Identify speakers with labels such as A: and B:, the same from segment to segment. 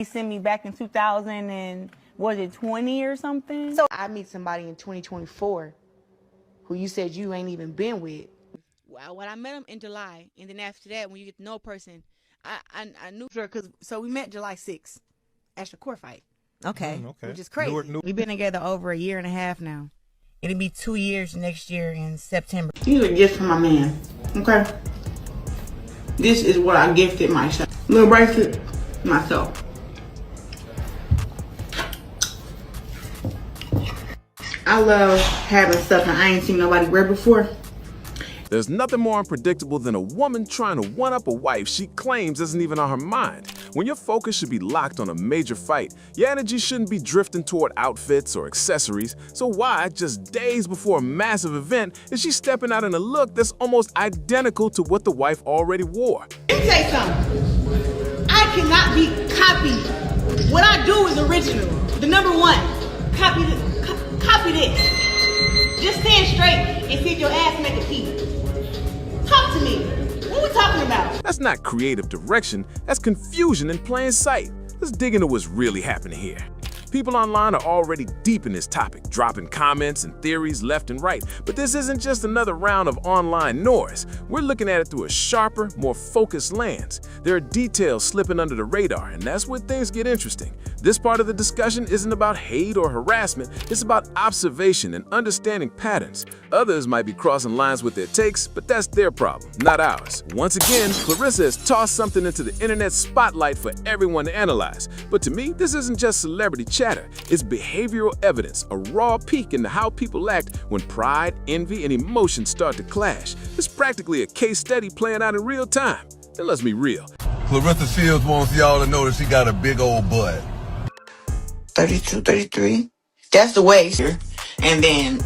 A: He sent me back in 2000 and was it 20 or something?
B: So I meet somebody in 2024 who you said you ain't even been with.
C: Well, when I met him in July, and then after that, when you get to know a person, I knew her because so we met July 6th at the court fight.
A: Okay.
D: Okay.
C: Which is crazy. We've been together over 1.5 years now. It'll be 2 years next year in September.
B: These are gifts from my man. Okay. This is what I gifted myself. Little bracelet, myself. I love having stuff that I ain't seen nobody wear before.
D: There's nothing more unpredictable than a woman trying to one-up a wife she claims isn't even on her mind. When your focus should be locked on a major fight, your energy shouldn't be drifting toward outfits or accessories. So why, just days before a massive event, is she stepping out in a look that's almost identical to what the wife already wore?
B: Let me tell you something. I cannot be copied. What I do is original. The number one. Copy this. Copy this. Just stand straight and see if your ass make a pee. Talk to me. What are we talking about?
D: That's not creative direction, that's confusion in plain sight. Let's dig into what's really happening here. People online are already deep in this topic, dropping comments and theories left and right. But this isn't just another round of online noise. We're looking at it through a sharper, more focused lens. There are details slipping under the radar, and that's where things get interesting. This part of the discussion isn't about hate or harassment, it's about observation and understanding patterns. Others might be crossing lines with their takes, but that's their problem, not ours. Once again, Claressa has tossed something into the internet spotlight for everyone to analyze. But to me, this isn't just celebrity chatter, it's behavioral evidence, a raw peek into how people act when pride, envy, and emotions start to clash. It's practically a case study playing out in real time. And let's be real.
E: Claressa Shields wants y'all to know that she got a big old butt.
B: 32, 33. That's the waist. And then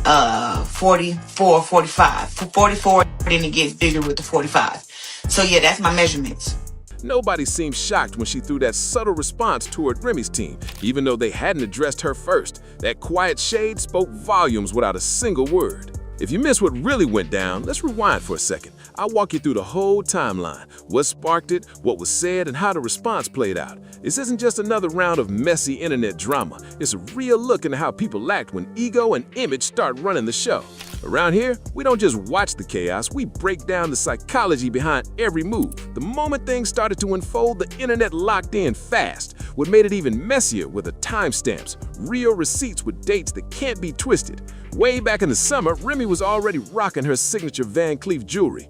B: 44, 45. For 44, then it gets bigger with the 45. So yeah, that's my measurements.
D: Nobody seemed shocked when she threw that subtle response toward Remy's team, even though they hadn't addressed her first. That quiet shade spoke volumes without a single word. If you missed what really went down, let's rewind for a second. I'll walk you through the whole timeline, what sparked it, what was said, and how the response played out. This isn't just another round of messy internet drama. It's a real look into how people act when ego and image start running the show. Around here, we don't just watch the chaos, we break down the psychology behind every move. The moment things started to unfold, the internet locked in fast. What made it even messier were the timestamps, real receipts with dates that can't be twisted. Way back in the summer, Remy was already rocking her signature Van Cleef jewelry.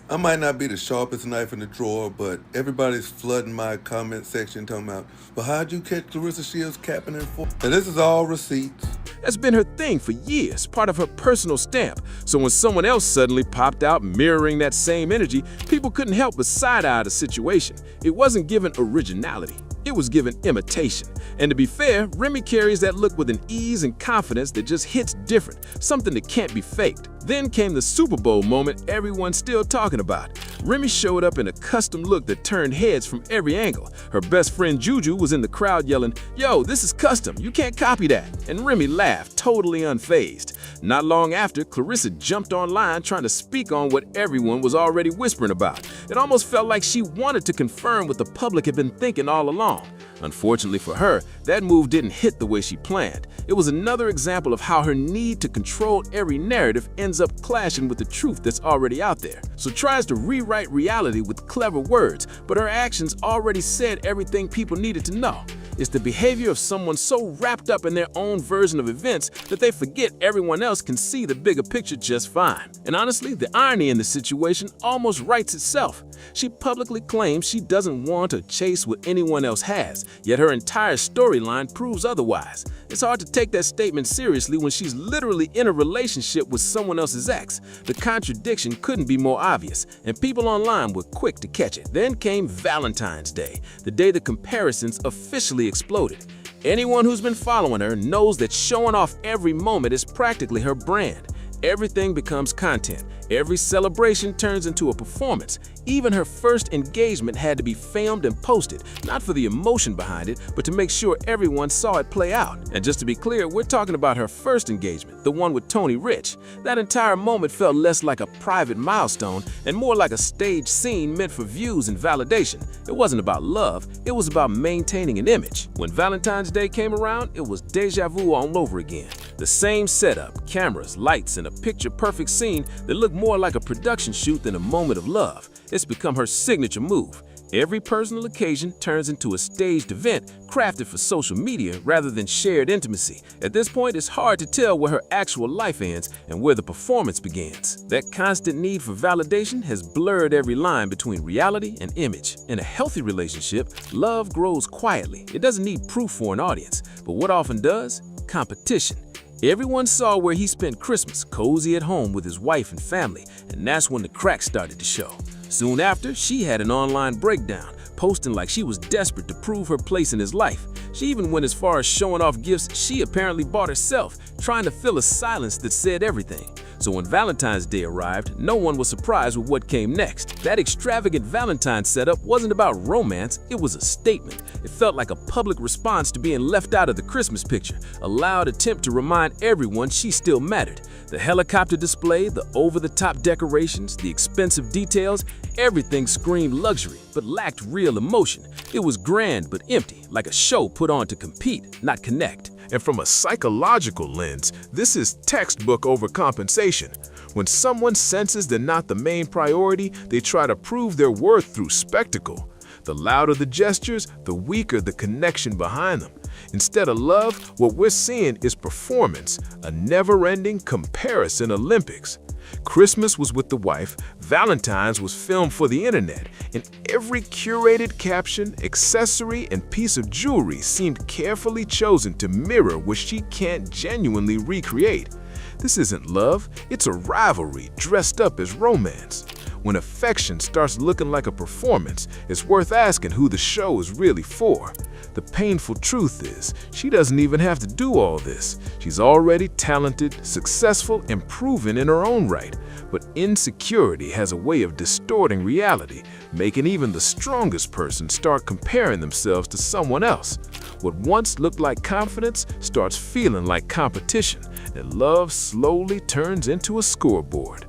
E: I might not be the sharpest knife in the drawer, but everybody's flooding my comment section talking about, but how'd you catch Claressa Shields capping in for? And this is all receipts.
D: That's been her thing for years, part of her personal stamp. So when someone else suddenly popped out mirroring that same energy, people couldn't help but side-eye the situation. It wasn't given originality. It was given imitation. And to be fair, Remy carries that look with an ease and confidence that just hits different, something that can't be faked. Then came the Super Bowl moment everyone's still talking about. Remy showed up in a custom look that turned heads from every angle. Her best friend Juju was in the crowd yelling, "Yo, this is custom, you can't copy that." And Remy laughed, totally unfazed. Not long after, Claressa jumped online trying to speak on what everyone was already whispering about. It almost felt like she wanted to confirm what the public had been thinking all along. Unfortunately for her, that move didn't hit the way she planned. It was another example of how her need to control every narrative ends up clashing with the truth that's already out there. So tries to rewrite reality with clever words, but her actions already said everything people needed to know. It's the behavior of someone so wrapped up in their own version of events that they forget everyone else can see the bigger picture just fine. And honestly, the irony in the situation almost writes itself. She publicly claims she doesn't want to chase what anyone else has, yet her entire storyline proves otherwise. It's hard to take that statement seriously when she's literally in a relationship with someone else's ex. The contradiction couldn't be more obvious, and people online were quick to catch it. Then came Valentine's Day, the day the comparisons officially exploded. Anyone who's been following her knows that showing off every moment is practically her brand. Everything becomes content. Every celebration turns into a performance. Even her first engagement had to be filmed and posted, not for the emotion behind it, but to make sure everyone saw it play out. And just to be clear, we're talking about her first engagement, the one with Tony Rich. That entire moment felt less like a private milestone and more like a staged scene meant for views and validation. It wasn't about love, it was about maintaining an image. When Valentine's Day came around, it was deja vu all over again. The same setup, cameras, lights, and a picture-perfect scene that looked more like a production shoot than a moment of love. It's become her signature move. Every personal occasion turns into a staged event crafted for social media rather than shared intimacy. At this point, it's hard to tell where her actual life ends and where the performance begins. That constant need for validation has blurred every line between reality and image. In a healthy relationship, love grows quietly. It doesn't need proof for an audience, but what often does? Competition. Everyone saw where he spent Christmas, cozy at home with his wife and family, and that's when the cracks started to show. Soon after, she had an online breakdown, posting like she was desperate to prove her place in his life. She even went as far as showing off gifts she apparently bought herself, trying to fill a silence that said everything. So when Valentine's Day arrived, no one was surprised with what came next. That extravagant Valentine's setup wasn't about romance, it was a statement. It felt like a public response to being left out of the Christmas picture, a loud attempt to remind everyone she still mattered. The helicopter display, the over-the-top decorations, the expensive details, everything screamed luxury but lacked real emotion. It was grand but empty, like a show put on to compete, not connect.
F: And from a psychological lens, this is textbook overcompensation. When someone senses they're not the main priority, they try to prove their worth through spectacle. The louder the gestures, the weaker the connection behind them. Instead of love, what we're seeing is performance, a never-ending comparison Olympics. Christmas was with the wife, Valentine's was filmed for the internet, and every curated caption, accessory, and piece of jewelry seemed carefully chosen to mirror what she can't genuinely recreate. This isn't love, it's a rivalry dressed up as romance. When affection starts looking like a performance, it's worth asking who the show is really for. The painful truth is, she doesn't even have to do all this. She's already talented, successful, and proven in her own right. But insecurity has a way of distorting reality, making even the strongest person start comparing themselves to someone else. What once looked like confidence starts feeling like competition, and love slowly turns into a scoreboard.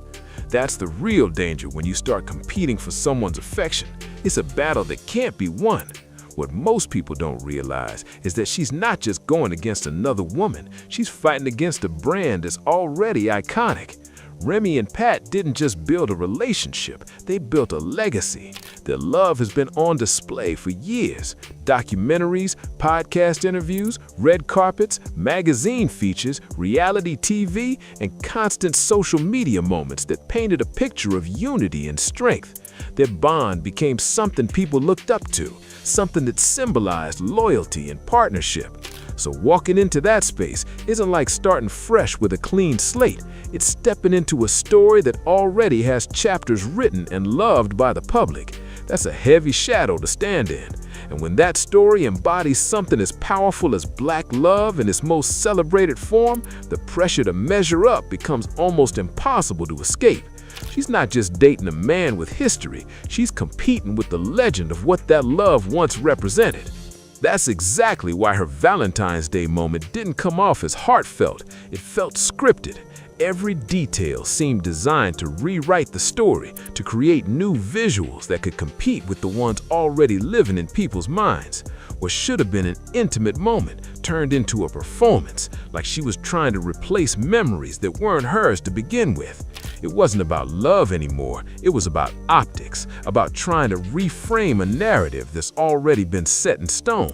F: That's the real danger when you start competing for someone's affection. It's a battle that can't be won. What most people don't realize is that she's not just going against another woman, she's fighting against a brand that's already iconic. Remy and Pat didn't just build a relationship, they built a legacy. Their love has been on display for years. Documentaries, podcast interviews, red carpets, magazine features, reality TV, and constant social media moments that painted a picture of unity and strength. Their bond became something people looked up to, something that symbolized loyalty and partnership. So walking into that space isn't like starting fresh with a clean slate. It's stepping into a story that already has chapters written and loved by the public. That's a heavy shadow to stand in. And when that story embodies something as powerful as Black love in its most celebrated form, the pressure to measure up becomes almost impossible to escape. She's not just dating a man with history, she's competing with the legend of what that love once represented. That's exactly why her Valentine's Day moment didn't come off as heartfelt. It felt scripted. Every detail seemed designed to rewrite the story, to create new visuals that could compete with the ones already living in people's minds. What should have been an intimate moment turned into a performance, like she was trying to replace memories that weren't hers to begin with. It wasn't about love anymore, it was about optics, about trying to reframe a narrative that's already been set in stone.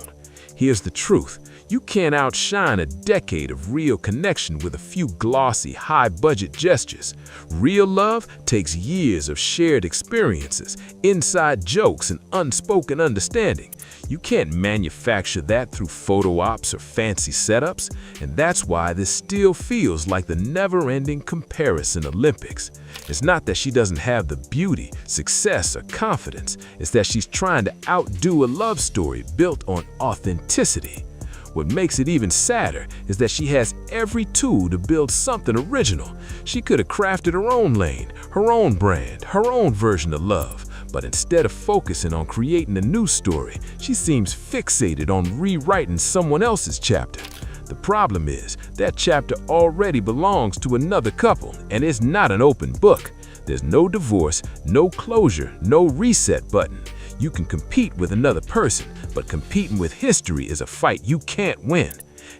F: Here's the truth. You can't outshine a decade of real connection with a few glossy, high-budget gestures. Real love takes years of shared experiences, inside jokes, and unspoken understanding. You can't manufacture that through photo ops or fancy setups, and that's why this still feels like the never-ending comparison Olympics. It's not that she doesn't have the beauty, success, or confidence. It's that she's trying to outdo a love story built on authenticity. What makes it even sadder is that she has every tool to build something original. She could have crafted her own lane, her own brand, her own version of love. But instead of focusing on creating a new story, she seems fixated on rewriting someone else's chapter. The problem is, that chapter already belongs to another couple, and it's not an open book. There's no divorce, no closure, no reset button. You can compete with another person, but competing with history is a fight you can't win.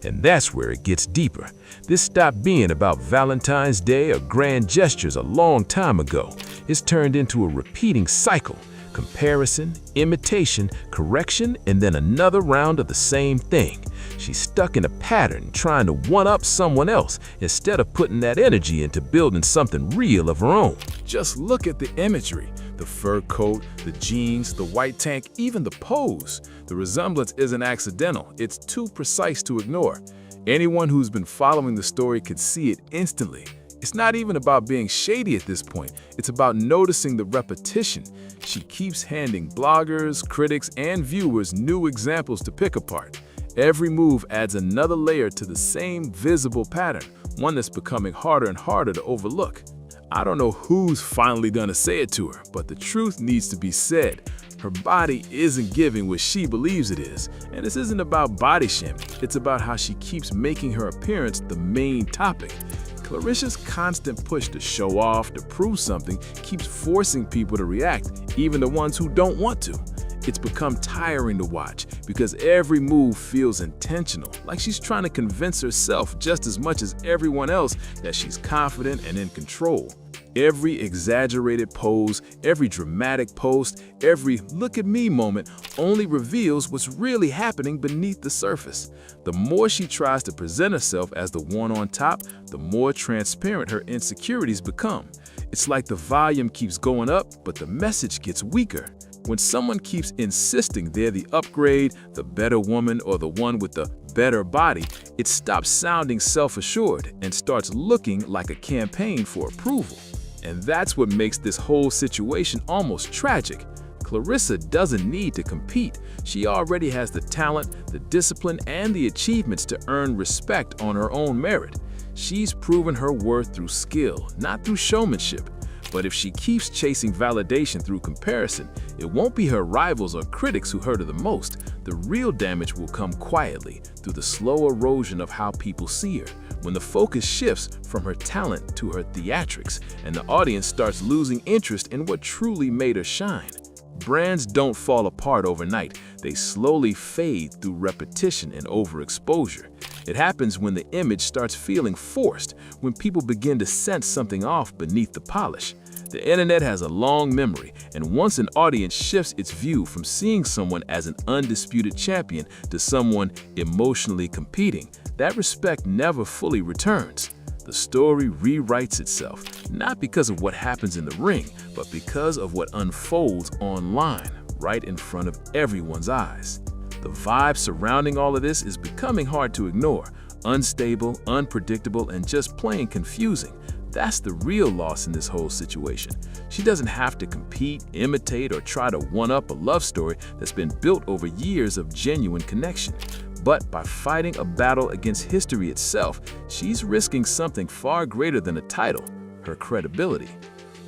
F: And that's where it gets deeper. This stopped being about Valentine's Day or grand gestures a long time ago. It's turned into a repeating cycle. Comparison, imitation, correction, and then another round of the same thing. She's stuck in a pattern trying to one-up someone else instead of putting that energy into building something real of her own.
G: Just look at the imagery. The fur coat, the jeans, the white tank, even the pose. The resemblance isn't accidental. It's too precise to ignore. Anyone who's been following the story could see it instantly. It's not even about being shady at this point. It's about noticing the repetition. She keeps handing bloggers, critics, and viewers new examples to pick apart. Every move adds another layer to the same visible pattern, one that's becoming harder and harder to overlook. I don't know who's finally gonna say it to her, but the truth needs to be said. Her body isn't giving what she believes it is. And this isn't about body shaming. It's about how she keeps making her appearance the main topic. Claressa's constant push to show off, to prove something, keeps forcing people to react, even the ones who don't want to. It's become tiring to watch because every move feels intentional, like she's trying to convince herself just as much as everyone else that she's confident and in control. Every exaggerated pose, every dramatic post, every look at me moment only reveals what's really happening beneath the surface. The more she tries to present herself as the one on top, the more transparent her insecurities become. It's like the volume keeps going up, but the message gets weaker. When someone keeps insisting they're the upgrade, the better woman, or the one with the better body, it stops sounding self-assured and starts looking like a campaign for approval. And that's what makes this whole situation almost tragic. Claressa doesn't need to compete. She already has the talent, the discipline, and the achievements to earn respect on her own merit. She's proven her worth through skill, not through showmanship. But if she keeps chasing validation through comparison, it won't be her rivals or critics who hurt her the most. The real damage will come quietly, through the slow erosion of how people see her, when the focus shifts from her talent to her theatrics, and the audience starts losing interest in what truly made her shine. Brands don't fall apart overnight. They slowly fade through repetition and overexposure. It happens when the image starts feeling forced, when people begin to sense something off beneath the polish. The internet has a long memory, and once an audience shifts its view from seeing someone as an undisputed champion to someone emotionally competing, that respect never fully returns. The story rewrites itself, not because of what happens in the ring, but because of what unfolds online, right in front of everyone's eyes. The vibe surrounding all of this is becoming hard to ignore, unstable, unpredictable, and just plain confusing. That's the real loss in this whole situation. She doesn't have to compete, imitate, or try to one-up a love story that's been built over years of genuine connection. But by fighting a battle against history itself, she's risking something far greater than a title, her credibility.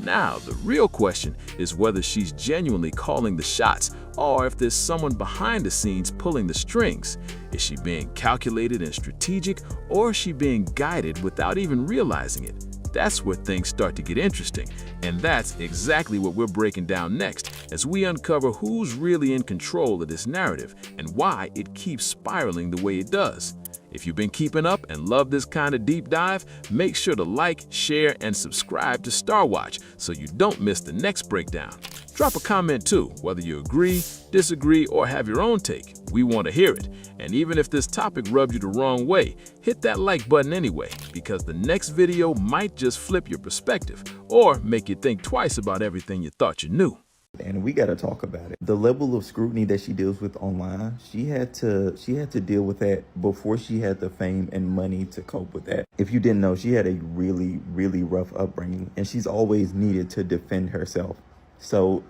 G: Now, the real question is whether she's genuinely calling the shots, or if there's someone behind the scenes pulling the strings. Is she being calculated and strategic, or is she being guided without even realizing it? That's where things start to get interesting, and that's exactly what we're breaking down next as we uncover who's really in control of this narrative and why it keeps spiraling the way it does. If you've been keeping up and love this kind of deep dive, make sure to like, share, and subscribe to Star Watch so you don't miss the next breakdown. Drop a comment too, whether you agree, disagree, or have your own take. We want to hear it. And even if this topic rubs you the wrong way, hit that like button anyway, because the next video might just flip your perspective or make you think twice about everything you thought you knew.
H: And we got to talk about it. The level of scrutiny that she deals with online, she had to deal with that before she had the fame and money to cope with that. If you didn't know, she had a really, really rough upbringing, and she's always needed to defend herself. So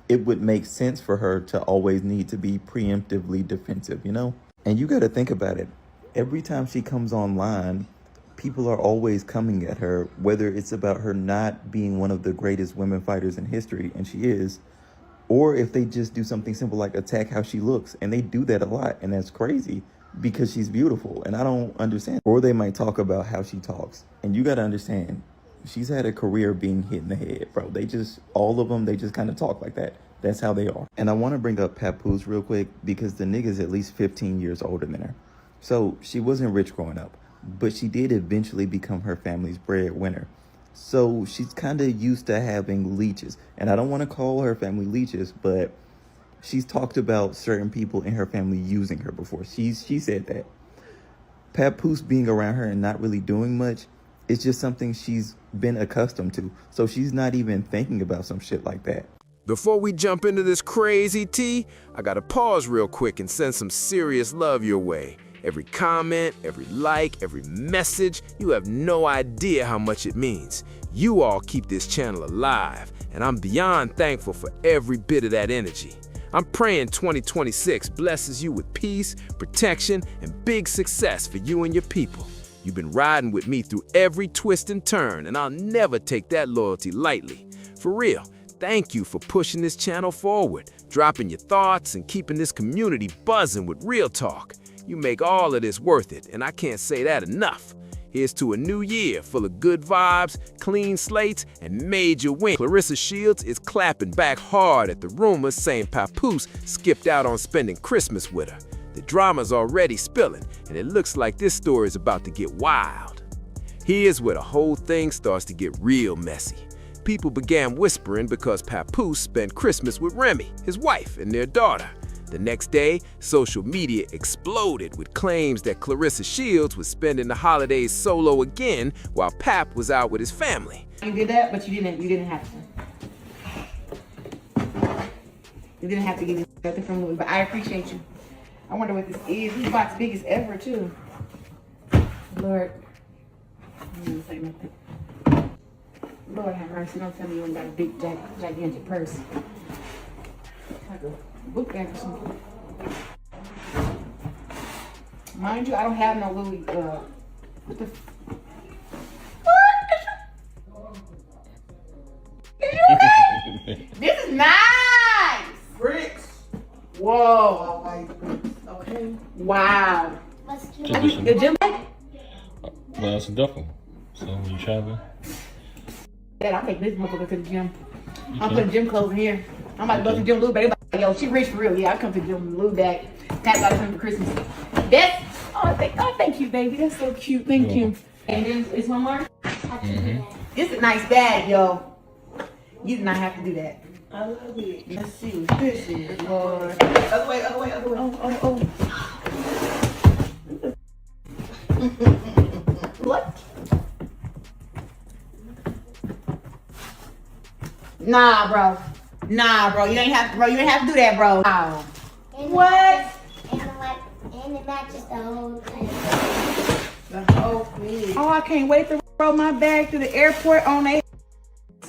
H: it would make sense for her to always need to be preemptively defensive, you know? And you got to think about it. Every time she comes online, people are always coming at her, whether it's about her not being one of the greatest women fighters in history, and she is, or if they just do something simple like attack how she looks. And they do that a lot, and that's crazy because she's beautiful, and I don't understand. Or they might talk about how she talks. And you got to understand, she's had a career being hit in the head, bro. All of them, they just kind of talk like that. That's how they are. And I want to bring up Papoose real quick because the nigga's at least 15 years older than her. So she wasn't rich growing up, but she did eventually become her family's breadwinner. So she's kind of used to having leeches. And I don't want to call her family leeches, but she's talked about certain people in her family using her before. She said that. Papoose being around her and not really doing much, it's just something she's been accustomed to. So she's not even thinking about some shit like that.
D: Before we jump into this crazy tea, I gotta pause real quick and send some serious love your way. Every comment, every like, every message, you have no idea how much it means. You all keep this channel alive, and I'm beyond thankful for every bit of that energy. I'm praying 2026 blesses you with peace, protection, and big success for you and your people. You've been riding with me through every twist and turn, and I'll never take that loyalty lightly. For real, thank you for pushing this channel forward, dropping your thoughts, and keeping this community buzzing with real talk. You make all of this worth it, and I can't say that enough. Here's to a new year full of good vibes, clean slates, and major wins. Claressa Shields is clapping back hard at the rumors saying Papoose skipped out on spending Christmas with her. The drama's already spilling, and it looks like this story is about to get wild. Here's where the whole thing starts to get real messy. People began whispering because Papoose spent Christmas with Remy, his wife, and their daughter. The next day, social media exploded with claims that Claressa Shields was spending the holidays solo again while Pap was out with his family.
B: You did that, but you didn't have to. You didn't have to give me nothing from Louis, but I appreciate you. I wonder what this is. This box big as ever, too. Lord. I didn't say nothing. Lord have mercy. Don't tell me you ain't got a big, gigantic purse. Like a book bag or something. Mind you, I don't have no Louis, what the This is nice! Bricks! Whoa! Okay. Wow. Your gym bag?
I: Well, it's a duffel. So when you travel.
B: Dad, I'll take this motherfucker to the gym. I'm putting gym clothes in here. I'm about to go to the gym Lou bag. Yo, she rich for real. Yeah, I come to the gym Lou bag. Pat got it for Christmas. That's thank you, baby. That's so cute. Thank you. And then it's one more. This is a nice bag, yo. You did not have to do that. I love it. Let's see what this is. Lord. Other way. Oh. What? Nah, bro. You ain't have to do that, bro. Wow. What?
J: And it matches the whole thing.
B: The whole thing. Oh, I can't wait to roll my bag to the airport on a.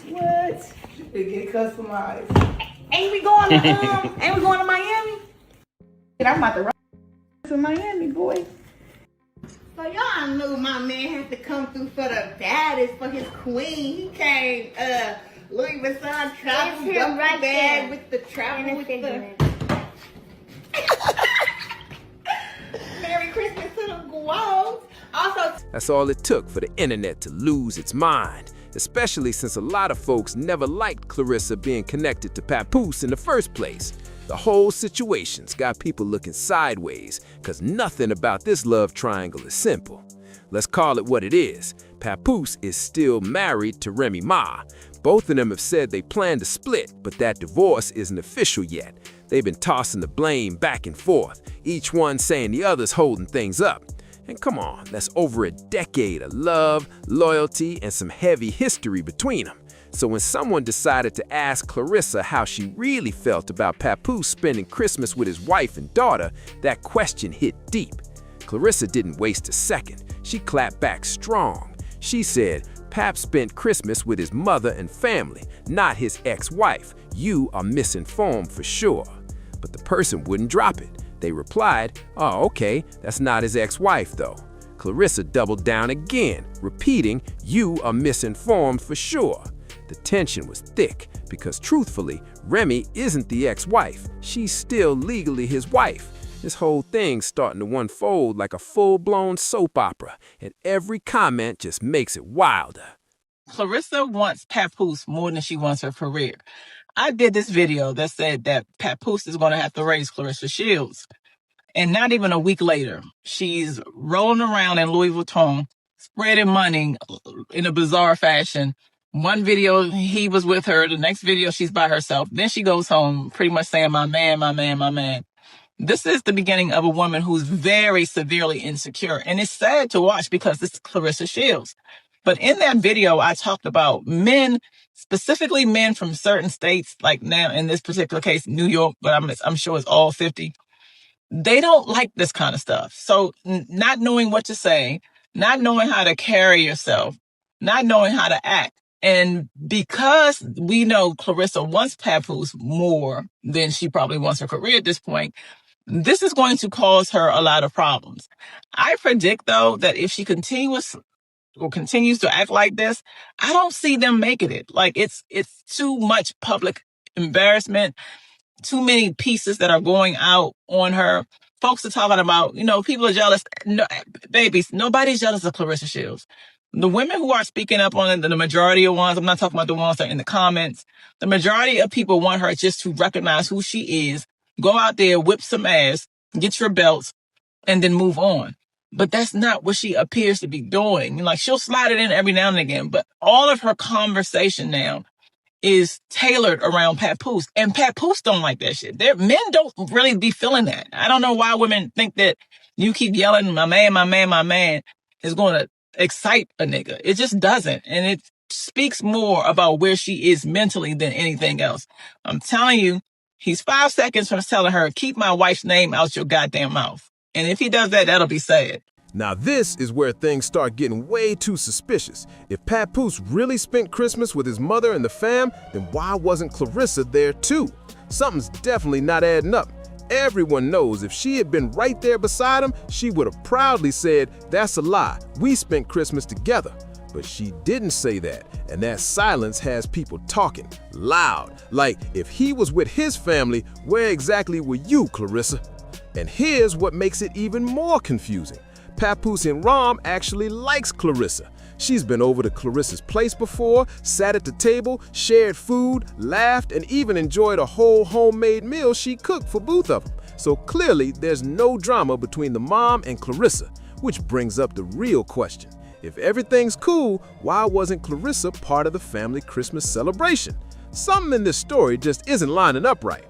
B: What? To get customized. Ain't we going to Miami? I'm about to roll to Miami, boy. So y'all knew my man had to come through for the baddest for his queen. He came, Louis Vuitton travel duffel right bag with the travel with the. Merry Christmas to the Guos. Also,
D: that's all it took for the internet to lose its mind, especially since a lot of folks never liked Claressa being connected to Papoose in the first place. The whole situation's got people looking sideways, cause nothing about this love triangle is simple. Let's call it what it is. Papoose is still married to Remy Ma. Both of them have said they plan to split, but that divorce isn't official yet. They've been tossing the blame back and forth, each one saying the other's holding things up. And come on, that's over a decade of love, loyalty, and some heavy history between them. So when someone decided to ask Claressa how she really felt about Papoose spending Christmas with his wife and daughter, that question hit deep. Claressa didn't waste a second. She clapped back strong. She said, Pap spent Christmas with his mother and family, not his ex-wife. You are misinformed for sure. But the person wouldn't drop it. They replied, "Oh, okay, that's not his ex-wife though." Claressa doubled down again, repeating, "You are misinformed for sure." The tension was thick because truthfully, Remy isn't the ex-wife. She's still legally his wife. This whole thing's starting to unfold like a full-blown soap opera, and every comment just makes it wilder.
K: Claressa wants Papoose more than she wants her career. I did this video that said that Papoose is going to have to raise Claressa Shields. And not even a week later, she's rolling around in Louis Vuitton, spreading money in a bizarre fashion. One video, he was with her. The next video, she's by herself. Then she goes home pretty much saying, "My man, my man, my man." This is the beginning of a woman who's very severely insecure. And it's sad to watch because it's Claressa Shields. But in that video, I talked about men, specifically men from certain states, like now in this particular case, New York, but I'm sure it's all 50. They don't like this kind of stuff. So not knowing what to say, not knowing how to carry yourself, not knowing how to act. And because we know Claressa wants Papoose more than she probably wants her career at this point, this is going to cause her a lot of problems. I predict, though, that if she continues to act like this, I don't see them making it. Like, it's too much public embarrassment, too many pieces that are going out on her. Folks are talking about, people are jealous. No, babies, nobody's jealous of Claressa Shields. The women who are speaking up on it, the majority of ones, I'm not talking about the ones that are in the comments, the majority of people want her just to recognize who she is, go out there, whip some ass, get your belts, and then move on. But that's not what she appears to be doing. Like, she'll slide it in every now and again, but all of her conversation now is tailored around Papoose. And Papoose don't like that shit. Men don't really be feeling that. I don't know why women think that you keep yelling, "My man, my man, my man," is going to excite a nigga. It just doesn't. And it speaks more about where she is mentally than anything else. I'm telling you, he's 5 seconds from telling her, "Keep my wife's name out your goddamn mouth." And if he does that, that'll be sad.
D: Now this is where things start getting way too suspicious. If Papoose really spent Christmas with his mother and the fam, then why wasn't Claressa there too? Something's definitely not adding up. Everyone knows if she had been right there beside him, she would have proudly said, "That's a lie, we spent Christmas together." But she didn't say that, and that silence has people talking loud. Like, if he was with his family, where exactly were you, Claressa? And here's what makes it even more confusing. Papoose and Rom actually likes Claressa. She's been over to Claressa's place before, sat at the table, shared food, laughed, and even enjoyed a whole homemade meal she cooked for both of them. So clearly, there's no drama between the mom and Claressa, which brings up the real question. If everything's cool, why wasn't Claressa part of the family Christmas celebration? Something in this story just isn't lining up right.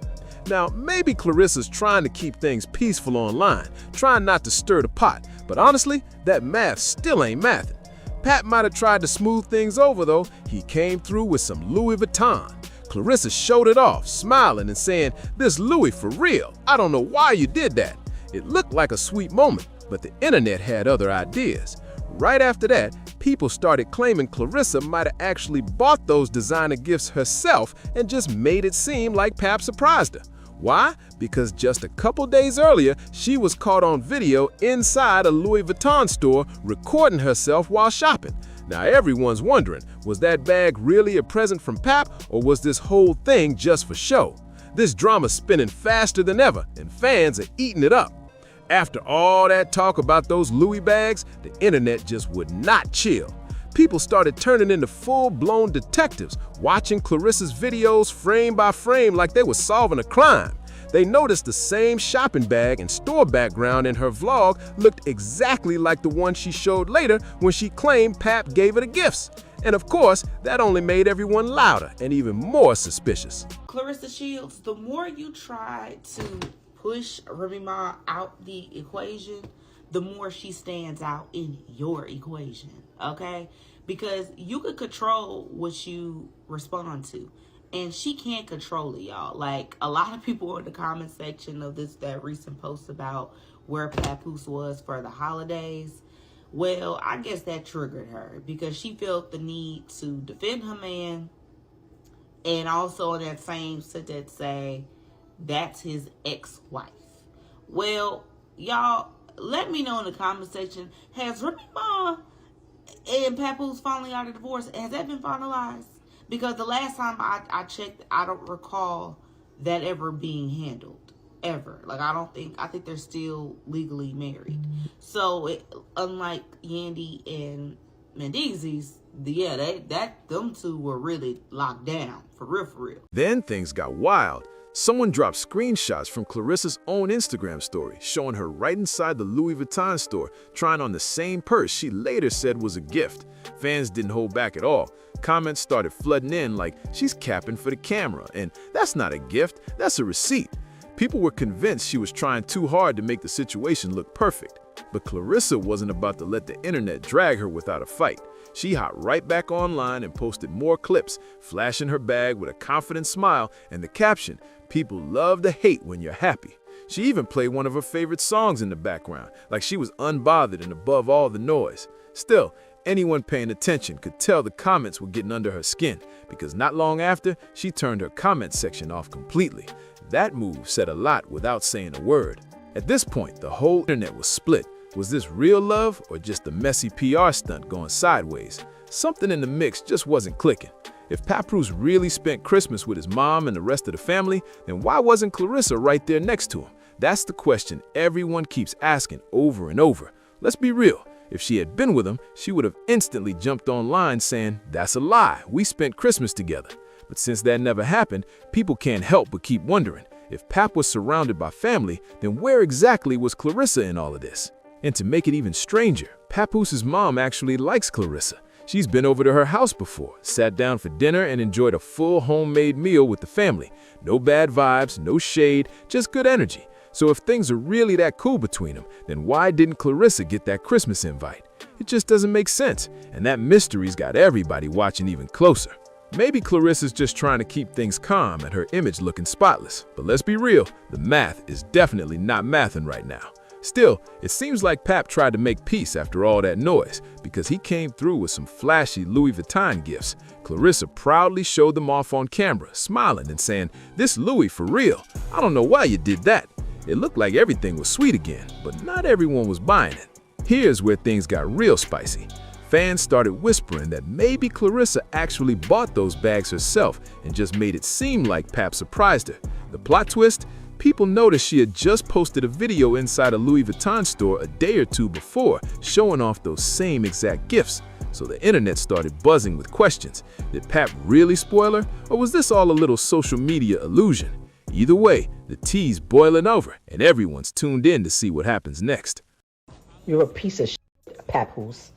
D: Now, maybe Claressa's trying to keep things peaceful online, trying not to stir the pot, but honestly, that math still ain't mathing. Pat might have tried to smooth things over though. He came through with some Louis Vuitton. Claressa showed it off, smiling and saying, "This Louis for real. I don't know why you did that." It looked like a sweet moment, but the internet had other ideas. Right after that, people started claiming Claressa might have actually bought those designer gifts herself and just made it seem like Pap surprised her. Why? Because just a couple days earlier, she was caught on video inside a Louis Vuitton store recording herself while shopping. Now everyone's wondering, was that bag really a present from Pap, or was this whole thing just for show? This drama's spinning faster than ever, and fans are eating it up. After all that talk about those Louis bags, the internet just would not chill. People started turning into full-blown detectives, watching Claressa's videos frame by frame like they were solving a crime. They noticed the same shopping bag and store background in her vlog looked exactly like the one she showed later when she claimed Pap gave her the gifts. And of course, that only made everyone louder and even more suspicious.
B: Claressa Shields, the more you try to push Remy Ma out the equation, the more she stands out in your equation, okay? Because you could control what you respond to, and she can't control it, y'all. Like, a lot of people in the comment section of that recent post about where Papoose was for the holidays, well, I guess that triggered her because she felt the need to defend her man, and also in that same sentence say, that's his ex-wife. Well, y'all, let me know in the comment section, has Remy Ma and Papoose finally got a divorce? Has that been finalized? Because the last time I checked, I don't recall that ever being handled. Ever. Like, I think they're still legally married. So, unlike Yandy and Mendeezy's, yeah, them two were really locked down. For real, for real.
F: Then things got wild. Someone dropped screenshots from Claressa's own Instagram story showing her right inside the Louis Vuitton store trying on the same purse she later said was a gift. Fans didn't hold back at all. Comments started flooding in like she's capping for the camera, and that's not a gift, that's a receipt. People were convinced she was trying too hard to make the situation look perfect. But Claressa wasn't about to let the internet drag her without a fight. She hopped right back online and posted more clips, flashing her bag with a confident smile and the caption, "People love to hate when you're happy." She even played one of her favorite songs in the background, like she was unbothered and above all the noise. Still, anyone paying attention could tell the comments were getting under her skin, because not long after, she turned her comment section off completely. That move said a lot without saying a word. At this point, the whole internet was split. Was this real love or just a messy PR stunt going sideways? Something in the mix just wasn't clicking. If Papoose really spent Christmas with his mom and the rest of the family, then why wasn't Claressa right there next to him? That's the question everyone keeps asking over and over. Let's be real. If she had been with him, she would have instantly jumped online saying, "That's a lie, we spent Christmas together." But since that never happened, people can't help but keep wondering, if Pap was surrounded by family, then where exactly was Claressa in all of this? And to make it even stranger, Papoose's mom actually likes Claressa. She's been over to her house before, sat down for dinner and enjoyed a full homemade meal with the family. No bad vibes, no shade, just good energy. So if things are really that cool between them, then why didn't Claressa get that Christmas invite? It just doesn't make sense, and that mystery's got everybody watching even closer. Maybe Claressa's just trying to keep things calm and her image looking spotless. But let's be real, the math is definitely not mathing right now. Still, it seems like Pap tried to make peace after all that noise, because he came through with some flashy Louis Vuitton gifts. Claressa proudly showed them off on camera, smiling and saying, "This Louis for real. I don't know why you did that." It looked like everything was sweet again, but not everyone was buying it. Here's where things got real spicy. Fans started whispering that maybe Claressa actually bought those bags herself and just made it seem like Pap surprised her. The plot twist? People noticed she had just posted a video inside a Louis Vuitton store a day or two before, showing off those same exact gifts. So the internet started buzzing with questions. Did Pap really spoil her, or was this all a little social media illusion? Either way, the tea's boiling over, and everyone's tuned in to see what happens next.
K: You're a piece of shit, Papoose.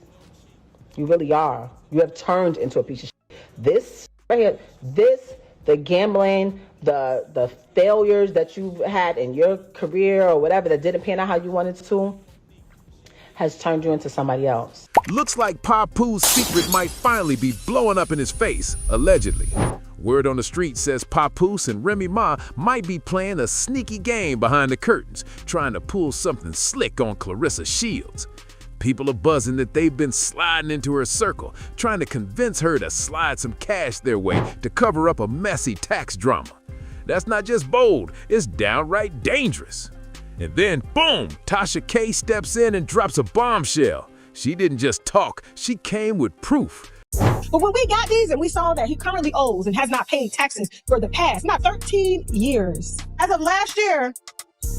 K: You really are. You have turned into a piece of shit. This right here, the gambling, the failures that you've had in your career or whatever that didn't pan out how you wanted to, has turned you into somebody else.
F: Looks like Papoose's secret might finally be blowing up in his face, allegedly. Word on the street says Papoose and Remy Ma might be playing a sneaky game behind the curtains, trying to pull something slick on Claressa Shields. People are buzzing that they've been sliding into her circle, trying to convince her to slide some cash their way to cover up a messy tax drama. That's not just bold, it's downright dangerous. And then, boom, Tasha K steps in and drops a bombshell. She didn't just talk, she came with proof.
K: But when we got these and we saw that he currently owes and has not paid taxes for the past, not 13 years. As of last year,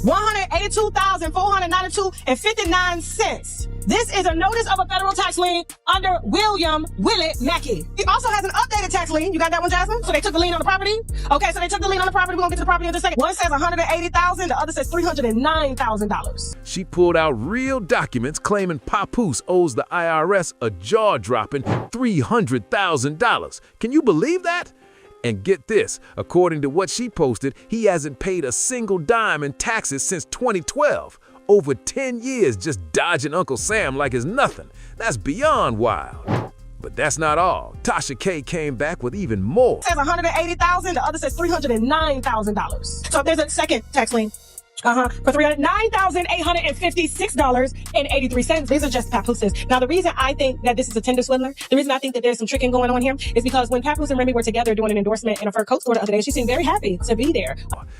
K: $182,492.59. This is a notice of a federal tax lien under William Willett Mackey. He also has an updated tax lien. You got that one, Jasmine? So they took the lien on the property? Okay, so they took the lien on the property. We're gonna get to the property in a second. One says $180,000, the other says $309,000.
F: She pulled out real documents claiming Papoose owes the IRS a jaw-dropping $300,000. Can you believe that? And get this, according to what she posted, he hasn't paid a single dime in taxes since 2012. Over 10 years just dodging Uncle Sam like it's nothing. That's beyond wild. But that's not all. Tasha K came back with even more.
K: It says $180,000, the other says $309,000. So there's a second tax lien. For $9,856.83. These are just Papooses. Now, the reason I think that this is a Tinder swindler, the reason I think that there's some tricking going on here is because when Papoose and Remy were together doing an endorsement in a fur coat store the other day, she seemed very happy to be there.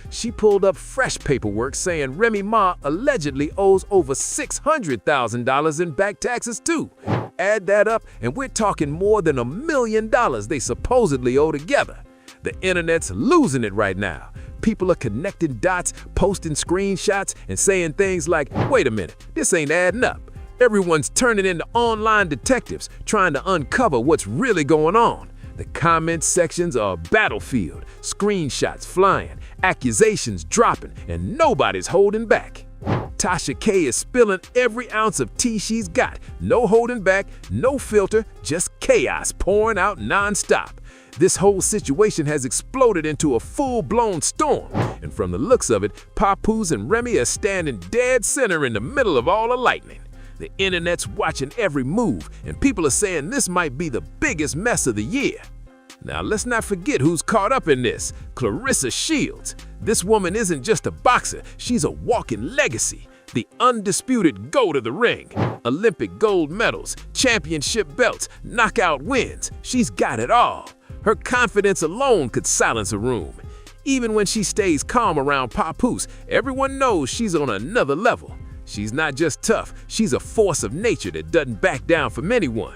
D: She pulled up fresh paperwork saying Remy Ma allegedly owes over $600,000 in back taxes too. Add that up and we're talking more than $1 million they supposedly owe together. The internet's losing it right now. People are connecting dots, posting screenshots, and saying things like, wait a minute, this ain't adding up. Everyone's turning into online detectives, trying to uncover what's really going on. The comment sections are a battlefield, screenshots flying, accusations dropping, and nobody's holding back. Tasha K is spilling every ounce of tea she's got. No holding back, no filter, just chaos pouring out nonstop. This whole situation has exploded into a full-blown storm, and from the looks of it, Papoose and Remy are standing dead center in the middle of all the lightning. The internet's watching every move, and people are saying this might be the biggest mess of the year. Now let's not forget who's caught up in this, Claressa Shields. This woman isn't just a boxer, she's a walking legacy. The undisputed GOAT of the ring. Olympic gold medals, championship belts, knockout wins. She's got it all. Her confidence alone could silence a room. Even when she stays calm around Papoose, everyone knows she's on another level. She's not just tough, she's a force of nature that doesn't back down from anyone.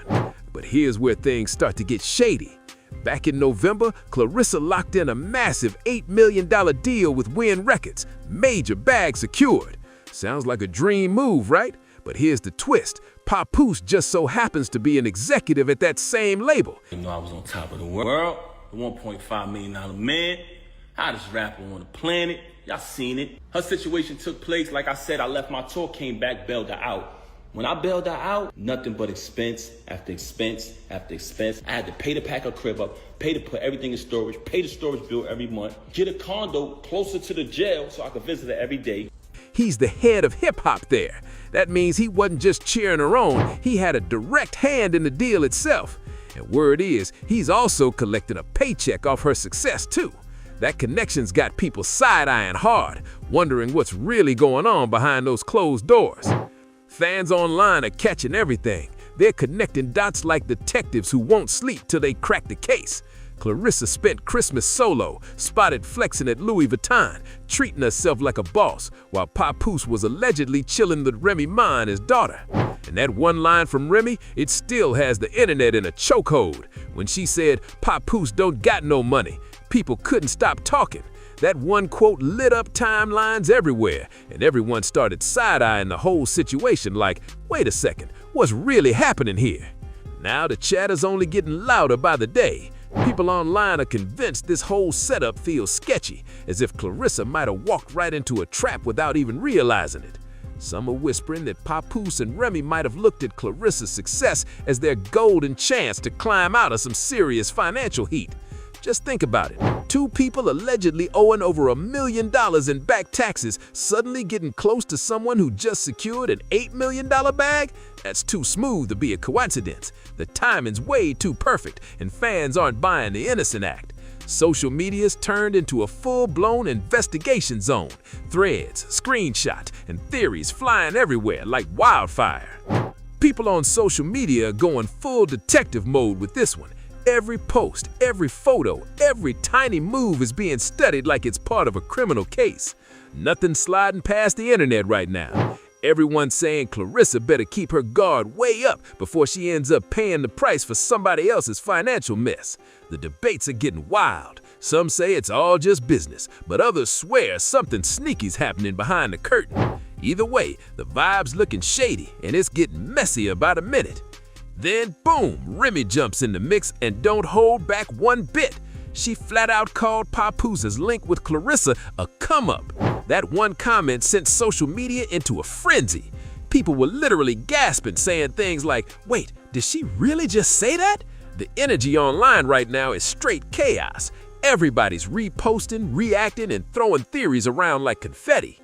D: But here's where things start to get shady. Back in November, Claressa locked in a massive $8 million deal with Win Records, major bag secured. Sounds like a dream move, right? But here's the twist. Papoose just so happens to be an executive at that same label.
L: You know I was on top of the world, the $1.5 million man, hottest rapper on the planet. Y'all seen it. Her situation took place, like I said, I left my tour, came back, bailed her out. When I bailed her out, nothing but expense after expense after expense. I had to pay to pack her crib up, pay to put everything in storage, pay the storage bill every month, get a condo closer to the jail so I could visit her every day.
D: He's the head of hip-hop there. That means he wasn't just cheering her on, he had a direct hand in the deal itself. And word is, he's also collecting a paycheck off her success too. That connection's got people side-eyeing hard, wondering what's really going on behind those closed doors. Fans online are catching everything. They're connecting dots like detectives who won't sleep till they crack the case. Claressa spent Christmas solo, spotted flexing at Louis Vuitton, treating herself like a boss, while Papoose was allegedly chilling with Remy Ma and his daughter. And that one line from Remy, it still has the internet in a chokehold. When she said, Papoose don't got no money, people couldn't stop talking. That one quote lit up timelines everywhere, and everyone started side-eyeing the whole situation like, wait a second, what's really happening here? Now the chatter's only getting louder by the day. People online are convinced this whole setup feels sketchy, as if Claressa might have walked right into a trap without even realizing it. Some are whispering that Papoose and Remy might have looked at Claressa's success as their golden chance to climb out of some serious financial heat. Just think about it. Two people allegedly owing over $1 million in back taxes suddenly getting close to someone who just secured an $8 million bag? That's too smooth to be a coincidence. The timing's way too perfect, and fans aren't buying the innocent act. Social media's turned into a full-blown investigation zone. Threads, screenshots, and theories flying everywhere like wildfire. People on social media are going full detective mode with this one. Every post, every photo, every tiny move is being studied like it's part of a criminal case. Nothing's sliding past the internet right now. Everyone's saying Claressa better keep her guard way up before she ends up paying the price for somebody else's financial mess. The debates are getting wild. Some say it's all just business, but others swear something sneaky's happening behind the curtain. Either way, the vibe's looking shady, and it's getting messy about a minute. Then, boom, Remy jumps in the mix and don't hold back one bit. She flat out called Papoose's link with Claressa a come-up. That one comment sent social media into a frenzy. People were literally gasping, saying things like, wait, did she really just say that? The energy online right now is straight chaos. Everybody's reposting, reacting, and throwing theories around like confetti.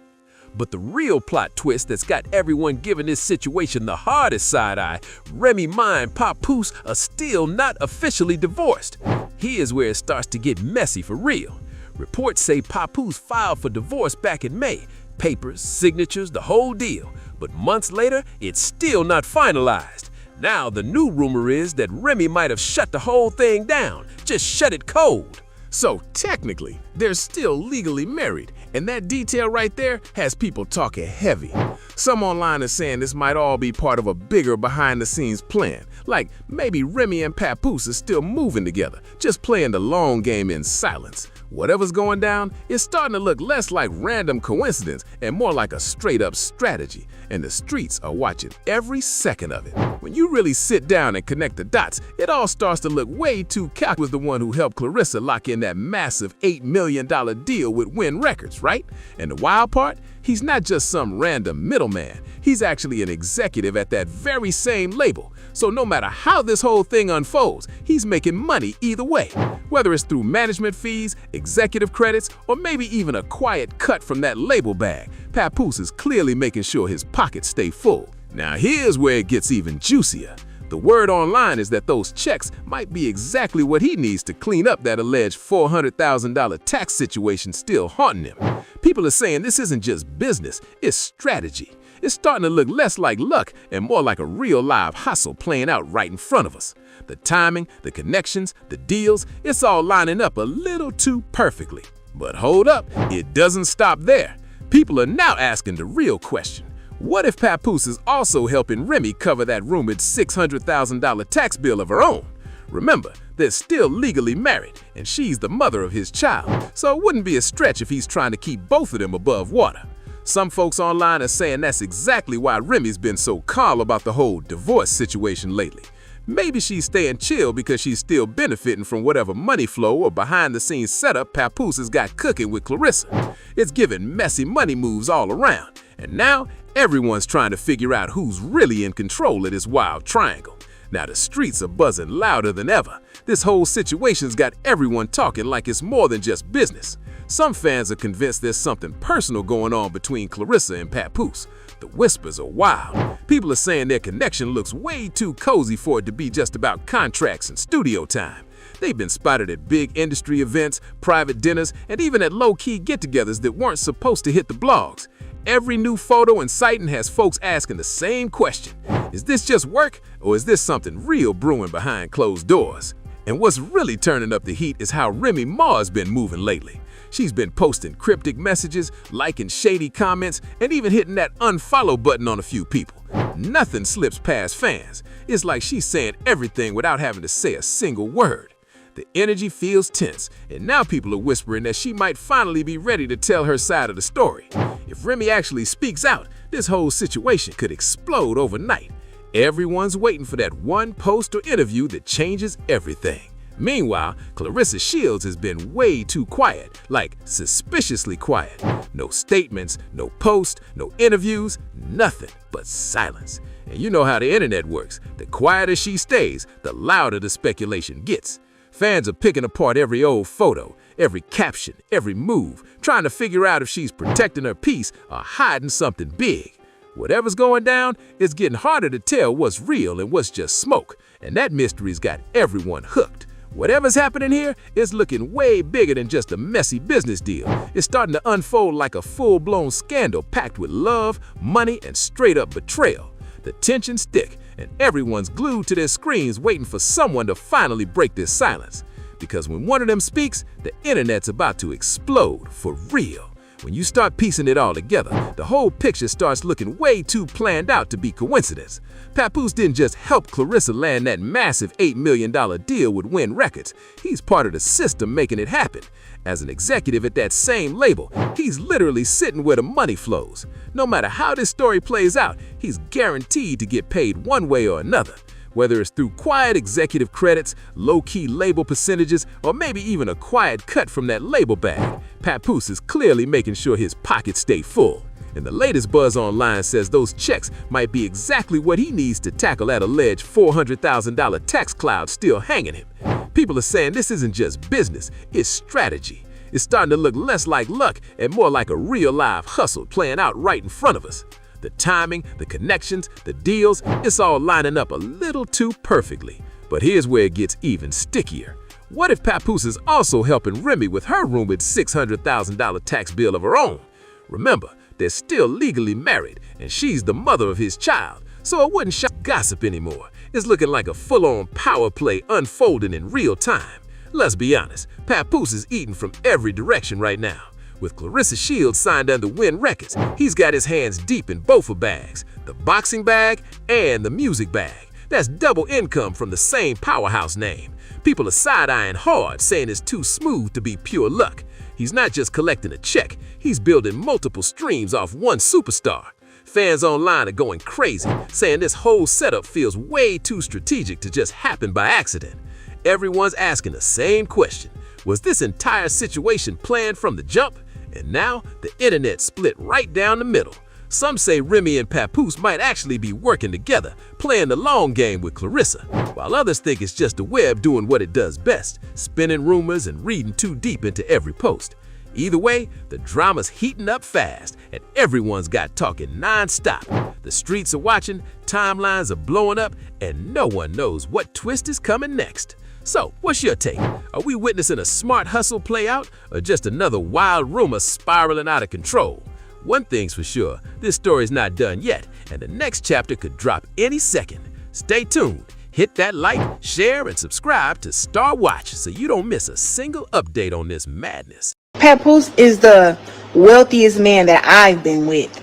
D: But the real plot twist that's got everyone giving this situation the hardest side-eye, Remy Ma and Papoose are still not officially divorced. Here's where it starts to get messy for real. Reports say Papoose filed for divorce back in May, papers, signatures, the whole deal. But months later, it's still not finalized. Now the new rumor is that Remy might have shut the whole thing down, just shut it cold.
F: So technically, they're still legally married, and that detail right there has people talking heavy. Some online are saying this might all be part of a bigger behind-the-scenes plan, like maybe Remy and Papoose are still moving together, just playing the long game in silence. Whatever's going down is starting to look less like random coincidence and more like a straight-up strategy, and the streets are watching every second of it. When you really sit down and connect the dots, it all starts to look way too calculated. Was the one who helped Claressa lock in that massive $8 million deal with Win Records, right? And the wild part? He's not just some random middleman. He's actually an executive at that very same label. So no matter how this whole thing unfolds, he's making money either way. Whether it's through management fees, executive credits, or maybe even a quiet cut from that label bag, Papoose is clearly making sure his pockets stay full. Now here's where it gets even juicier. The word online is that those checks might be exactly what he needs to clean up that alleged $400,000 tax situation still haunting him. People are saying this isn't just business, it's strategy. It's starting to look less like luck and more like a real live hustle playing out right in front of us. The timing, the connections, the deals, it's all lining up a little too perfectly. But hold up, it doesn't stop there. People are now asking the real question. What if Papoose is also helping Remy cover that rumored $600,000 tax bill of her own? Remember, they're still legally married, and she's the mother of his child, so it wouldn't be a stretch if he's trying to keep both of them above water. Some folks online are saying that's exactly why Remy's been so calm about the whole divorce situation lately. Maybe she's staying chill because she's still benefiting from whatever money flow or behind-the-scenes setup Papoose has got cooking with Claressa. It's giving messy money moves all around, and now everyone's trying to figure out who's really in control of this wild triangle. Now the streets are buzzing louder than ever. This whole situation's got everyone talking like it's more than just business. Some fans are convinced there's something personal going on between Claressa and Papoose. The whispers are wild. People are saying their connection looks way too cozy for it to be just about contracts and studio time. They've been spotted at big industry events, private dinners, and even at low-key get-togethers that weren't supposed to hit the blogs. Every new photo and sighting has folks asking the same question. Is this just work, or is this something real brewing behind closed doors? And what's really turning up the heat is how Remy Ma's been moving lately. She's been posting cryptic messages, liking shady comments, and even hitting that unfollow button on a few people. Nothing slips past fans. It's like she's saying everything without having to say a single word. The energy feels tense, and now people are whispering that she might finally be ready to tell her side of the story. If Remy actually speaks out, this whole situation could explode overnight. Everyone's waiting for that one post or interview that changes everything. Meanwhile, Claressa Shields has been way too quiet, like suspiciously quiet. No statements, no posts, no interviews, nothing but silence. And you know how the internet works. The quieter she stays, the louder the speculation gets. Fans are picking apart every old photo, every caption, every move, trying to figure out if she's protecting her peace or hiding something big. Whatever's going down, it's getting harder to tell what's real and what's just smoke, and that mystery's got everyone hooked. Whatever's happening here is looking way bigger than just a messy business deal. It's starting to unfold like a full-blown scandal packed with love, money, and straight-up betrayal. The tension's thick, and everyone's glued to their screens waiting for someone to finally break this silence. Because when one of them speaks, the internet's about to explode for real. When you start piecing it all together, the whole picture starts looking way too planned out to be coincidence. Papoose didn't just help Claressa land that massive $8 million deal with Win Records. He's part of the system making it happen. As an executive at that same label, he's literally sitting where the money flows. No matter how this story plays out, he's guaranteed to get paid one way or another. Whether it's through quiet executive credits, low-key label percentages, or maybe even a quiet cut from that label bag, Papoose is clearly making sure his pockets stay full. And the latest buzz online says those checks might be exactly what he needs to tackle that alleged $400,000 tax cloud still hanging him. People are saying this isn't just business, it's strategy. It's starting to look less like luck and more like a real live hustle playing out right in front of us. The timing, the connections, the deals, it's all lining up a little too perfectly. But here's where it gets even stickier. What if Papoose is also helping Remy with her rumored $600,000 tax bill of her own? Remember,
D: They're still legally married, and she's the mother of his child, so it wouldn't shock gossip anymore. It's looking like a full-on power play unfolding in real time. Let's be honest, Papoose is eating from every direction right now. With Claressa Shields signed under Win Records, he's got his hands deep in both her bags, the boxing bag and the music bag. That's double income from the same powerhouse name. People are side-eyeing hard, saying it's too smooth to be pure luck. He's not just collecting a check, he's building multiple streams off one superstar. Fans online are going crazy, saying this whole setup feels way too strategic to just happen by accident. Everyone's asking the same question. Was this entire situation planned from the jump? And now, the internet split right down the middle. Some say Remy and Papoose might actually be working together, playing the long game with Claressa, while others think it's just the web doing what it does best, spinning rumors and reading too deep into every post. Either way, the drama's heating up fast, and everyone's got talking non-stop. The streets are watching, timelines are blowing up, and no one knows what twist is coming next. So, what's your take? Are we witnessing a smart hustle play out, or just another wild rumor spiraling out of control? One thing's for sure, this story's not done yet, and the next chapter could drop any second. Stay tuned, hit that like, share, and subscribe to Star Watch so you don't miss a single update on this madness.
B: Papoose is the wealthiest man that I've been with.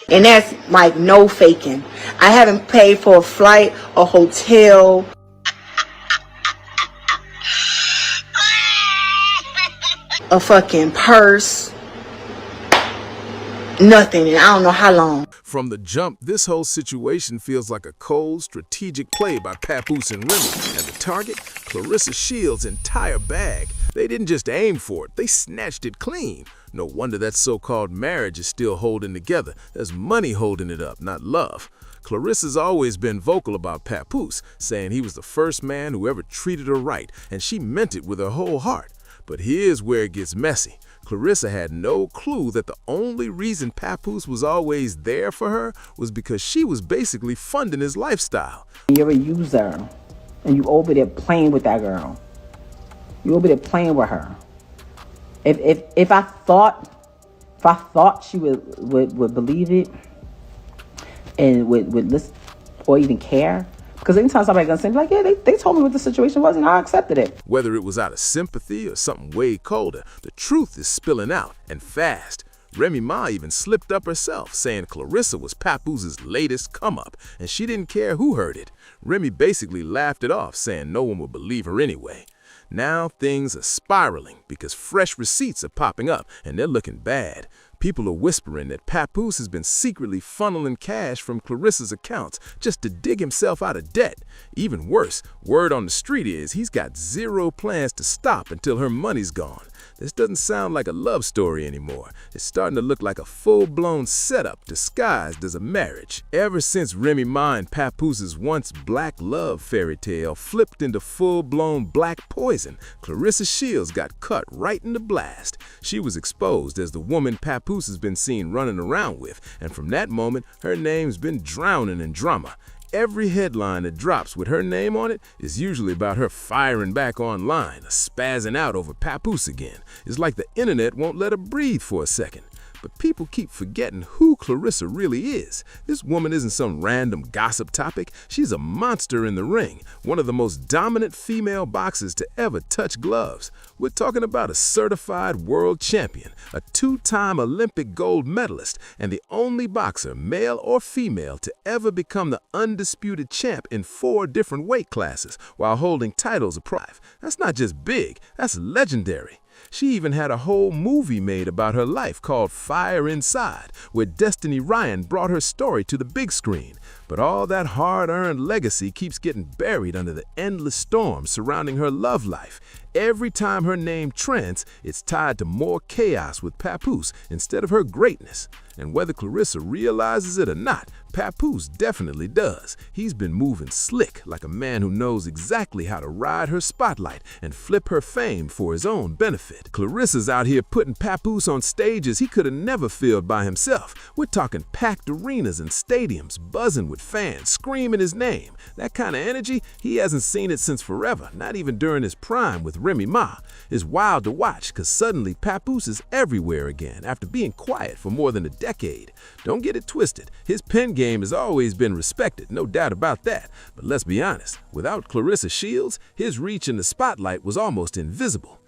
B: And that's like no faking. I haven't paid for a flight, a hotel, a fucking purse, nothing, and I don't know how long.
F: From the jump, this whole situation feels like a cold, strategic play by Papoose and Remy. And the target? Claressa Shields' entire bag. They didn't just aim for it, they snatched it clean. No wonder that so-called marriage is still holding together. There's money holding it up, not love. Claressa's always been vocal about Papoose, saying he was the first man who ever treated her right, and she meant it with her whole heart. But here's where it gets messy. Claressa had no clue that the only reason Papoose was always there for her was because she was basically funding his lifestyle.
K: You're a user, and you over there playing with that girl. You over there playing with her. If I thought she would believe it and would listen or even care, because anytime somebody gonna say like, yeah, they told me what the situation was and I accepted it.
F: Whether it was out of sympathy or something way colder, the truth is spilling out, and fast. Remy Ma even slipped up herself, saying Claressa was Papoose's latest come-up, and she didn't care who heard it. Remy basically laughed it off, saying no one would believe her anyway. Now things are spiraling because fresh receipts are popping up, and they're looking bad. People are whispering that Papoose has been secretly funneling cash from Claressa's accounts just to dig himself out of debt. Even worse, word on the street is he's got zero plans to stop until her money's gone. This doesn't sound like a love story anymore. It's starting to look like a full-blown setup disguised as a marriage. Ever since Remy Ma and Papoose's once black love fairy tale flipped into full-blown black poison, Claressa Shields got cut right in the blast. She was exposed as the woman Papoose has been seen running around with, and from that moment, her name's been drowning in drama. Every headline that drops with her name on it is usually about her firing back online, or spazzing out over Papoose again. It's like the internet won't let her breathe for a second. But people keep forgetting who Claressa really is. This woman isn't some random gossip topic. She's a monster in the ring, one of the most dominant female boxers to ever touch gloves. We're talking about a certified world champion, a two-time Olympic gold medalist, and the only boxer, male or female, to ever become the undisputed champ in 4 different weight classes while holding titles abroad. That's not just big, that's legendary. She even had a whole movie made about her life called Fire Inside, where Destiny Ryan brought her story to the big screen. But all that hard-earned legacy keeps getting buried under the endless storm surrounding her love life. Every time her name trends, it's tied to more chaos with Papoose instead of her greatness. And whether Claressa realizes it or not, Papoose definitely does. He's been moving slick, like a man who knows exactly how to ride her spotlight and flip her fame for his own benefit. Claressa's out here putting Papoose on stages he could have never filled by himself. We're talking packed arenas and stadiums buzzing with
D: with fans screaming his name. That kind of energy, he hasn't seen it since forever, not even during his prime with Remy Ma. It's wild to watch because suddenly Papoose is everywhere again after being quiet for more than a decade. Don't get it twisted, his pen game has always been respected, no doubt about that. But let's be honest, without Claressa Shields, his reach in the spotlight was almost invisible.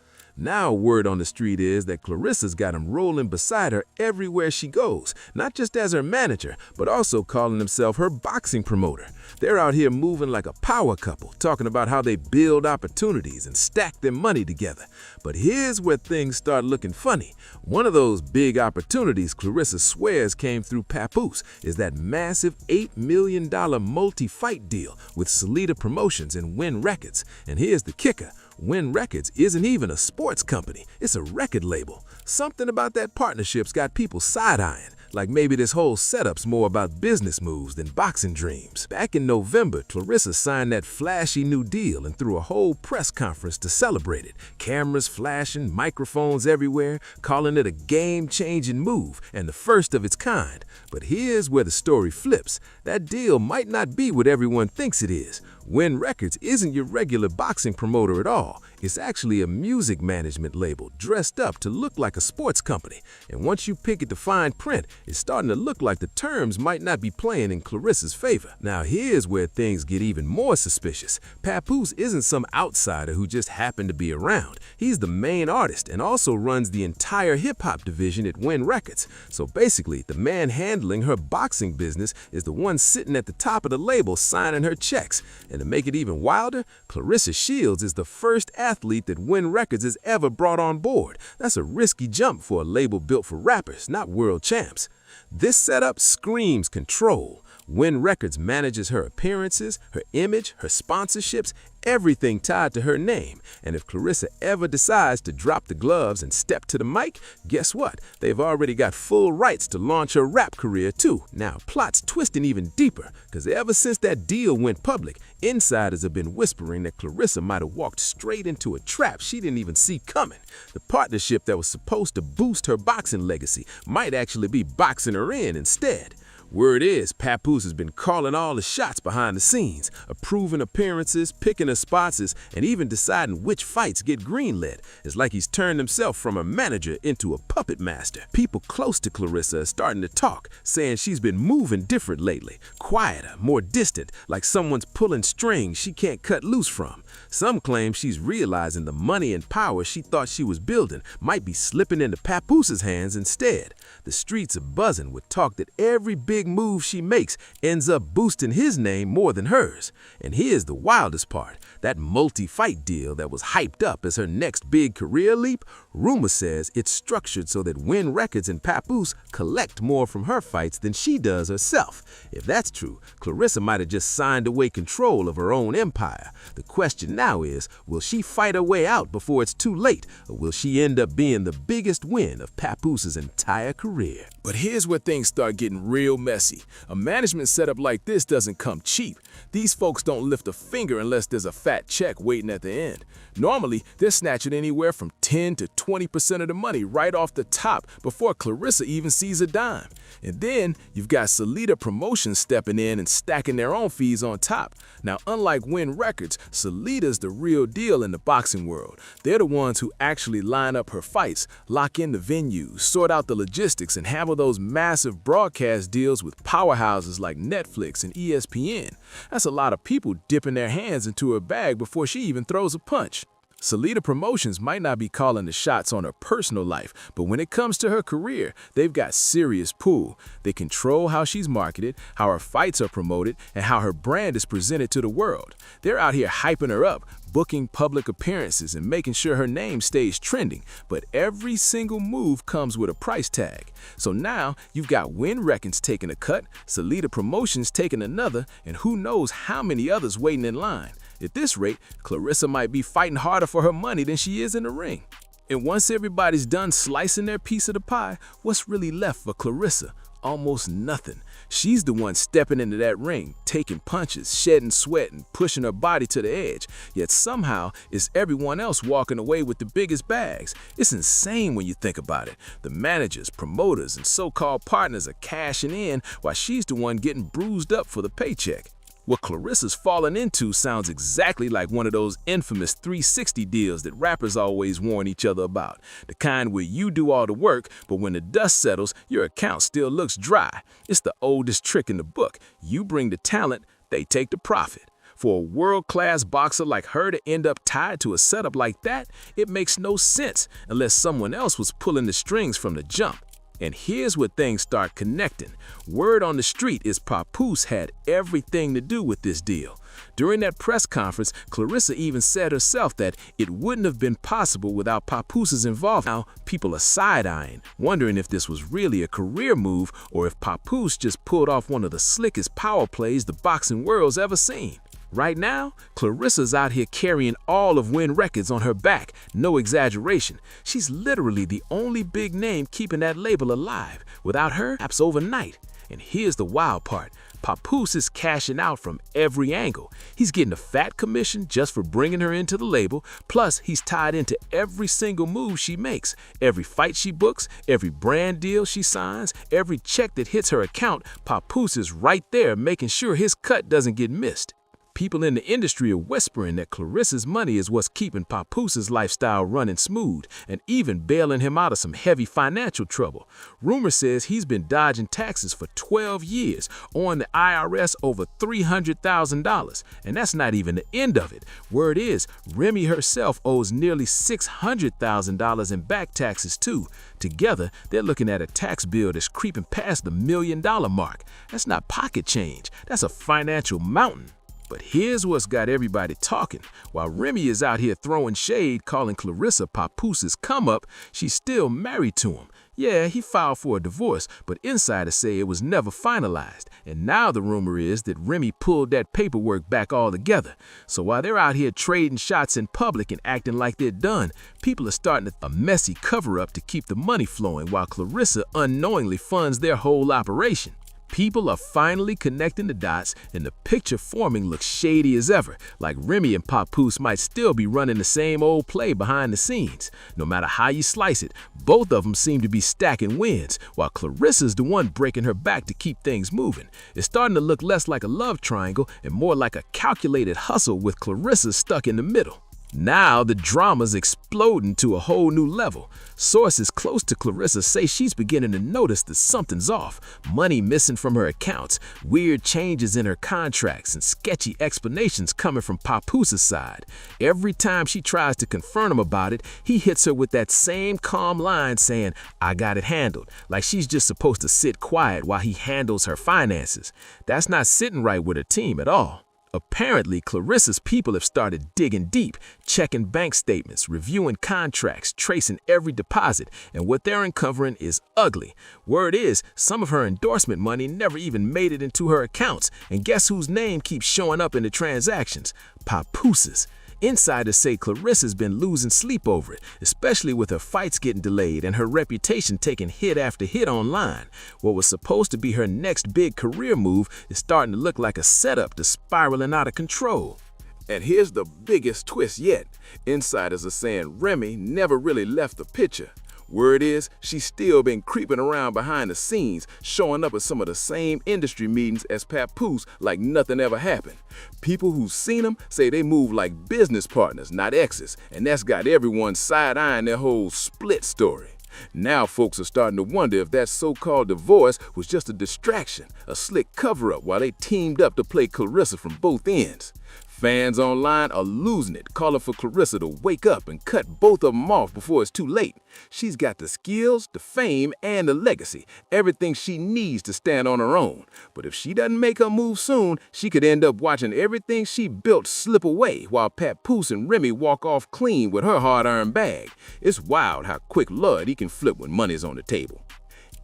D: Now word on the street is that Claressa's got him rolling beside her everywhere she goes, not just as her manager, but also calling himself her boxing promoter. They're out here moving like a power couple, talking about how they build opportunities and stack their money together. But here's where things start looking funny. One of those big opportunities Claressa swears came through Papoose is that massive $8 million multi-fight deal with Salida Promotions and Win Records. And here's the kicker. Win Records isn't even a sports company, it's a record label. Something about that partnership's got people side-eyeing, like maybe this whole setup's more about business moves than boxing dreams. Back in November, Claressa signed that flashy new deal and threw a whole press conference to celebrate it. Cameras flashing, microphones everywhere, calling it a game-changing move and the first of its kind. But here's where the story flips. That deal might not be what everyone thinks it is. Win Records isn't your regular boxing promoter at all. It's actually a music management label dressed up to look like a sports company. And once you pick at the fine print, it's starting to look like the terms might not be playing in Claressa's favor. Now here's where things get even more suspicious. Papoose isn't some outsider who just happened to be around. He's the main artist and also runs the entire hip-hop division at Win Records. So basically, the man handling her boxing business is the one sitting at the top of the label signing her checks. And to make it even wilder, Claressa Shields is the first athlete that Win Records has ever brought on board. That's a risky jump for a label built for rappers, not world champs. This setup screams control. Win Records manages her appearances, her image, her sponsorships, everything tied to her name. And if Claressa ever decides to drop the gloves and step to the mic, guess what? They've already got full rights to launch her rap career too. Now, plot's twisting even deeper, because ever since that deal went public, insiders have been whispering that Claressa might have walked straight into a trap she didn't even see coming. The partnership that was supposed to boost her boxing legacy might actually be boxing her in instead. Word is, Papoose has been calling all the shots behind the scenes, approving appearances, picking her spots, and even deciding which fights get greenlit. It's like he's turned himself from a manager into a puppet master. People close to Claressa are starting to talk, saying she's been moving different lately, quieter, more distant, like someone's pulling strings she can't cut loose from. Some claim she's realizing the money and power she thought she was building might be slipping into Papoose's hands instead. The streets are buzzing with talk that every big move she makes ends up boosting his name more than hers. And here's the wildest part. That multi-fight deal that was hyped up as her next big career leap, rumor says it's structured so that Win Records and Papoose collect more from her fights than she does herself. If that's true, Claressa might have just signed away control of her own empire. The question now is, will she fight her way out before it's too late, or will she end up being the biggest win of Papoose's entire career?
G: But here's where things start getting real messy. A management setup like this doesn't come cheap. These folks don't lift a finger unless there's a fat check waiting at the end. Normally, they're snatching anywhere from 10 to 20% of the money right off the top before Claressa even sees a dime. And then you've got Salida Promotions stepping in and stacking their own fees on top. Now, unlike Win Records, Salida's the real deal in the boxing world. They're the ones who actually line up her fights, lock in the venues, sort out the logistics, and handle those massive broadcast deals with powerhouses like Netflix and ESPN. That's a lot of people dipping their hands into her bag before she even throws a punch. Salida Promotions might not be calling the shots on her personal life, but when it comes to her career, they've got serious pull. They control how she's marketed, how her fights are promoted, and how her brand is presented to the world. They're out here hyping her up, booking public appearances, and making sure her name stays trending. But every single move comes with a price tag. So now you've got Win Records taking a cut, Salida Promotions taking another, and who knows how many others waiting in line. At this rate, Claressa might be fighting harder for her money than she is in the ring.
F: And once everybody's done slicing their piece of the pie, what's really left for Claressa? Almost nothing. She's the one stepping into that ring, taking punches, shedding sweat, and pushing her body to the edge. Yet somehow, it's everyone else walking away with the biggest bags. It's insane when you think about it. The managers, promoters, and so-called partners are cashing in while she's the one getting bruised up for the paycheck. What Claressa's fallen into sounds exactly like one of those infamous 360 deals that rappers always warn each other about. The kind where you do all the work, but when the dust settles, your account still looks dry. It's the oldest trick in the book. You bring the talent, they take the profit. For a world-class boxer like her to end up tied to a setup like that, it makes no sense unless someone else was pulling the strings from the jump. And here's where things start connecting. Word on the street is Papoose had everything to do with this deal. During that press conference, Claressa even said herself that it wouldn't have been possible without Papoose's involvement. Now, people are side-eyeing, wondering if this was really a career move or if Papoose just pulled off one of the slickest power plays the boxing world's ever seen. Right now, Claressa's out here carrying all of Win Records on her back, no exaggeration. She's literally the only big name keeping that label alive. Without her, perhaps overnight. And here's the wild part. Papoose is cashing out from every angle. He's getting a fat commission just for bringing her into the label, plus he's tied into every single move she makes, every fight she books, every brand deal she signs, every check that hits her account. Papoose is right there making sure his cut doesn't get missed. People in the industry are whispering that Claressa's money is what's keeping Papoose's lifestyle running smooth and even bailing him out of some heavy financial trouble. Rumor says he's been dodging taxes for 12 years, owing the IRS over $300,000. And that's not even the end of it. Word is, Remy herself owes nearly $600,000 in back taxes too. Together, they're looking at a tax bill that's creeping past the $1 million mark. That's not pocket change, that's a financial mountain. But here's what's got everybody talking. While Remy is out here throwing shade, calling Claressa Papoose's come-up, she's still married to him. Yeah, he filed for a divorce, but insiders say it was never finalized. And now the rumor is that Remy pulled that paperwork back altogether. So while they're out here trading shots in public and acting like they're done, people are starting a messy cover-up to keep the money flowing while Claressa unknowingly funds their whole operation. People are finally connecting the dots, and the picture forming looks shady as ever, like Remy and Papoose might still be running the same old play behind the scenes. No matter how you slice it, both of them seem to be stacking wins, while Claressa's the one breaking her back to keep things moving. It's starting to look less like a love triangle and more like a calculated hustle with Claressa stuck in the middle. Now the drama's exploding to a whole new level. Sources close to Claressa say she's beginning to notice that something's off. Money missing from her accounts, weird changes in her contracts, and sketchy explanations coming from Papoose's side. Every time she tries to confront him about it, he hits her with that same calm line saying, "I got it handled," like she's just supposed to sit quiet while he handles her finances. That's not sitting right with her team at all. Apparently, Claressa's people have started digging deep, checking bank statements, reviewing contracts, tracing every deposit, and what they're uncovering is ugly. Word is, some of her endorsement money never even made it into her accounts, and guess whose name keeps showing up in the transactions? Papoose's. Insiders say Claressa's been losing sleep over it, especially with her fights getting delayed and her reputation taking hit after hit online. What was supposed to be her next big career move is starting to look like a setup to spiraling out of control.
D: And here's the biggest twist yet. Insiders are saying Remy never really left the picture. Word is, she's still been creeping around behind the scenes, showing up at some of the same industry meetings as Papoose like nothing ever happened. People who've seen them say they move like business partners, not exes, and that's got everyone side-eyeing their whole split story. Now folks are starting to wonder if that so-called divorce was just a distraction, a slick cover-up while they teamed up to play Claressa from both ends. Fans online are losing it, calling for Claressa to wake up and cut both of them off before it's too late. She's got the skills, the fame, and the legacy, everything she needs to stand on her own. But if she doesn't make her move soon, she could end up watching everything she built slip away while Papoose and Remy walk off clean with her hard-earned bag. It's wild how quick Lud he can flip when money's on the table.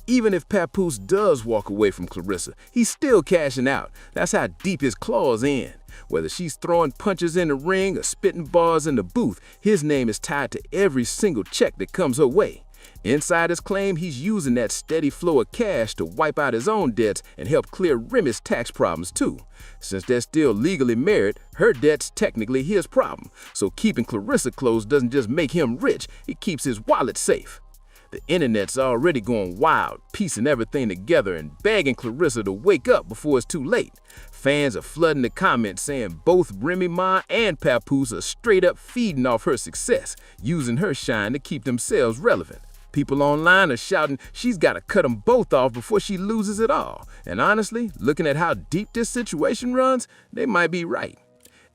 D: Even if Papoose does walk away from Claressa, he's still cashing out. That's how deep his claws in. Whether she's throwing punches in the ring or spitting bars in the booth, his name is tied to every single check that comes her way. Insiders claim he's using that steady flow of cash to wipe out his own debts and help clear Remy's tax problems too. Since they're still legally married, her debt's technically his problem. So keeping Claressa close doesn't just make him rich, it keeps his wallet safe. The internet's already going wild, piecing everything together and begging Claressa to wake up before it's too late. Fans are flooding the comments saying both Remy Ma and Papoose are straight up feeding off her success, using her shine to keep themselves relevant. People online are shouting she's got to cut them both off before she loses it all. And honestly, looking at how deep this situation runs, they might be right.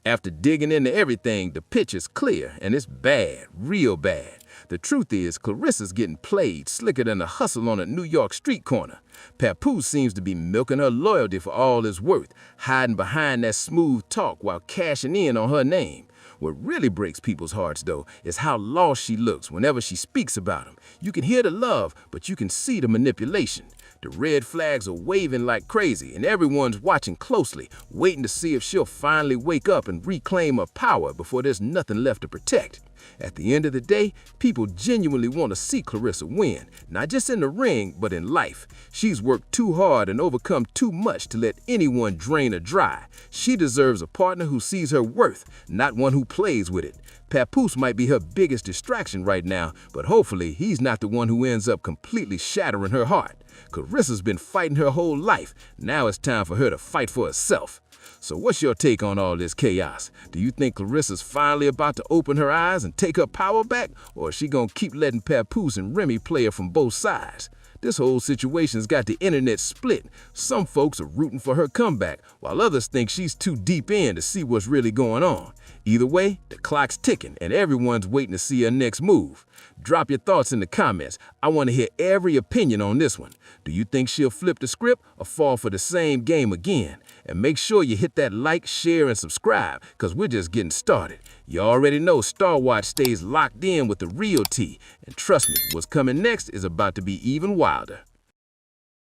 D: After digging into everything, the picture's clear, and it's bad, real bad. The truth is, Claressa's getting played slicker than a hustle on a New York street corner. Papoose seems to be milking her loyalty for all it's worth, hiding behind that smooth talk while cashing in on her name. What really breaks people's hearts, though, is how lost she looks whenever she speaks about him. You can hear the love, but you can see the manipulation. The red flags are waving like crazy, and everyone's watching closely, waiting to see if she'll finally wake up and reclaim her power before there's nothing left to protect. At the end of the day, people genuinely want to see Claressa win, not just in the ring, but in life. She's worked too hard and overcome too much to let anyone drain her dry. She deserves a partner who sees her worth, not one who plays with it. Papoose might be her biggest distraction right now, but hopefully he's not the one who ends up completely shattering her heart. Claressa's been fighting her whole life. Now it's time for her to fight for herself. So what's your take on all this chaos? Do you think Claressa's finally about to open her eyes and take her power back? Or is she gonna keep letting Papoose and Remy play her from both sides? This whole situation's got the internet split. Some folks are rooting for her comeback, while others think she's too deep in to see what's really going on. Either way, the clock's ticking and everyone's waiting to see her next move. Drop your thoughts in the comments. I want to hear every opinion on this one. Do you think she'll flip the script or fall for the same game again? And make sure you hit that like, share, and subscribe, because we're just getting started. You already know Star Watch stays locked in with the real tea. And trust me, what's coming next is about to be even wilder.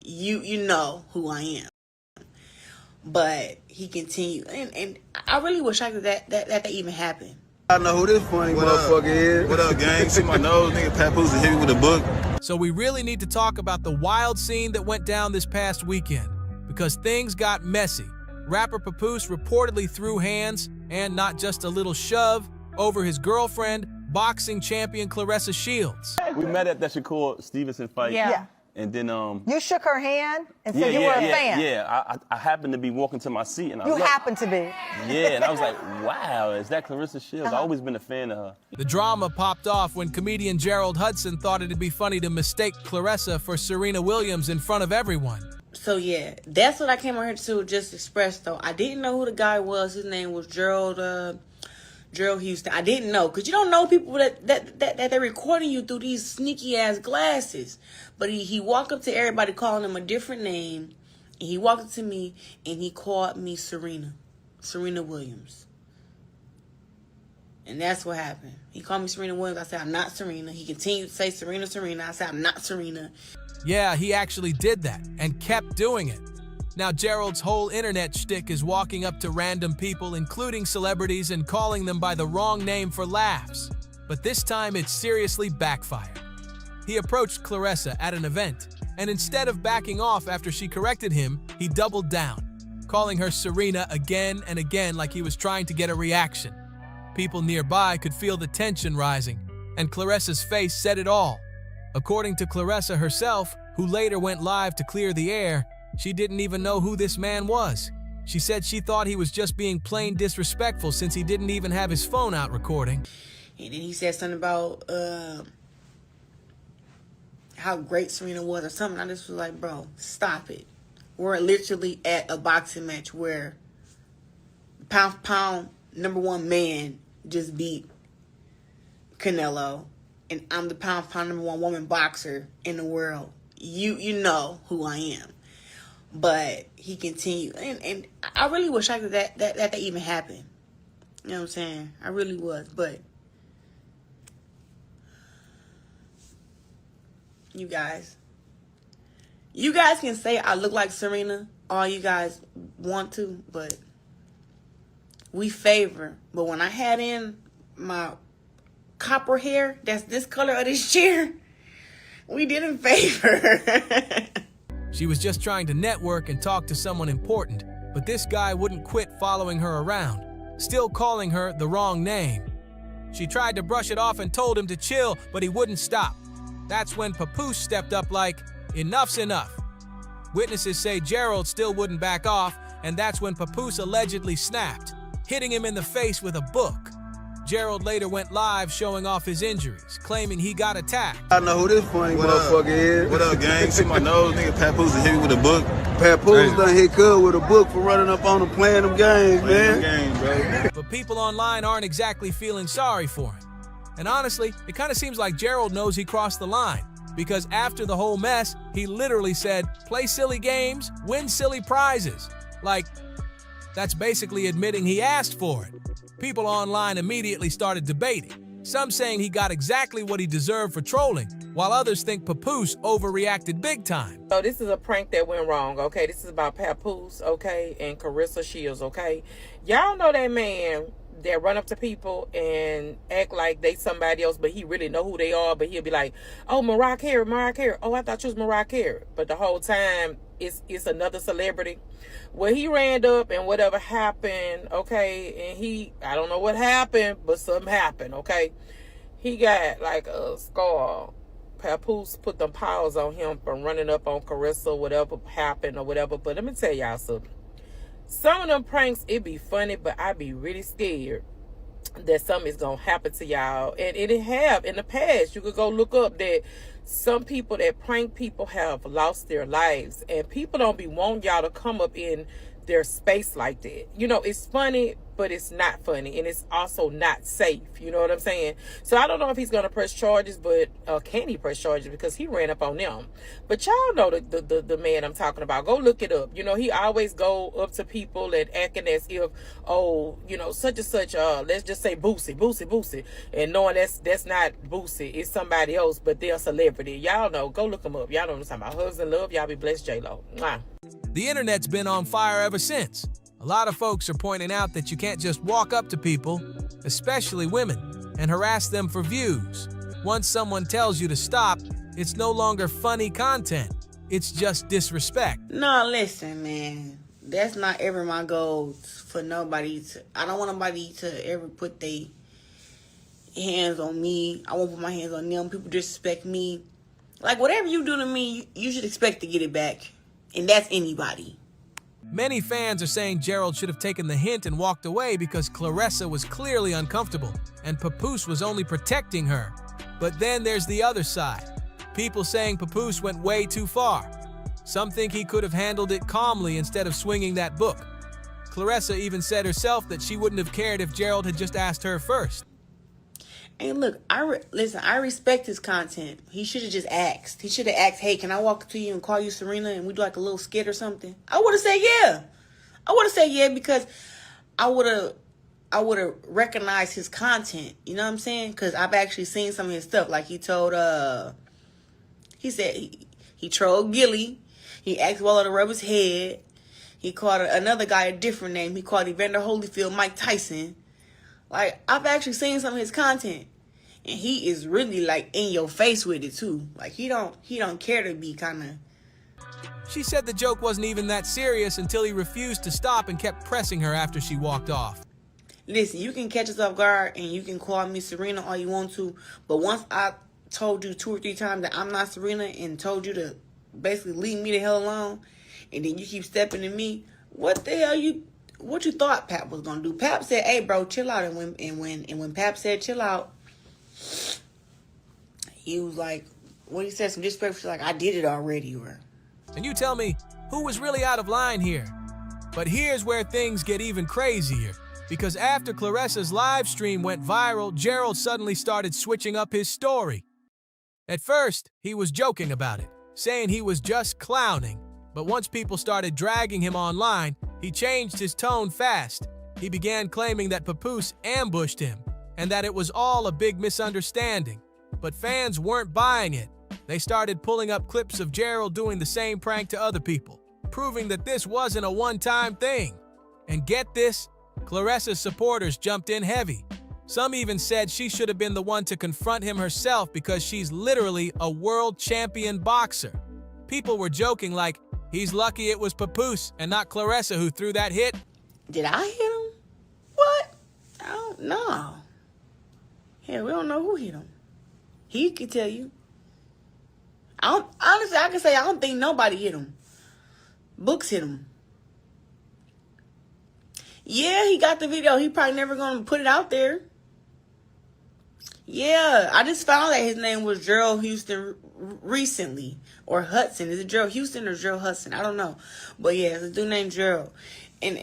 B: You know who I am. But he continued, and I really wish I could that even happened.
M: I know who this funny motherfucker is.
N: What up, gang? See my nose, nigga. Papoose hit me with a book.
O: So we really need to talk about the wild scene that went down this past weekend, because things got messy. Rapper Papoose reportedly threw hands, and not just a little shove, over his girlfriend, boxing champion Claressa Shields.
L: We met at that Shakur Stevenson fight.
A: Yeah.
L: And then
P: You shook her hand and said you were a fan.
L: Yeah, I happened to be walking to my seat and I
P: happened to be.
L: Yeah, and I was like, wow, is that Claressa Shields? I've always been a fan of her.
O: The drama popped off when comedian Gerald Hudson thought it'd be funny to mistake Claressa for Serena Williams in front of everyone.
B: So yeah, that's what I came on here to just express though. I didn't know who the guy was. His name was Gerald Houston. I didn't know, because you don't know people that they're recording you through these sneaky ass glasses. But he walked up to everybody calling him a different name, and he walked up to me and he called me Serena Williams. And that's what happened. He called me Serena Williams. I said, I'm not Serena. He continued to say Serena. I said, I'm not Serena.
O: Yeah, he actually did that and kept doing it. Now, Gerald's whole internet shtick is walking up to random people, including celebrities, and calling them by the wrong name for laughs. But this time, it seriously backfired. He approached Claressa at an event, and instead of backing off after she corrected him, he doubled down, calling her Serena again and again like he was trying to get a reaction. People nearby could feel the tension rising, and Claressa's face said it all. According to Claressa herself, who later went live to clear the air, she didn't even know who this man was. She said she thought he was just being plain disrespectful since he didn't even have his phone out recording.
B: And then he said something about how great Serena was or something. I just was like, bro, stop it. We're literally at a boxing match where pound for pound #1 man just beat Canelo, and I'm the pound for pound #1 woman boxer in the world. You know who I am. But he continued, and I really wish I could that even happened. You know what I'm saying? I really was, but you guys, You guys can say I look like Serena all you guys want to, but we favor. But when I had in my copper hair, that's this color of this chair, we didn't favor.
O: She was just trying to network and talk to someone important, but this guy wouldn't quit following her around, still calling her the wrong name. She tried to brush it off and told him to chill, but he wouldn't stop. That's when Papoose stepped up like, enough's enough. Witnesses say Gerald still wouldn't back off, and that's when Papoose allegedly snapped, hitting him in the face with a book. Gerald later went live showing off his injuries, claiming he got attacked.
M: I know who this funny motherfucker is.
N: What up, gang? See my nose, nigga. Papoose hit me with a book.
M: Papoose done hit Cub with a book for running up on him playing them games,
N: man.
O: But people online aren't exactly feeling sorry for him. And honestly, it kind of seems like Gerald knows he crossed the line, because after the whole mess, he literally said, play silly games, win silly prizes. Like, that's basically admitting he asked for it. People online immediately started debating, some saying he got exactly what he deserved for trolling, while others think Papoose overreacted big time.
K: So this is a prank that went wrong, okay? This is about Papoose, okay, and Claressa Shields, okay? Y'all know that man that run up to people and act like they somebody else, but he really know who they are, but he'll be like, oh, Mariah Carey. Oh, I thought you was Mariah Carey. But the whole time, it's another celebrity. Well, he ran up and whatever happened, okay, and I don't know what happened, but something happened, okay? He got like a scar. Papoose put them paws on him from running up on Claressa, whatever happened or whatever. But let me tell y'all something. Some of them pranks, it be funny, but I be really scared that something is going to happen to y'all. And it have in the past. You could go look up that some people that prank people have lost their lives. And people don't be wanting y'all to come up in their space like that. You know, it's funny, but it's not funny. And it's also not safe. You know what I'm saying? So I don't know if he's going to press charges, but can he press charges? Because he ran up on them. But y'all know the man I'm talking about. Go look it up. You know, he always go up to people and acting as if, oh, you know, such and such, let's just say Boosie. And knowing that's not Boosie, it's somebody else, but they're a celebrity. Y'all know. Go look them up. Y'all know what I'm talking about. Husband love. Y'all be blessed, J-Lo. Mwah.
O: The internet's been on fire ever since. A lot of folks are pointing out that you can't just walk up to people, especially women, and harass them for views. Once someone tells you to stop, it's no longer funny content. It's just disrespect.
B: No, listen, man. That's not ever my goal for nobody to... I don't want nobody to ever put their hands on me. I won't put my hands on them. People disrespect me. Like, whatever you do to me, you should expect to get it back. And that's anybody.
O: Many fans are saying Gerald should have taken the hint and walked away because Claressa was clearly uncomfortable and Papoose was only protecting her. But then there's the other side. People saying Papoose went way too far. Some think he could have handled it calmly instead of swinging that book. Claressa even said herself that she wouldn't have cared if Gerald had just asked her first.
B: And look, listen, I respect his content. He should have just asked. He should have asked, hey, can I walk up to you and call you Serena and we do like a little skit or something? I would have said yeah. I would have said yeah because I would have recognized his content. You know what I'm saying? Because I've actually seen some of his stuff. Like he told, he said he trolled Gilly. He asked Waller to rub his head. He called another guy a different name. He called Evander Holyfield Mike Tyson. Like, I've actually seen some of his content. And he is really, like, in your face with it, too. Like, he don't care to be kind of...
O: She said the joke wasn't even that serious until he refused to stop and kept pressing her after she walked off.
B: Listen, you can catch us off guard and you can call me Serena all you want to. But once I told you 2 or 3 times that I'm not Serena and told you to basically leave me the hell alone, and then you keep stepping to me, what the hell what you thought Pap was gonna do? Pap said, hey bro, chill out. And when Pap said chill out, he was like, when he said some disrespectful, like, I did it already.
O: And you tell me, who was really out of line here? But here's where things get even crazier. Because after Claressa's live stream went viral, Gerald suddenly started switching up his story. At first, he was joking about it, saying he was just clowning. But once people started dragging him online, he changed his tone fast. He began claiming that Papoose ambushed him and that it was all a big misunderstanding. But fans weren't buying it. They started pulling up clips of Gerald doing the same prank to other people, proving that this wasn't a one-time thing. And get this, Claressa's supporters jumped in heavy. Some even said she should have been the one to confront him herself because she's literally a world champion boxer. People were joking like, he's lucky it was Papoose and not Claressa who threw that hit.
C: Did I hit him? What? I don't know. Hell, we don't know who hit him. He can tell you. Honestly, I can say I don't think nobody hit him. Books hit him. Yeah, he got the video. He probably never gonna put it out there. Yeah, I just found that his name was Gerald Houston recently. Or Hudson. Is it Gerald Houston or Gerald Hudson? I don't know. But yeah, it's a dude named Gerald. And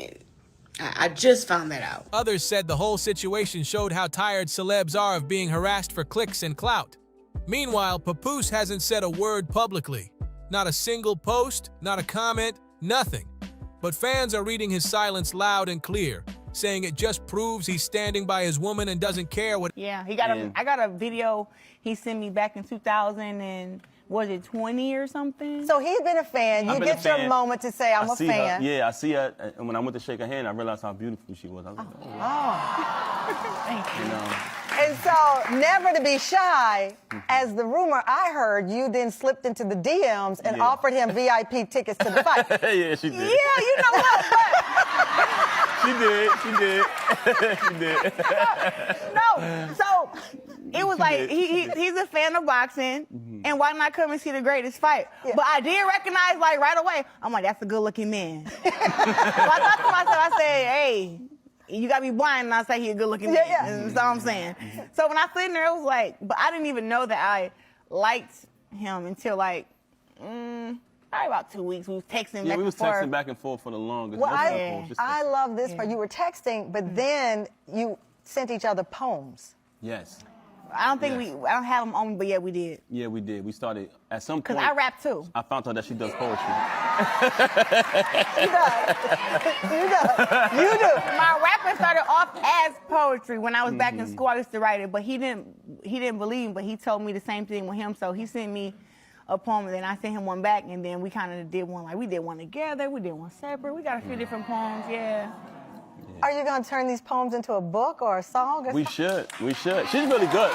C: I just found that out.
O: Others said the whole situation showed how tired celebs are of being harassed for clicks and clout. Meanwhile, Papoose hasn't said a word publicly. Not a single post, not a comment, nothing. But fans are reading his silence loud and clear, saying it just proves he's standing by his woman and doesn't care what...
A: Yeah, I got a video he sent me back in 2000 and was it 20 or something?
P: So he's been a fan. You get your moment to say, I'm a fan.
L: Yeah, I see her. And when I went to shake her hand, I realized how beautiful she was. I was like,
P: oh.
A: Thank you.
L: You know.
P: And so, never to be shy, as the rumor I heard, you then slipped into the DMs and offered him VIP tickets to the fight.
L: Yeah, she did.
P: Yeah, you know what?
L: She did.
A: No, so it was like he's a fan of boxing, and why not come and see the greatest fight? Yeah. But I did recognize like right away. I'm like, that's a good-looking man. So I thought to myself, I said, hey, you gotta be blind and I say he a good-looking man. Yeah. That's all I'm saying. So when I sit in there, it was like, but I didn't even know that I liked him until like, probably about 2 weeks. We was texting back and forth.
L: Yeah, we was texting back and forth for the longest.
P: Well, I love this part. You were texting, but then you sent each other poems.
L: Yes.
A: I don't think I don't have them on me, but yeah, we did.
L: Yeah, we did. We started at some point.
A: Because I rap too.
L: I found out that she does poetry.
P: You do.
A: My rapping started off as poetry when I was back in school. I used to write it, but he didn't believe me, but he told me the same thing with him. So he sent me a poem, and then I sent him one back, and then we kind of did one. Like, we did one together, we did one separate. We got a few different poems, yeah.
P: Are you going to turn these poems into a book or a song? Or
L: we should. She's really good.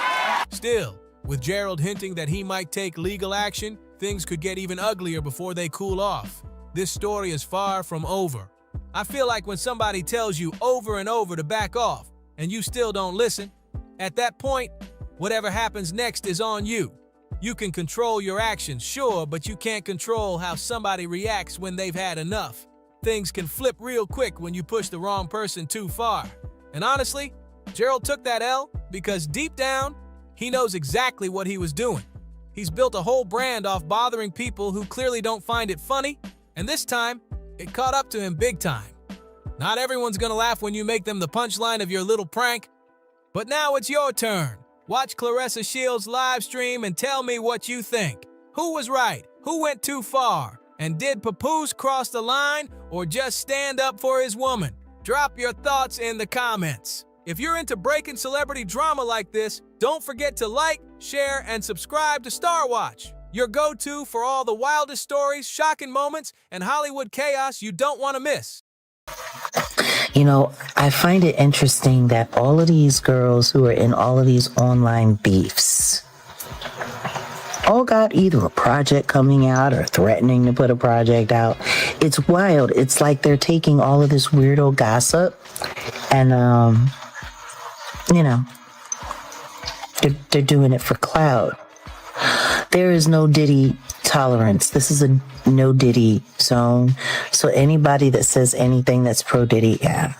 O: Still, with Gerald hinting that he might take legal action, things could get even uglier before they cool off. This story is far from over. I feel like when somebody tells you over and over to back off, and you still don't listen, at that point, whatever happens next is on you. You can control your actions, sure, but you can't control how somebody reacts when they've had enough. Things can flip real quick when you push the wrong person too far. And honestly, Gerald took that L because deep down, he knows exactly what he was doing. He's built a whole brand off bothering people who clearly don't find it funny, and this time, it caught up to him big time. Not everyone's gonna laugh when you make them the punchline of your little prank, but now it's your turn. Watch Claressa Shields' live stream and tell me what you think. Who was right? Who went too far? And did Papoose cross the line or just stand up for his woman? Drop your thoughts in the comments. If you're into breaking celebrity drama like this, don't forget to like, share, and subscribe to Star Watch, your go-to for all the wildest stories, shocking moments, and Hollywood chaos you don't want to miss.
Q: You know, I find it interesting that all of these girls who are in all of these online beefs all got either a project coming out or threatening to put a project out. It's wild. It's like they're taking all of this weirdo gossip and, you know, they're doing it for clout. There is no Diddy tolerance. This is a no Diddy zone. So anybody that says anything that's pro Diddy, yeah.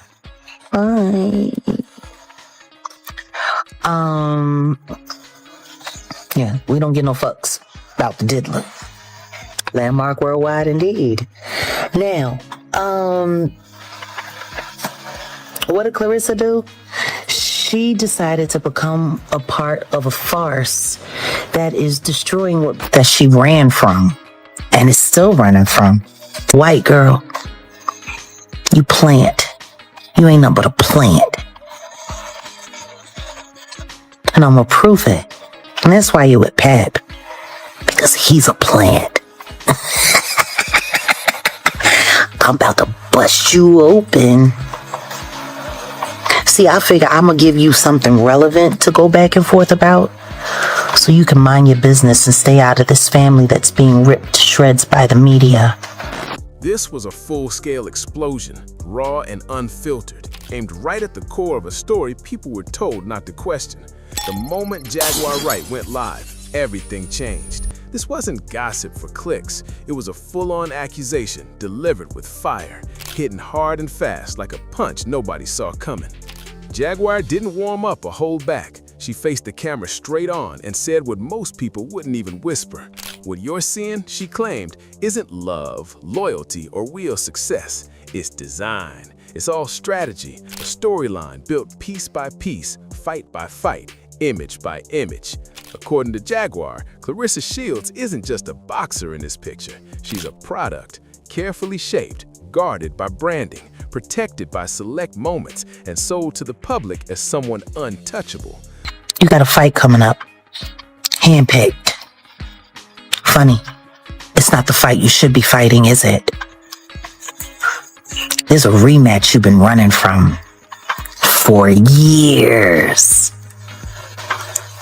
Q: Bye. Yeah, we don't get no fucks about the diddler. Landmark worldwide indeed. Now, what did Claressa do? She decided to become a part of a farce that is destroying what that she ran from and is still running from. White girl, you plant. You ain't nothing but a plant. And I'm gonna prove it. And that's why you with Pep. because he's a plant. I'm about to bust you open. See, I figure I'm gonna give you something relevant to go back and forth about, so you can mind your business and stay out of this family that's being ripped to shreds by the media.
F: This was a full-scale explosion, raw and unfiltered, aimed right at the core of a story people were told not to question. The moment Jaguar Wright went live, everything changed. This wasn't gossip for clicks. It was a full-on accusation delivered with fire, hitting hard and fast like a punch nobody saw coming. Jaguar didn't warm up or hold back. She faced the camera straight on and said what most people wouldn't even whisper. What you're seeing, she claimed, isn't love, loyalty, or real success. It's design. It's all strategy, a storyline built piece by piece, fight by fight, image by image. According to Jaguar, Claressa Shields isn't just a boxer in this picture. She's a product, carefully shaped, guarded by branding, protected by select moments, and sold to the public as someone untouchable.
Q: You got a fight coming up. Handpicked. Funny, it's not the fight you should be fighting, is it? There's a rematch you've been running from for years.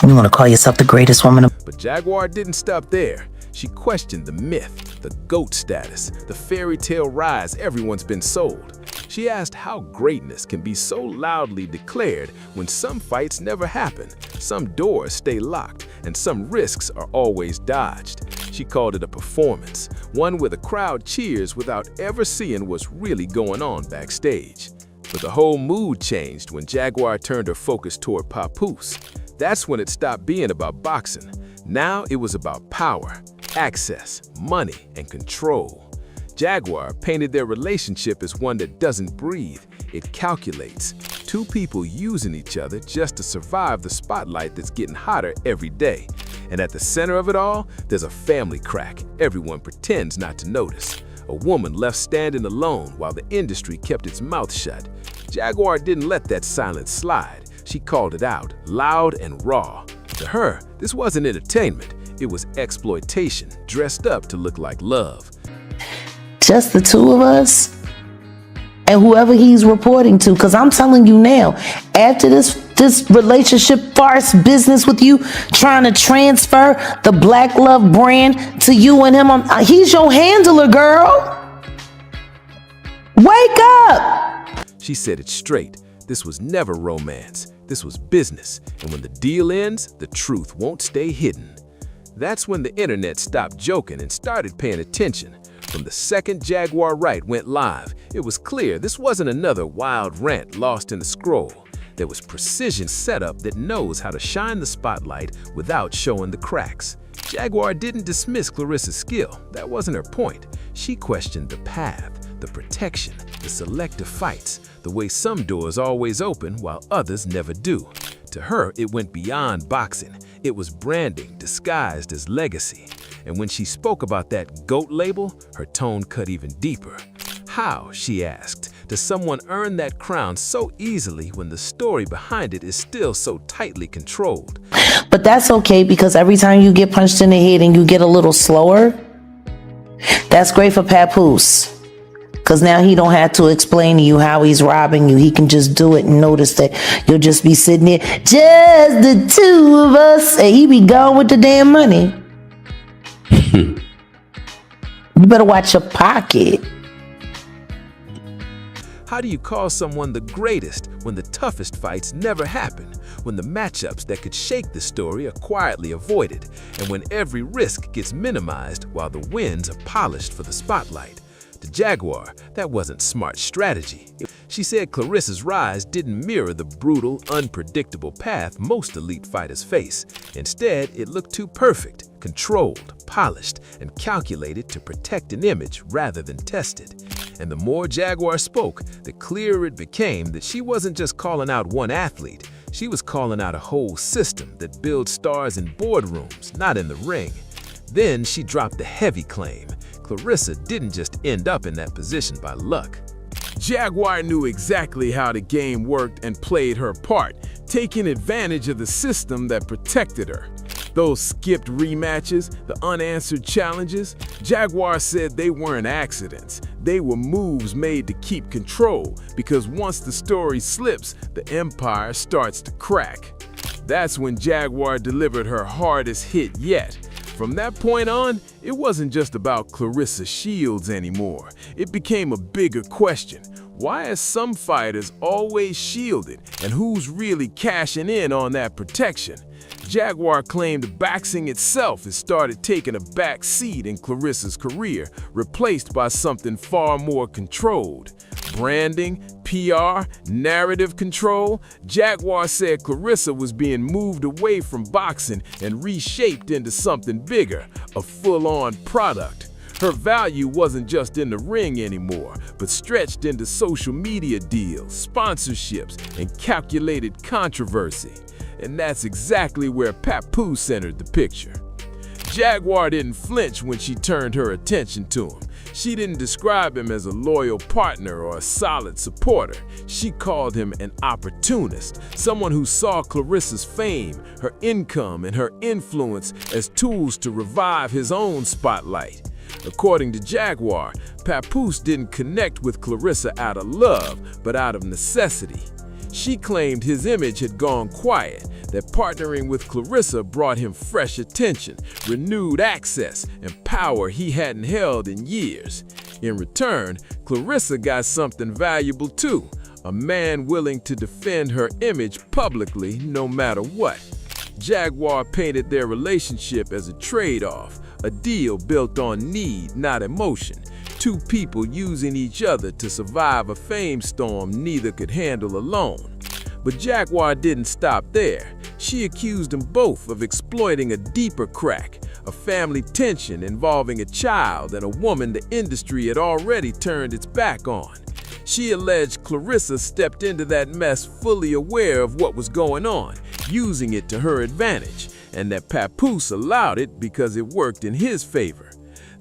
Q: You want to call yourself the greatest woman of...
F: But Jaguar didn't stop there. She questioned the myth, the GOAT status, the fairy tale rise everyone's been sold. She asked how greatness can be so loudly declared when some fights never happen, some doors stay locked, and some risks are always dodged. She called it a performance, one where the crowd cheers without ever seeing what's really going on backstage. But the whole mood changed when Jaguar turned her focus toward Papoose. That's when it stopped being about boxing. Now it was about power, access, money, and control. Jaguar painted their relationship as one that doesn't breathe, it calculates. Two people using each other just to survive the spotlight that's getting hotter every day. And at the center of it all, there's a family crack everyone pretends not to notice. A woman left standing alone while the industry kept its mouth shut. Jaguar didn't let that silence slide. She called it out, loud and raw. To her, this wasn't entertainment. It was exploitation, dressed up to look like love.
Q: Just the two of us? And whoever he's reporting to, because I'm telling you now, after this relationship farce business with you, trying to transfer the Black Love brand to you and him, he's your handler, girl. Wake up!
F: She said it straight. This was never romance. This was business. And when the deal ends, the truth won't stay hidden. That's when the internet stopped joking and started paying attention. From the second Jaguar Wright went live, it was clear this wasn't another wild rant lost in the scroll. There was precision setup that knows how to shine the spotlight without showing the cracks. Jaguar didn't dismiss Claressa's skill. That wasn't her point. She questioned the path, the protection, the selective fights, the way some doors always open while others never do. To her, it went beyond boxing. It was branding disguised as legacy. And when she spoke about that GOAT label, her tone cut even deeper. How, she asked, does someone earn that crown so easily when the story behind it is still so tightly controlled?
Q: But that's okay, because every time you get punched in the head and you get a little slower, that's great for Papoose. Because now he don't have to explain to you how he's robbing you. He can just do it and notice that you'll just be sitting there, just the two of us, and he be gone with the damn money. You better watch your pocket.
F: How do you call someone the greatest when the toughest fights never happen, when the matchups that could shake the story are quietly avoided, and when every risk gets minimized while the wins are polished for the spotlight? To Jaguar, that wasn't smart strategy. She said Claressa's rise didn't mirror the brutal, unpredictable path most elite fighters face. Instead, it looked too perfect, controlled, polished, and calculated to protect an image rather than test it. And the more Jaguar spoke, the clearer it became that she wasn't just calling out one athlete. She was calling out a whole system that builds stars in boardrooms, not in the ring. Then she dropped the heavy claim. Claressa didn't just end up in that position by luck.
D: Jaguar knew exactly how the game worked and played her part, taking advantage of the system that protected her.
F: Those skipped rematches, the unanswered challenges, Jaguar said they weren't accidents. They were moves made to keep control, because once the story slips, the empire starts to crack. That's when Jaguar delivered her hardest hit yet. From that point on, it wasn't just about Claressa Shields anymore. It became a bigger question. Why are some fighters always shielded, and who's really cashing in on that protection? Jaguar claimed boxing itself has started taking a back seat in Claressa's career, replaced by something far more controlled. Branding, PR, narrative control. Jaguar said Claressa was being moved away from boxing and reshaped into something bigger, a full-on product. Her value wasn't just in the ring anymore, but stretched into social media deals, sponsorships, and calculated controversy. And that's exactly where Papoose entered the picture. Jaguar didn't flinch when she turned her attention to him. She didn't describe him as a loyal partner or a solid supporter. She called him an opportunist, someone who saw Claressa's fame, her income, and her influence as tools to revive his own spotlight. According to Jaguar, Papoose didn't connect with Claressa out of love, but out of necessity. She claimed his image had gone quiet, that partnering with Claressa brought him fresh attention, renewed access, and power he hadn't held in years. In return, Claressa got something valuable too, a man willing to defend her image publicly no matter what. Jaguar painted their relationship as a trade-off, a deal built on need, not emotion. Two people using each other to survive a fame storm neither could handle alone. But Jaguar didn't stop there. She accused them both of exploiting a deeper crack, a family tension involving a child and a woman the industry had already turned its back on. She alleged Claressa stepped into that mess fully aware of what was going on, using it to her advantage, and that Papoose allowed it because it worked in his favor.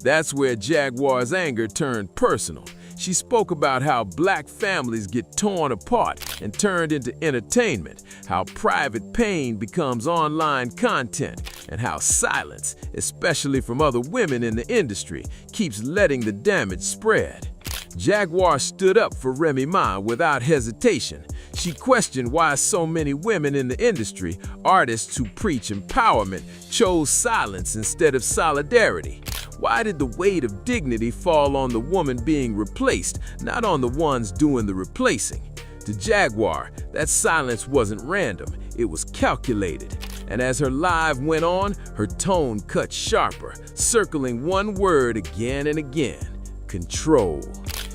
F: That's where Jaguar's anger turned personal. She spoke about how black families get torn apart and turned into entertainment, how private pain becomes online content, and how silence, especially from other women in the industry, keeps letting the damage spread. Jaguar stood up for Remy without hesitation. She questioned why so many women in the industry, artists who preach empowerment, chose silence instead of solidarity. Why did the weight of dignity fall on the woman being replaced, not on the ones doing the replacing? To Jaguar, that silence wasn't random, it was calculated. And as her live went on, her tone cut sharper, circling one word again and again: control.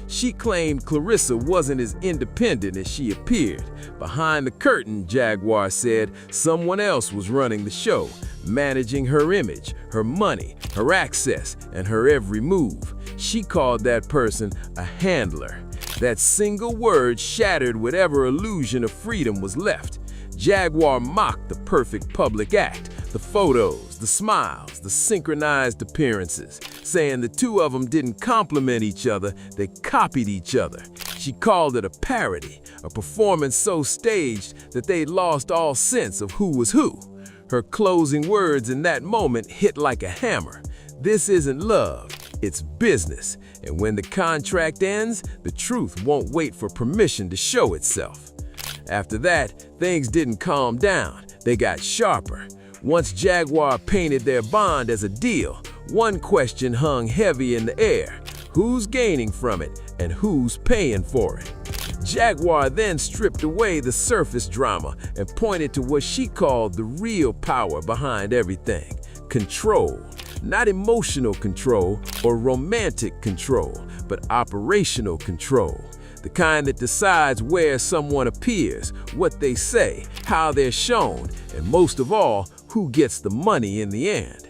F: She claimed Claressa wasn't as independent as she appeared. Behind the curtain, Jaguar said, someone else was running the show, managing her image, her money, her access, and her every move. She called that person a handler. That single word shattered whatever illusion of freedom was left. Jaguar mocked the perfect public act, the photos, the smiles, the synchronized appearances, saying the two of them didn't complement each other, they copied each other. She called it a parody, a performance so staged that they lost all sense of who was who. Her closing words in that moment hit like a hammer. This isn't love, it's business. And when the contract ends, the truth won't wait for permission to show itself. After that, things didn't calm down, they got sharper. Once Jaguar painted their bond as a deal, one question hung heavy in the air: who's gaining from it and who's paying for it? Jaguar then stripped away the surface drama and pointed to what she called the real power behind everything: control. Not emotional control or romantic control, but operational control. The kind that decides where someone appears, what they say, how they're shown, and most of all, who gets the money in the end.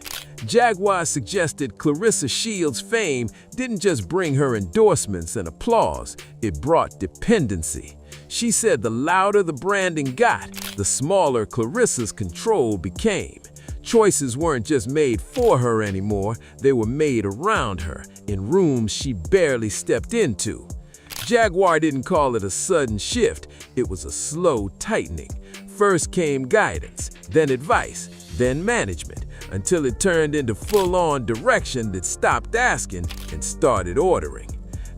F: Jaguar suggested Claressa Shields' fame didn't just bring her endorsements and applause, it brought dependency. She said the louder the branding got, the smaller Claressa's control became. Choices weren't just made for her anymore, they were made around her, in rooms she barely stepped into. Jaguar didn't call it a sudden shift, it was a slow tightening. First came guidance, then advice,
D: then management, until it turned into full-on direction that stopped asking and started ordering.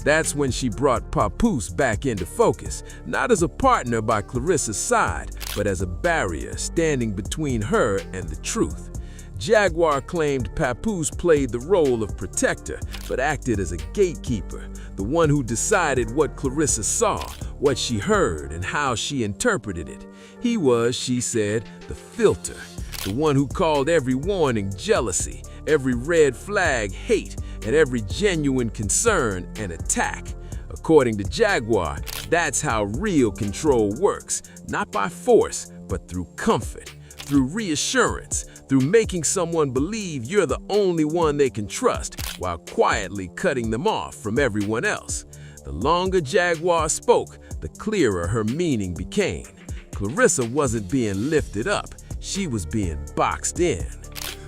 D: That's when she brought Papoose back into focus, not as a partner by Claressa's side, but as a barrier standing between her and the truth. Jaguar claimed Papoose played the role of protector, but acted as a gatekeeper, the one who decided what Claressa saw, what she heard, and how she interpreted it. He was, she said, the filter, the one who called every warning jealousy, every red flag hate, and every genuine concern an attack. According to Jaguar, that's how real control works, not by force, but through comfort, through reassurance, through making someone believe you're the only one they can trust, while quietly cutting them off from everyone else. The longer Jaguar spoke, the clearer her meaning became. Claressa wasn't being lifted up, she was being boxed in.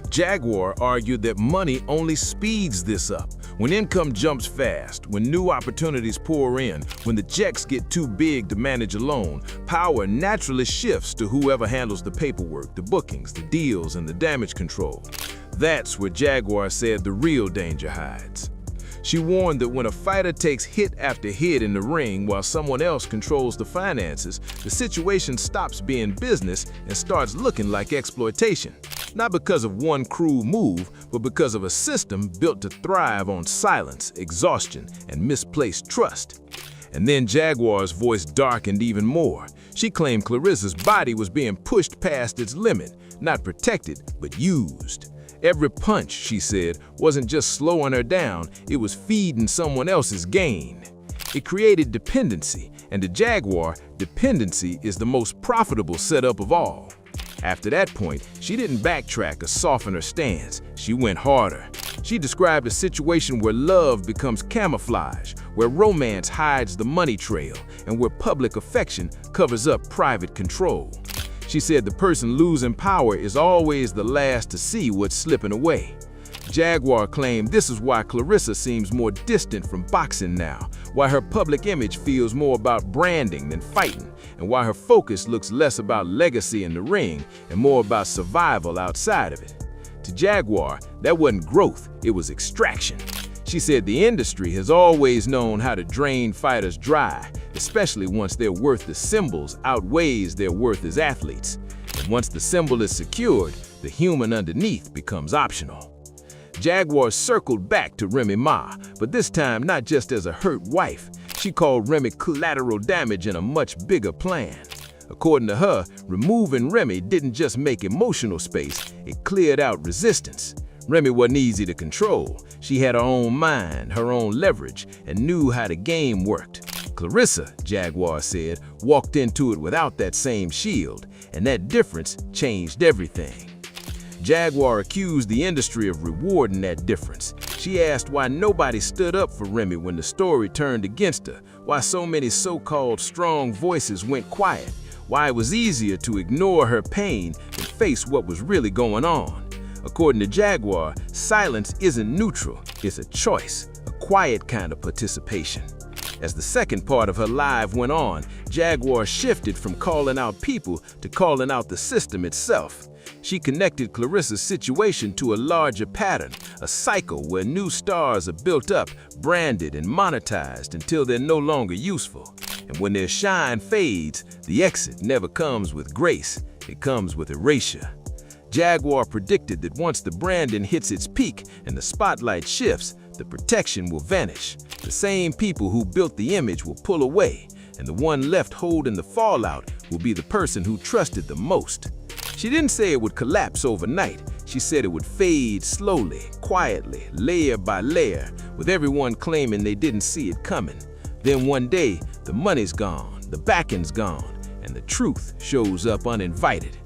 F: Jaguar argued that money only speeds this up. When income jumps fast, when new opportunities pour in, when the checks get too big to manage alone, power naturally shifts to whoever handles the paperwork, the bookings, the deals, and the damage control. That's where Jaguar said the real danger hides. She warned that when a fighter takes hit after hit in the ring while someone else controls the finances, the situation stops being business and starts looking like exploitation. Not because of one cruel move, but because of a system built to thrive on silence, exhaustion, and misplaced trust. And then Jaguar's voice darkened even more. She claimed Claressa's body was being pushed past its limit, not protected, but used. Every punch, she said, wasn't just slowing her down, it was feeding someone else's gain. It created dependency, and to Jaguar, dependency is the most profitable setup of all. After that point, she didn't backtrack or soften her stance, she went harder. She described a situation where love becomes camouflage, where romance hides the money trail, and where public affection covers up private control. She said the person losing power is always the last to see what's slipping away. Jaguar claimed this is why Claressa seems more distant from boxing now, why her public image feels more about branding than fighting, and why her focus looks less about legacy in the ring and more about survival outside of it. To Jaguar, that wasn't growth, it was extraction. She said the industry has always known how to drain fighters dry, especially once their worth as symbols outweighs their worth as athletes. And once the symbol is secured, the human underneath becomes optional. Jaguar circled back to Remy Ma, but this time not just as a hurt wife. She called Remy collateral damage in a much bigger plan. According to her, removing Remy didn't just make emotional space, it cleared out resistance. Remy wasn't easy to control. She had her own mind, her own leverage, and knew how the game worked. Claressa, Jaguar said, walked into it without that same shield, and that difference changed everything. Jaguar accused the industry of rewarding that difference. She asked why nobody stood up for Remy when the story turned against her, why so many so-called strong voices went quiet, why it was easier to ignore her pain than face what was really going on. According to Jaguar, silence isn't neutral, it's a choice, a quiet kind of participation. As the second part of her live went on, Jaguar shifted from calling out people to calling out the system itself. She connected Claressa's situation to a larger pattern, a cycle where new stars are built up, branded, and monetized until they're no longer useful. And when their shine fades, the exit never comes with grace, it comes with erasure. Jaguar predicted that once the branding hits its peak and the spotlight shifts, the protection will vanish. The same people who built the image will pull away, and the one left holding the fallout will be the person who trusted the most. She didn't say it would collapse overnight. She said it would fade slowly, quietly, layer by layer, with everyone claiming they didn't see it coming. Then one day, the money's gone, the backing's gone, and the truth shows up uninvited.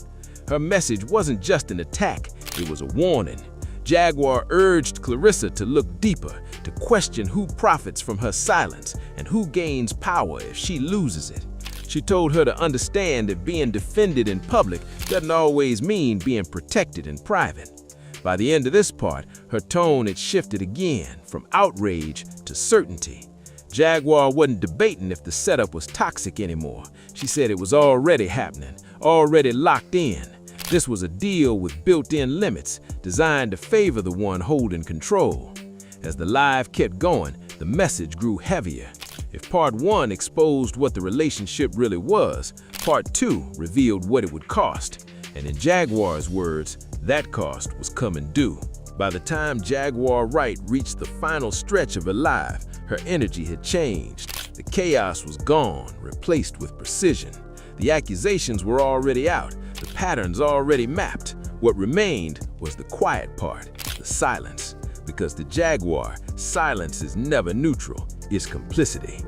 F: Her message wasn't just an attack, it was a warning. Jaguar urged Claressa to look deeper, to question who profits from her silence and who gains power if she loses it. She told her to understand that being defended in public doesn't always mean being protected in private. By the end of this part, her tone had shifted again from outrage to certainty. Jaguar wasn't debating if the setup was toxic anymore. She said it was already happening, already locked in.
D: This was a deal with built-in limits designed to favor the one holding control. As the live kept going, the message grew heavier. If part 1 exposed what the relationship really was, part 2 revealed what it would cost. And in Jaguar's words, that cost was coming due. By the time Jaguar Wright reached the final stretch of her life, her energy had changed. The chaos was gone, replaced with precision. The accusations were already out, the patterns already mapped. What remained was the quiet part, the silence. Because to Jaguar, silence is never neutral, it's complicity.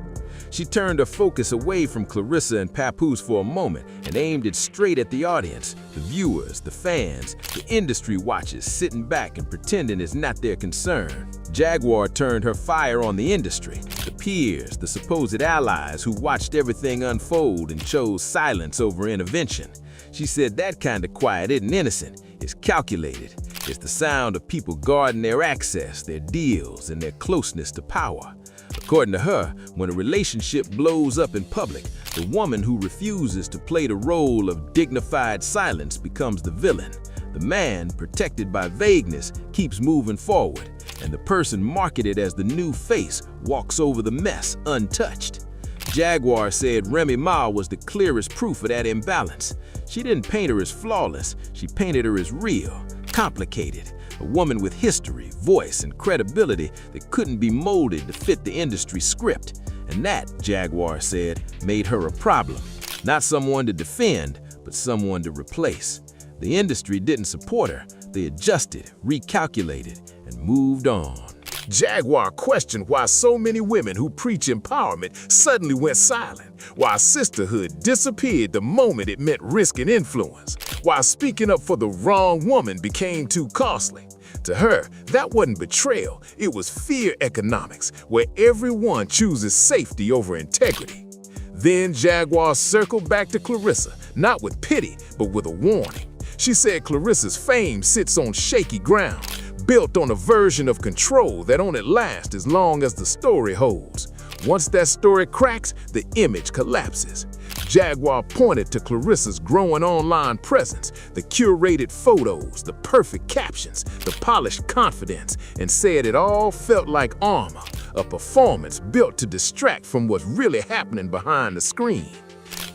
D: She turned her focus away from Claressa and Papoose for a moment and aimed it straight at the audience, the viewers, the fans, the industry watchers sitting back and pretending it's not their concern. Jaguar turned her fire on the industry, the peers, the supposed allies who watched everything unfold and chose silence over intervention. She said that kind of quiet isn't innocent, it's calculated. It's the sound of people guarding their access, their deals, and their closeness to power. According to her, when a relationship blows up in public, the woman who refuses to play the role of dignified silence becomes the villain. The man, protected by vagueness, keeps moving forward, and the person marketed as the new face walks over the mess untouched. Jaguar said Remy Ma was the clearest proof of that imbalance. She didn't paint her as flawless, she painted her as real, complicated. A woman with history, voice, and credibility that couldn't be molded to fit the industry script. And that, Jaguar said, made her a problem. Not someone to defend, but someone to replace. The industry didn't support her. They adjusted, recalculated, and moved on.
F: Jaguar questioned why so many women who preach empowerment suddenly went silent, why sisterhood disappeared the moment it meant risk and influence, why speaking up for the wrong woman became too costly. To her, that wasn't betrayal, it was fear economics, where everyone chooses safety over integrity. Then Jaguar circled back to Claressa, not with pity, but with a warning. She said Claressa's fame sits on shaky ground, built on a version of control that only lasts as long as the story holds. Once that story cracks, the image collapses. Jaguar pointed to Claressa's growing online presence, the curated photos, the perfect captions, the polished confidence, and said it all felt like armor, a performance built to distract from what's really happening behind the screen.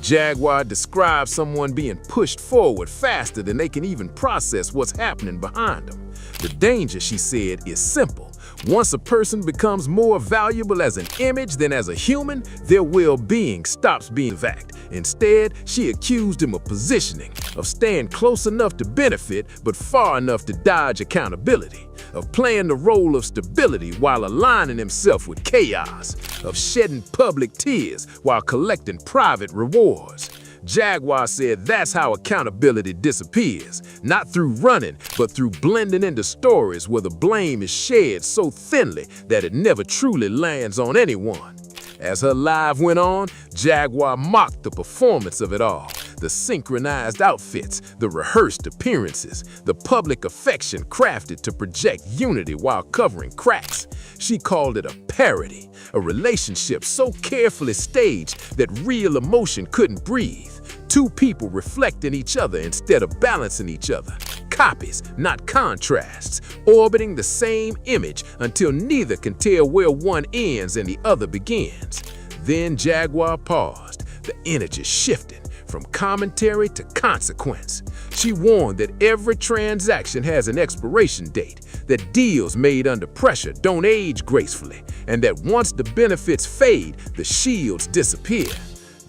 F: Jaguar described someone being pushed forward faster than they can even process what's happening behind them. The danger, she said, is simple. Once a person becomes more valuable as an image than as a human, their well-being stops being a fact. Instead, she accused him of positioning, of staying close enough to benefit but far enough to dodge accountability, of playing the role of stability while aligning himself with chaos, of shedding public tears while collecting private rewards. Jaguar said that's how accountability disappears, not through running, but through blending into stories where the blame is shared so thinly that it never truly lands on anyone. As her live went on, Jaguar mocked the performance of it all. The synchronized outfits, the rehearsed appearances, the public affection crafted to project unity while covering cracks. She called it a parody, a relationship so carefully staged that real emotion couldn't breathe. Two people reflecting each other instead of balancing each other. Copies, not contrasts, orbiting the same image until neither can tell where one ends and the other begins. Then Jaguar paused, the energy shifted from commentary to consequence. She warned that every transaction has an expiration date, that deals made under pressure don't age gracefully, and that once the benefits fade, the shields disappear.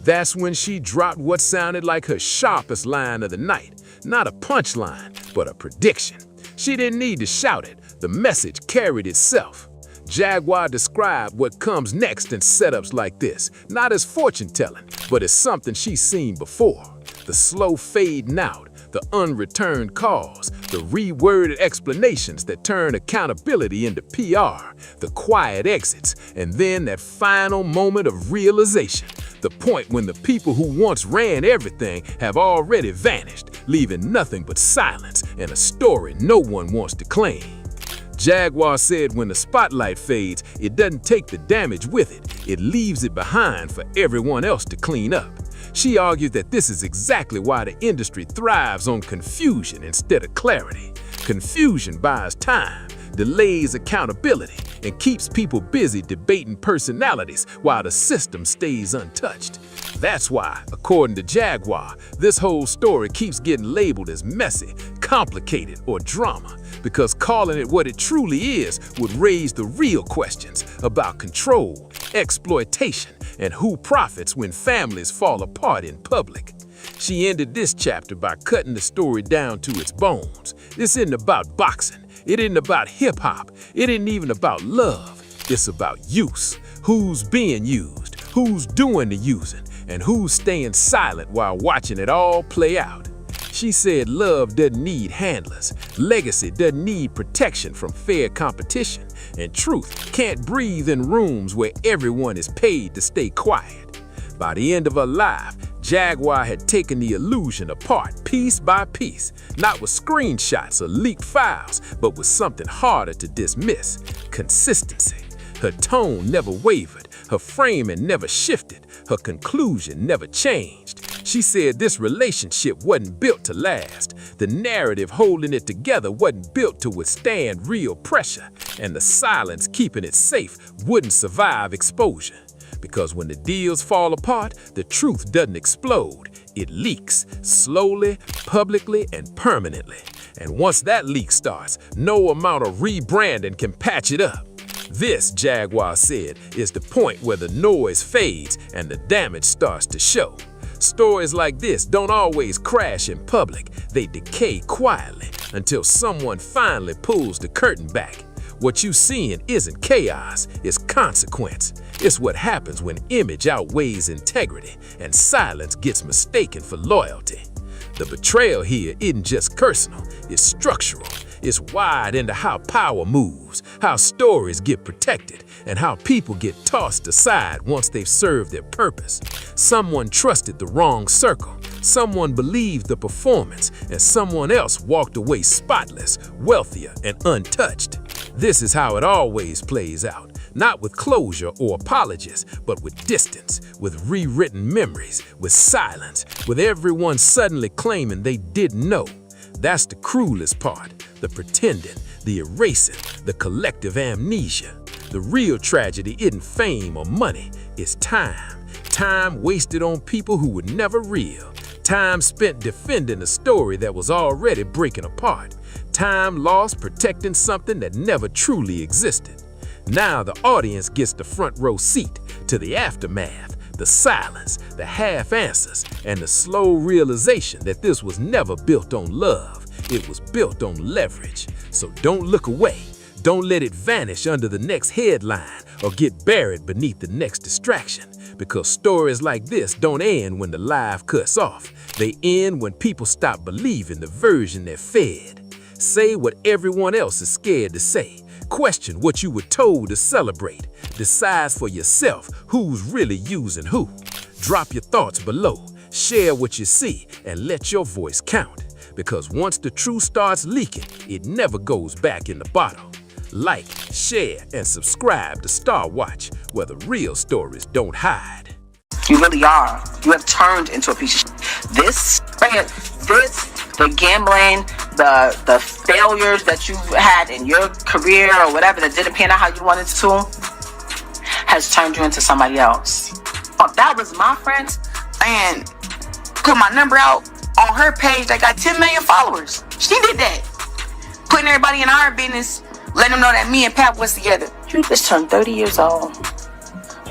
F: That's when she dropped what sounded like her sharpest line of the night. Not a punchline, but a prediction. She didn't need to shout it. The message carried itself. Jaguar described what comes next in setups like this, not as fortune-telling, but as something she's seen before. The slow fading out, the unreturned calls, the reworded explanations that turn accountability into PR, the quiet exits, and then that final moment of realization, the point when the people who once ran everything have already vanished, leaving nothing but silence and a story no one wants to claim. Jaguar said when the spotlight fades, it doesn't take the damage with it, it leaves it behind for everyone else to clean up.
D: She argued that this is exactly why the industry thrives on confusion instead of clarity. Confusion buys time, delays accountability, and keeps people busy debating personalities while the system stays untouched. That's why, according to Jaguar, this whole story keeps getting labeled as messy, complicated, or drama, because calling it what it truly is would raise the real questions about control, exploitation, and who profits when families fall apart in public. She ended this chapter by cutting the story down to its bones. This isn't about boxing. It isn't about hip-hop. It isn't even about love. It's about use. Who's being used, who's doing the using, and who's staying silent while watching it all play out. She said love doesn't need handlers, legacy doesn't need protection from fair competition, and truth can't breathe in rooms where everyone is paid to stay quiet. By the end of her life, Jaguar had taken the illusion apart piece by piece, not with screenshots or leaked files, but with something harder to dismiss: consistency. Her tone never wavered, her framing never shifted, her conclusion never changed. She said this relationship wasn't built to last. The narrative holding it together wasn't built to withstand real pressure, and the silence keeping it safe wouldn't survive exposure. Because when the deals fall apart, the truth doesn't explode. It leaks, slowly, publicly, and permanently. And once that leak starts, no amount of rebranding can patch it up. This, Jaguar said, is the point where the noise fades and the damage starts to show. Stories like this don't always crash in public. They decay quietly until someone finally pulls the curtain back. What you seeing isn't chaos, it's consequence. It's what happens when image outweighs integrity and silence gets mistaken for loyalty. The betrayal here isn't just personal, it's structural. It's wired into how power moves, how stories get protected, and how people get tossed aside once they've served their purpose. Someone trusted the wrong circle, someone believed the performance, and someone else walked away spotless, wealthier, and untouched. This is how it always plays out. Not with closure or apologies, but with distance, with rewritten memories, with silence, with everyone suddenly claiming they didn't know. That's the cruelest part, the pretending, the erasing, the collective amnesia. The real tragedy isn't fame or money, it's time. Time wasted on people who were never real. Time spent defending a story that was already breaking apart. Time lost protecting something that never truly existed. Now the audience gets the front row seat to the aftermath, the silence, the half answers, and the slow realization that this was never built on love. It was built on leverage. So don't look away. Don't let it vanish under the next headline or get buried beneath the next distraction. Because stories like this don't end when the live cuts off. They end when people stop believing the version they're fed. Say what everyone else is scared to say. Question what you were told to celebrate. Decide for yourself who's really using who. Drop your thoughts below. Share what you see and let your voice count. Because once the truth starts leaking, it never goes back in the bottle. Like, share, and subscribe to Star Watch, where the real stories don't hide.
Q: You really are. You have turned into a piece of shit. This, right here, the gambling, the failures that you've had in your career or whatever that didn't pan out how you wanted to, has turned you into somebody else. Oh, that was my friend, and put my number out on her page that got 10 million followers. She did that. Putting everybody in our business, letting them know that me and Pap was together. You just turned 30 years old.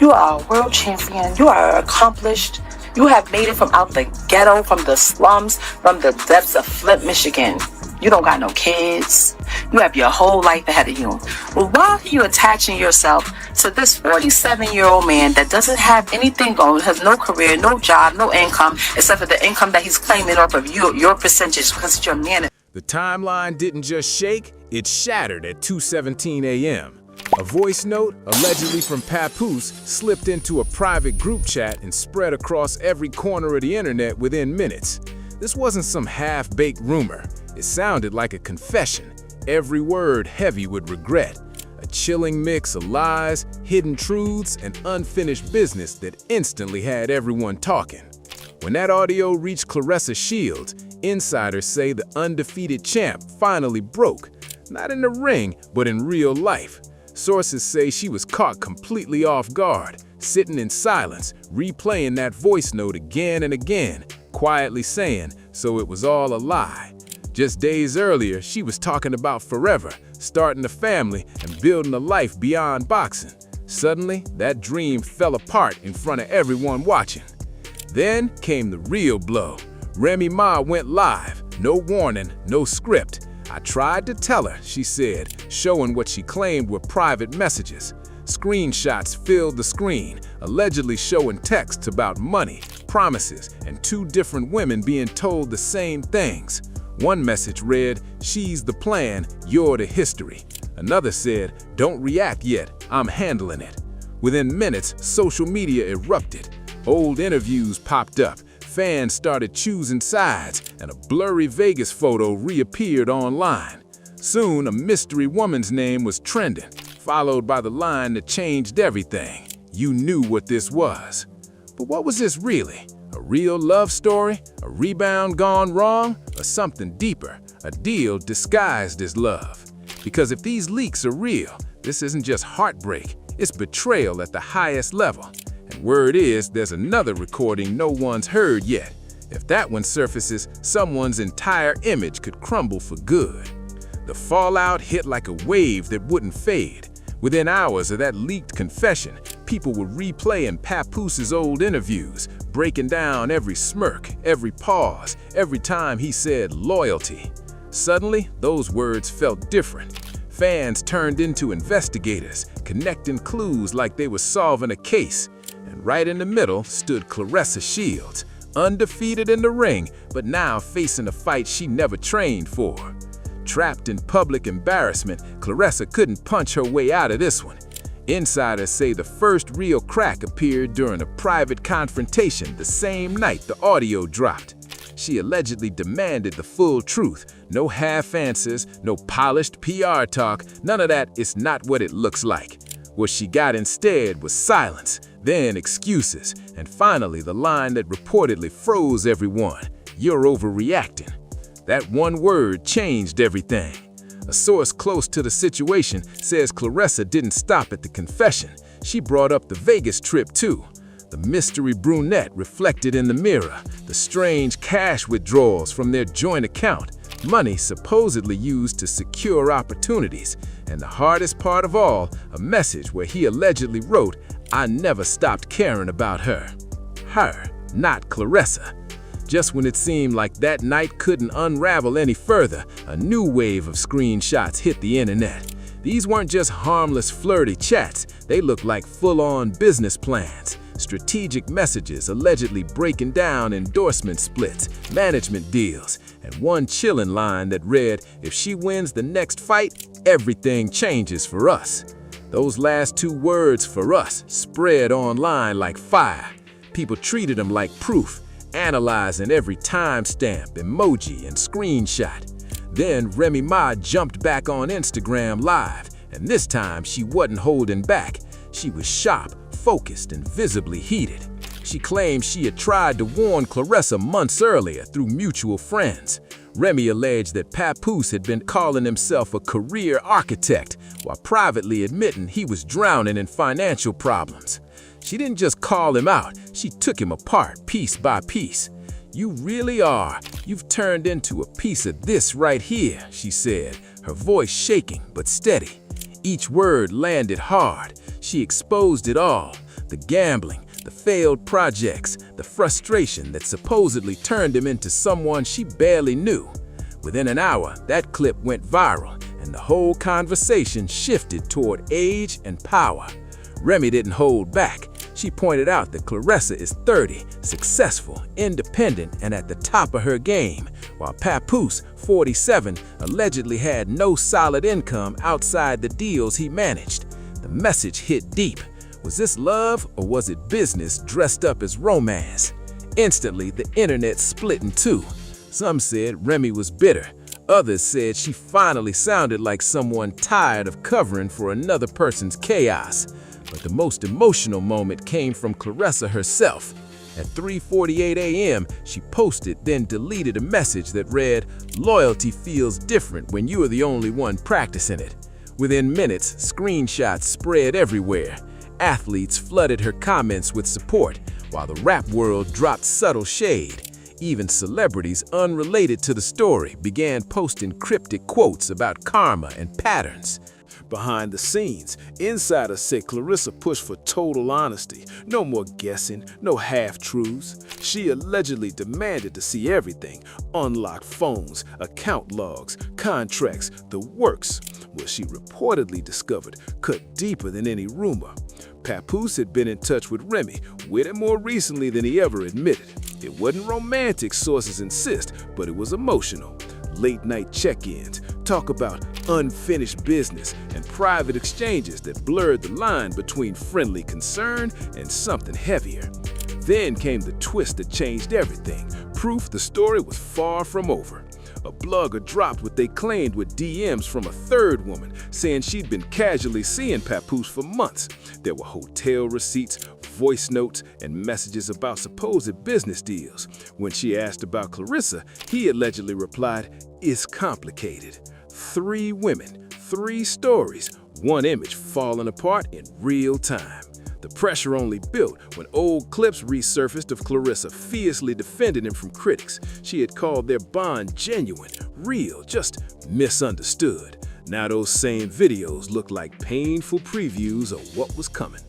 Q: You are a world champion. You are accomplished. You have made it from out the ghetto, from the slums, from the depths of Flint, Michigan. You don't got no kids. You have your whole life ahead of you. Well, why are you attaching yourself to this 47-year-old man that doesn't have anything going, has no career, no job, no income, except for the income that he's claiming off of your percentage because you're a man?
G: The timeline didn't just shake, it shattered at 2:17 a.m. A voice note, allegedly from Papoose, slipped into a private group chat and spread across every corner of the internet within minutes. This wasn't some half-baked rumor. It sounded like a confession, every word heavy with regret. A chilling mix of lies, hidden truths, and unfinished business that instantly had everyone talking.
F: When that audio reached Claressa Shields, insiders say the undefeated champ finally broke. Not in the ring, but in real life. Sources say she was caught completely off guard, sitting in silence, replaying that voice note again and again, quietly saying, so it was all a lie. Just days earlier, she was talking about forever, starting a family and building a life beyond boxing. Suddenly, that dream fell apart in front of everyone watching. Then came the real blow. Remy Ma went live, no warning, no script. I tried to tell her, she said, showing what she claimed were private messages. Screenshots filled the screen, allegedly showing texts about money, promises, and 2 different women being told the same things. One message read, "She's the plan, you're the history." Another said, "Don't react yet, I'm handling it." Within minutes, social media erupted. Old interviews popped up, fans started choosing sides, and a blurry Vegas photo reappeared online. Soon, a mystery woman's name was trending, followed by the line that changed everything. You knew what this was. But what was this really? A real love story? A rebound gone wrong? Or something deeper? A deal disguised as love? Because if these leaks are real, this isn't just heartbreak, it's betrayal at the highest level. And word is, there's another recording no one's heard yet. If that one surfaces, someone's entire image could crumble for good. The fallout hit like a wave that wouldn't fade. Within hours of that leaked confession, people were replaying Papoose's old interviews, breaking down every smirk, every pause, every time he said loyalty. Suddenly, those words felt different. Fans turned into investigators, connecting clues like they were solving a case. And right in the middle stood Claressa Shields, undefeated in the ring, but now facing a fight she never trained for. Trapped in public embarrassment, Claressa couldn't punch her way out of this one. Insiders say the first real crack appeared during a private confrontation the same night the audio dropped. She allegedly demanded the full truth. No half answers, no polished PR talk, none of that. It's not what it looks like. What she got instead was silence, then excuses, and finally the line that reportedly froze everyone. You're overreacting. That one word changed everything. A source close to the situation says Claressa didn't stop at the confession. She brought up the Vegas trip too. The mystery brunette reflected in the mirror, the strange cash withdrawals from their joint account, money supposedly used to secure opportunities, and the hardest part of all, a message where he allegedly wrote, "I never stopped caring about her." Her, not Claressa. Just when it seemed like that night couldn't unravel any further, a new wave of screenshots hit the internet. These weren't just harmless flirty chats, they looked like full-on business plans. Strategic messages allegedly breaking down endorsement splits, management deals, and one chilling line that read, "If she wins the next fight, everything changes for us." Those last 2 words, "for us," spread online like fire. People treated them like proof, analyzing every timestamp, emoji, and screenshot. Then Remy Ma jumped back on Instagram Live, and this time she wasn't holding back. She was sharp, focused, and visibly heated. She claimed she had tried to warn Claressa months earlier through mutual friends. Remy alleged that Papoose had been calling himself a career architect, while privately admitting he was drowning in financial problems. She didn't just call him out, she took him apart piece by piece. "You really are. You've turned into a piece of this right here," she said, her voice shaking but steady. Each word landed hard. She exposed it all: the gambling, the failed projects, the frustration that supposedly turned him into someone she barely knew. Within an hour, that clip went viral, and the whole conversation shifted toward age and power. Remy didn't hold back. She pointed out that Claressa is 30, successful, independent, and at the top of her game, while Papoose, 47, allegedly had no solid income outside the deals he managed. The message hit deep. Was this love, or was it business dressed up as romance? Instantly, the internet split in two. Some said Remy was bitter. Others said she finally sounded like someone tired of covering for another person's chaos. But the most emotional moment came from Claressa herself.
D: At 3:48 a.m., she posted, then deleted a message that read, "Loyalty feels different when you are the only one practicing it." Within minutes, screenshots spread everywhere. Athletes flooded her comments with support, while the rap world dropped subtle shade. Even celebrities unrelated to the story began posting cryptic quotes about karma and patterns.
F: Behind the scenes, insiders say Claressa pushed for total honesty. No more guessing, no half-truths. She allegedly demanded to see everything: unlocked phones, account logs, contracts, the works. What she reportedly discovered cut deeper than any rumor. Papoose had been in touch with Remy, with him more recently than he ever admitted. It wasn't romantic, sources insist, but it was emotional. Late-night check-ins, talk about unfinished business, and private exchanges that blurred the line between friendly concern and something heavier. Then came the twist that changed everything. Proof the story was far from over. A blogger dropped what they claimed were DMs from a third woman, saying she'd been casually seeing Papoose for months. There were hotel receipts, voice notes, and messages about supposed business deals. When she asked about Claressa, he allegedly replied, "It's complicated." 3 women, 3 stories, 1 image falling apart in real time. The pressure only built when old clips resurfaced of Claressa fiercely defending him from critics. She had called their bond genuine, real, just misunderstood. Now those same videos look like painful previews of what was coming.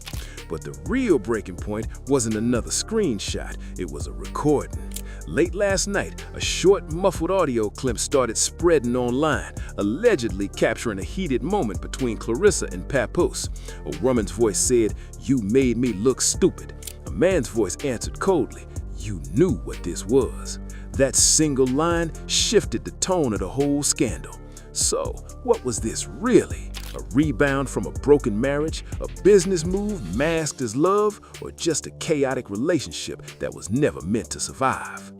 F: But the real breaking point wasn't another screenshot, it was a recording. Late last night, a short, muffled audio clip started spreading online, allegedly capturing a heated moment between Claressa and Papoose. A woman's voice said, "You made me look stupid." A man's voice answered coldly, "You knew what this was." That single line shifted the tone of the whole scandal. So, what was this really? A rebound from a broken marriage, a business move masked as love, or just a chaotic relationship that was never meant to survive?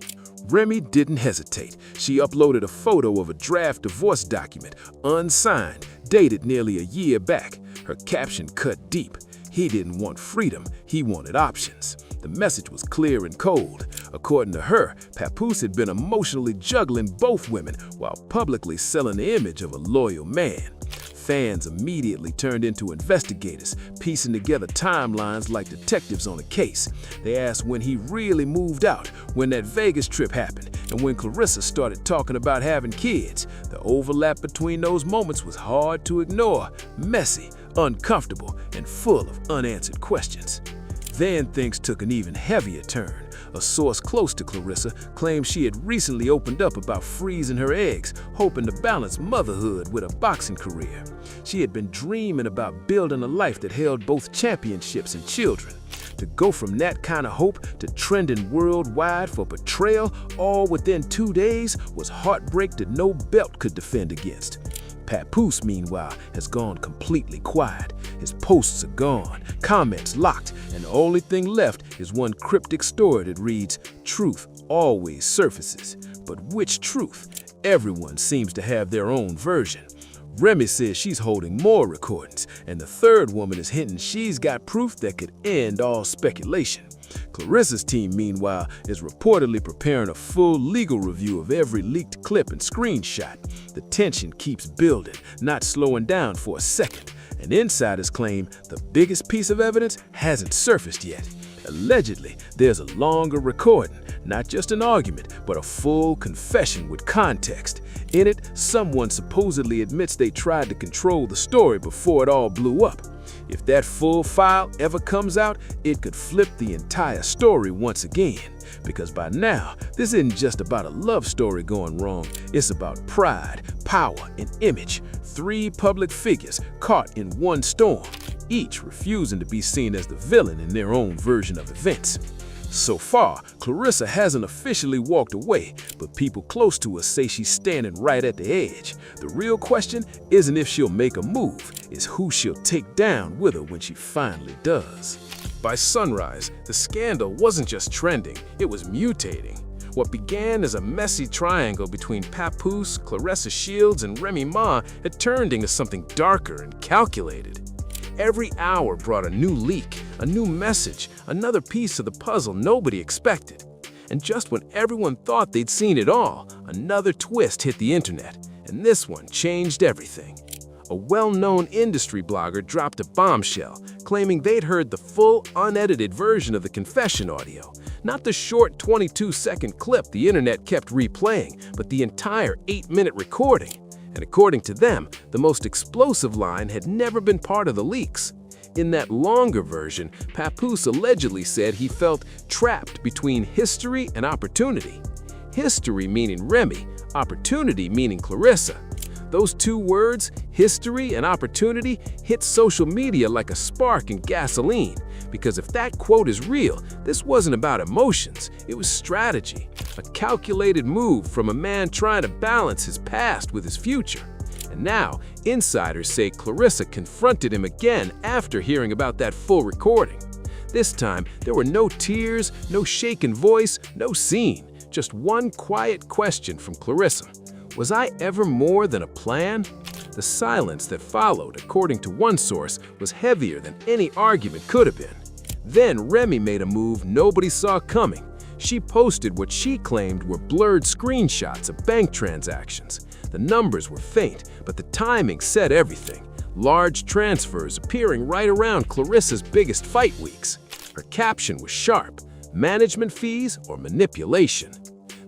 F: Remy didn't hesitate. She uploaded a photo of a draft divorce document, unsigned, dated nearly a year back. Her caption cut deep. He didn't want freedom, he wanted options. The message was clear and cold. According to her, Papoose had been emotionally juggling both women while publicly selling the image of a loyal man. Fans immediately turned into investigators, piecing together timelines like detectives on a case. They asked when he really moved out, when that Vegas trip happened, and when Claressa started talking about having kids. The overlap between those moments was hard to ignore, messy, uncomfortable, and full of unanswered questions. Then things took an even heavier turn. A source close to Claressa claimed she had recently opened up about freezing her eggs, hoping to balance motherhood with a boxing career. She had been dreaming about building a life that held both championships and children. To go from that kind of hope to trending worldwide for betrayal all within 2 days was heartbreak that no belt could defend against. Papoose, meanwhile, has gone completely quiet. His posts are gone, comments locked, and the only thing left is one cryptic story that reads, "Truth always surfaces." But which truth? Everyone seems to have their own version. Remy says she's holding more recordings, and the third woman is hinting she's got proof that could end all speculation. Claressa's team, meanwhile, is reportedly preparing a full legal review of every leaked clip and screenshot. The tension keeps building, not slowing down for a second. And insiders claim the biggest piece of evidence hasn't surfaced yet. Allegedly, there's a longer recording, not just an argument, but a full confession with context. In it, someone supposedly admits they tried to control the story before it all blew up. If that full file ever comes out, it could flip the entire story once again. Because by now, this isn't just about a love story going wrong, it's about pride, power, and image. 3 public figures caught in one storm, each refusing to be seen as the villain in their own version of events. So far, Claressa hasn't officially walked away, but people close to her say she's standing right at the edge. The real question isn't if she'll make a move, it's who she'll take down with her when she finally does.
G: By sunrise, the scandal wasn't just trending, it was mutating. What began as a messy triangle between Papoose, Claressa Shields, and Remy Ma had turned into something darker and calculated.
F: Every hour brought a new leak, a new message, another piece of the puzzle nobody expected. And just when everyone thought they'd seen it all, another twist hit the internet, and this one changed everything. A well-known industry blogger dropped a bombshell, claiming they'd heard the full, unedited version of the confession audio. Not the short 22-second clip the internet kept replaying, but the entire 8-minute recording. And according to them, the most explosive line had never been part of the leaks. In that longer version, Papoose allegedly said he felt trapped between history and opportunity. History meaning Remy, opportunity meaning Claressa. Those two words, history and opportunity, hit social media like a spark in gasoline. Because if that quote is real, this wasn't about emotions, it was strategy. A calculated move from a man trying to balance his past with his future. And now, insiders say Claressa confronted him again after hearing about that full recording. This time, there were no tears, no shaken voice, no scene. Just one quiet question from Claressa. Was I ever more than a plan? The silence that followed, according to one source, was heavier than any argument could have been. Then Remy made a move nobody saw coming. She posted what she claimed were blurred screenshots of bank transactions. The numbers were faint, but the timing said everything. Large transfers appearing right around Claressa's biggest fight weeks. Her caption was sharp: management fees or manipulation?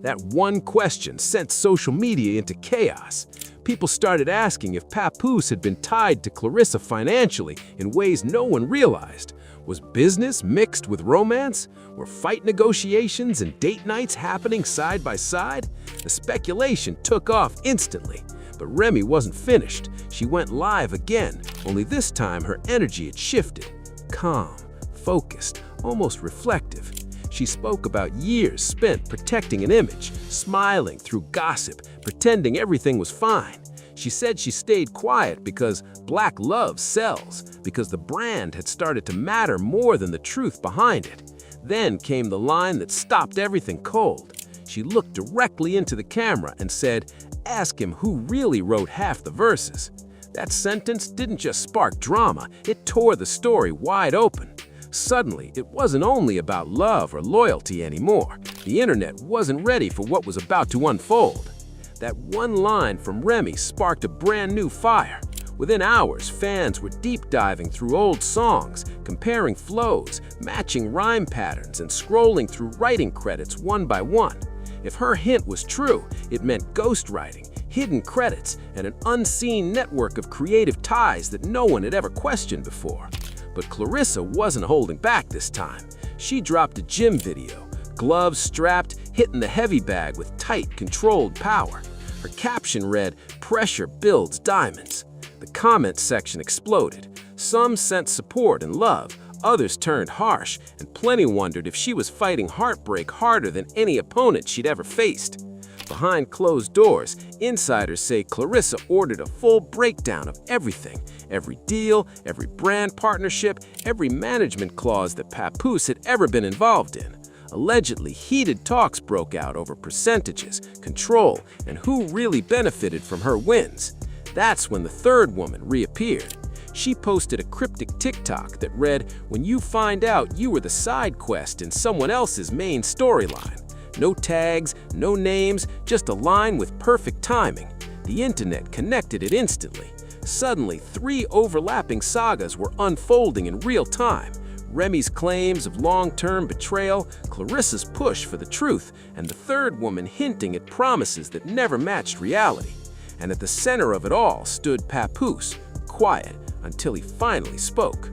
F: That one question sent social media into chaos. People started asking if Papoose had been tied to Claressa financially in ways no one realized. Was business mixed with romance? Were fight negotiations and date nights happening side by side? The speculation took off instantly. But Remy wasn't finished. She went live again, only this time her energy had shifted. Calm, focused, almost reflective. She spoke about years spent protecting an image, smiling through gossip, pretending everything was fine. She said she stayed quiet because black love sells, because the brand had started to matter more than the truth behind it. Then came the line that stopped everything cold. She looked directly into the camera and said, "Ask him who really wrote half the verses." That sentence didn't just spark drama, it tore the story wide open. Suddenly, it wasn't only about love or loyalty anymore. The internet wasn't ready for what was about to unfold. That one line from Remy sparked a brand new fire. Within hours, fans were deep diving through old songs, comparing flows, matching rhyme patterns, and scrolling through writing credits one by one. If her hint was true, it meant ghostwriting, hidden credits, and an unseen network of creative ties that no one had ever questioned before. But Claressa wasn't holding back this time. She dropped a gym video, gloves strapped, hitting the heavy bag with tight, controlled power. Her caption read, "Pressure builds diamonds." The comment section exploded. Some sent support and love, others turned harsh, and plenty wondered if she was fighting heartbreak harder than any opponent she'd ever faced. Behind closed doors, insiders say Claressa ordered a full breakdown of everything, every deal, every brand partnership, every management clause that Papoose had ever been involved in. Allegedly, heated talks broke out over percentages, control, and who really benefited from her wins. That's when the third woman reappeared. She posted a cryptic TikTok that read, "When you find out you were the side quest in someone else's main storyline." No tags, no names, just a line with perfect timing. The internet connected it instantly. Suddenly, 3 overlapping sagas were unfolding in real time. Remy's claims of long-term betrayal, Claressa's push for the truth, and the third woman hinting at promises that never matched reality. And at the center of it all stood Papoose, quiet until he finally spoke.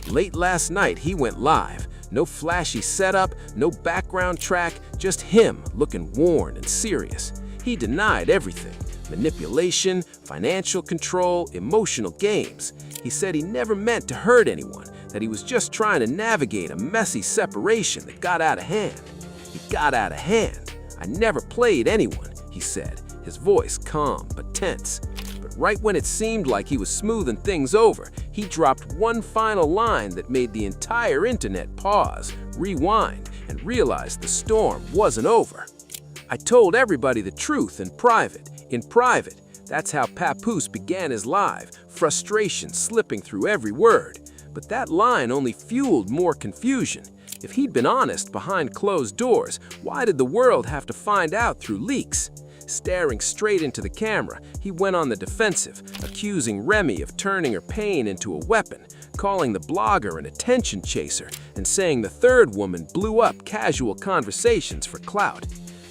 F: Late last night, he went live. No flashy setup, no background track, just him looking worn and serious. He denied everything: manipulation, financial control, emotional games. He said he never meant to hurt anyone, that he was just trying to navigate a messy separation that got out of hand. It got out of hand. "I never played anyone," he said, his voice calm but tense. But right when it seemed like he was smoothing things over, he dropped one final line that made the entire internet pause, rewind, and realize the storm wasn't over. "I told everybody the truth in private. In private." That's how Papoose began his live, frustration slipping through every word.
D: But that line only fueled more confusion. If he'd been honest behind closed doors, why did the world have to find out through leaks? Staring straight into the camera, he went on the defensive, accusing Remy of turning her pain into a weapon, calling the blogger an attention chaser, and saying the third woman blew up casual conversations for clout.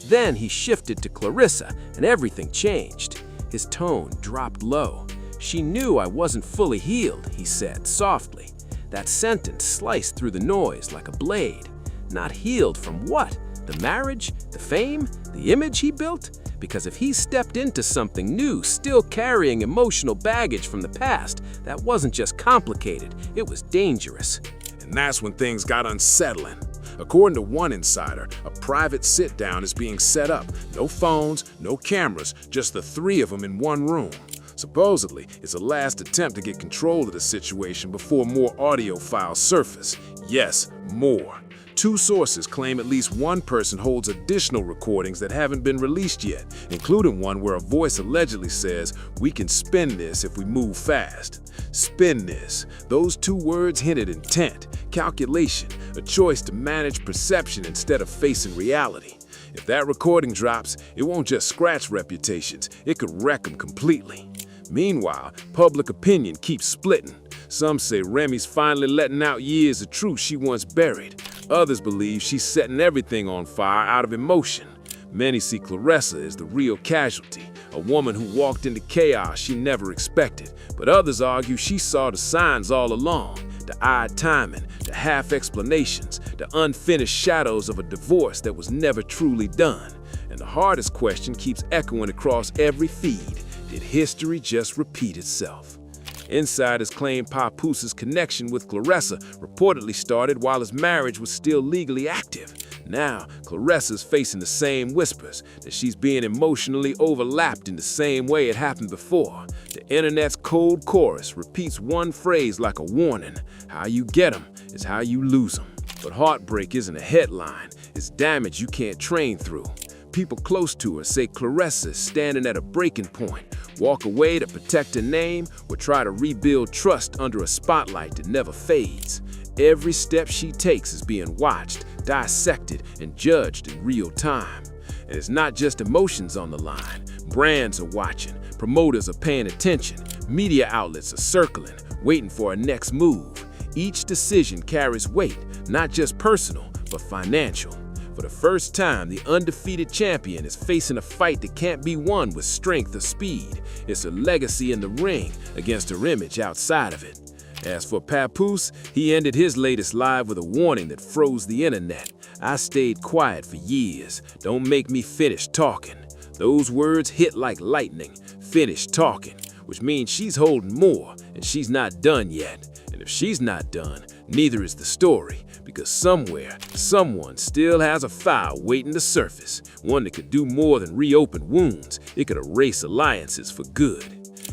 D: Then he shifted to Claressa, and everything changed. His tone dropped low. "She knew I wasn't fully healed," he said softly. That sentence sliced through the noise like a blade. Not healed from what? The marriage? The fame? The image he built? Because if he stepped into something new, still carrying emotional baggage from the past, that wasn't just complicated, it was dangerous.
F: And that's when things got unsettling. According to one insider, a private sit-down is being set up. No phones, no cameras, just the three of them in one room. Supposedly, it's a last attempt to get control of the situation before more audio files surface. Yes, more. Two sources claim at least one person holds additional recordings that haven't been released yet, including one where a voice allegedly says, "We can spin this if we move fast." Spin this. Those two words hinted intent, calculation, a choice to manage perception instead of facing reality. If that recording drops, it won't just scratch reputations, it could wreck them completely. Meanwhile, public opinion keeps splitting. Some say Remy's finally letting out years of truth she once buried. Others believe she's setting everything on fire out of emotion. Many see Claressa as the real casualty, a woman who walked into chaos she never expected. But others argue she saw the signs all along, the odd timing, the half explanations, the unfinished shadows of a divorce that was never truly done. And the hardest question keeps echoing across every feed. Did history just repeat itself? Insiders claim Papoose's connection with Claressa reportedly started while his marriage was still legally active. Now, Claressa's facing the same whispers, that she's being emotionally overlapped in the same way it happened before. The internet's cold chorus repeats one phrase like a warning. How you get 'em is how you lose 'em. But heartbreak isn't a headline, it's damage you can't train through. People close to her say Claressa is standing at a breaking point. Walk away to protect her name or try to rebuild trust under a spotlight that never fades. Every step she takes is being watched, dissected, and judged in real time. And it's not just emotions on the line. Brands are watching, promoters are paying attention, media outlets are circling, waiting for her next move. Each decision carries weight, not just personal, but financial. For the first time, the undefeated champion is facing a fight that can't be won with strength or speed. It's her legacy in the ring against her image outside of it. As for Papoose, he ended his latest live with a warning that froze the internet. "I stayed quiet for years. Don't make me finish talking." Those words hit like lightning. Finish talking, which means she's holding more, and she's not done yet. And if she's not done, neither is the story. Because somewhere, someone still has a file waiting to surface, one that could do more than reopen wounds. It could erase alliances for good.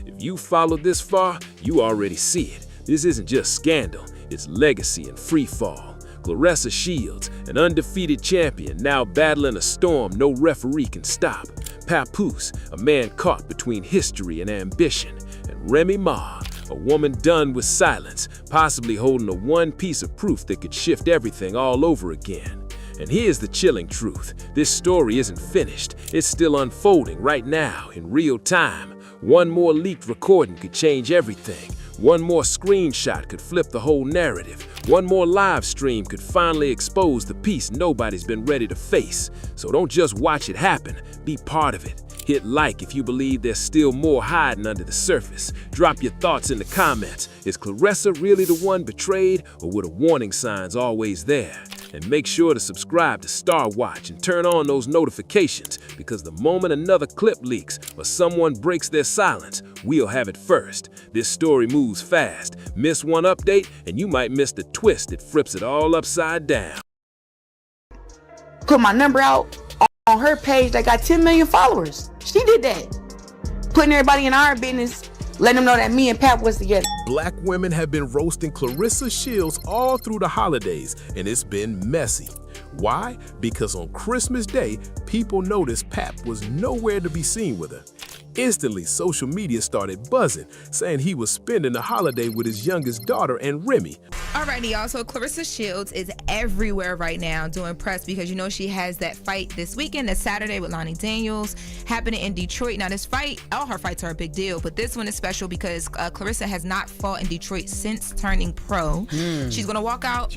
F: If you followed this far, you already see it. This isn't just scandal, it's legacy and free fall. Claressa Shields, an undefeated champion, now battling a storm no referee can stop. Papoose, a man caught between history and ambition. And Remy Ma, a woman done with silence, possibly holding the one piece of proof that could shift everything all over again. And here's the chilling truth. This story isn't finished. It's still unfolding right now, in real time. One more leaked recording could change everything. One more screenshot could flip the whole narrative. One more live stream could finally expose the piece nobody's been ready to face. So don't just watch it happen, be part of it. Hit like if you believe there's still more hiding under the surface. Drop your thoughts in the comments. Is Claressa really the one betrayed, or were the warning signs always there? And make sure to subscribe to Star Watch and turn on those notifications, because the moment another clip leaks or someone breaks their silence, we'll have it first. This story moves fast. Miss one update and you might miss the twist that flips it all upside down.
C: Put my number out on her page that got 10 million followers. She did that. Putting everybody in our business, letting them know that me and Pap was together.
F: Black women have been roasting Claressa Shields all through the holidays, and it's been messy. Why? Because on Christmas Day, people noticed Pap was nowhere to be seen with her. Instantly, social media started buzzing, saying he was spending the holiday with his youngest daughter and Remy.
R: Alrighty, y'all. So Claressa Shields is everywhere right now doing press because you know she has that fight this weekend, this Saturday with Lonnie Daniels, happening in Detroit. Now this fight, all her fights are a big deal, but this one is special because Claressa has not fought in Detroit since turning pro. She's gonna walk out.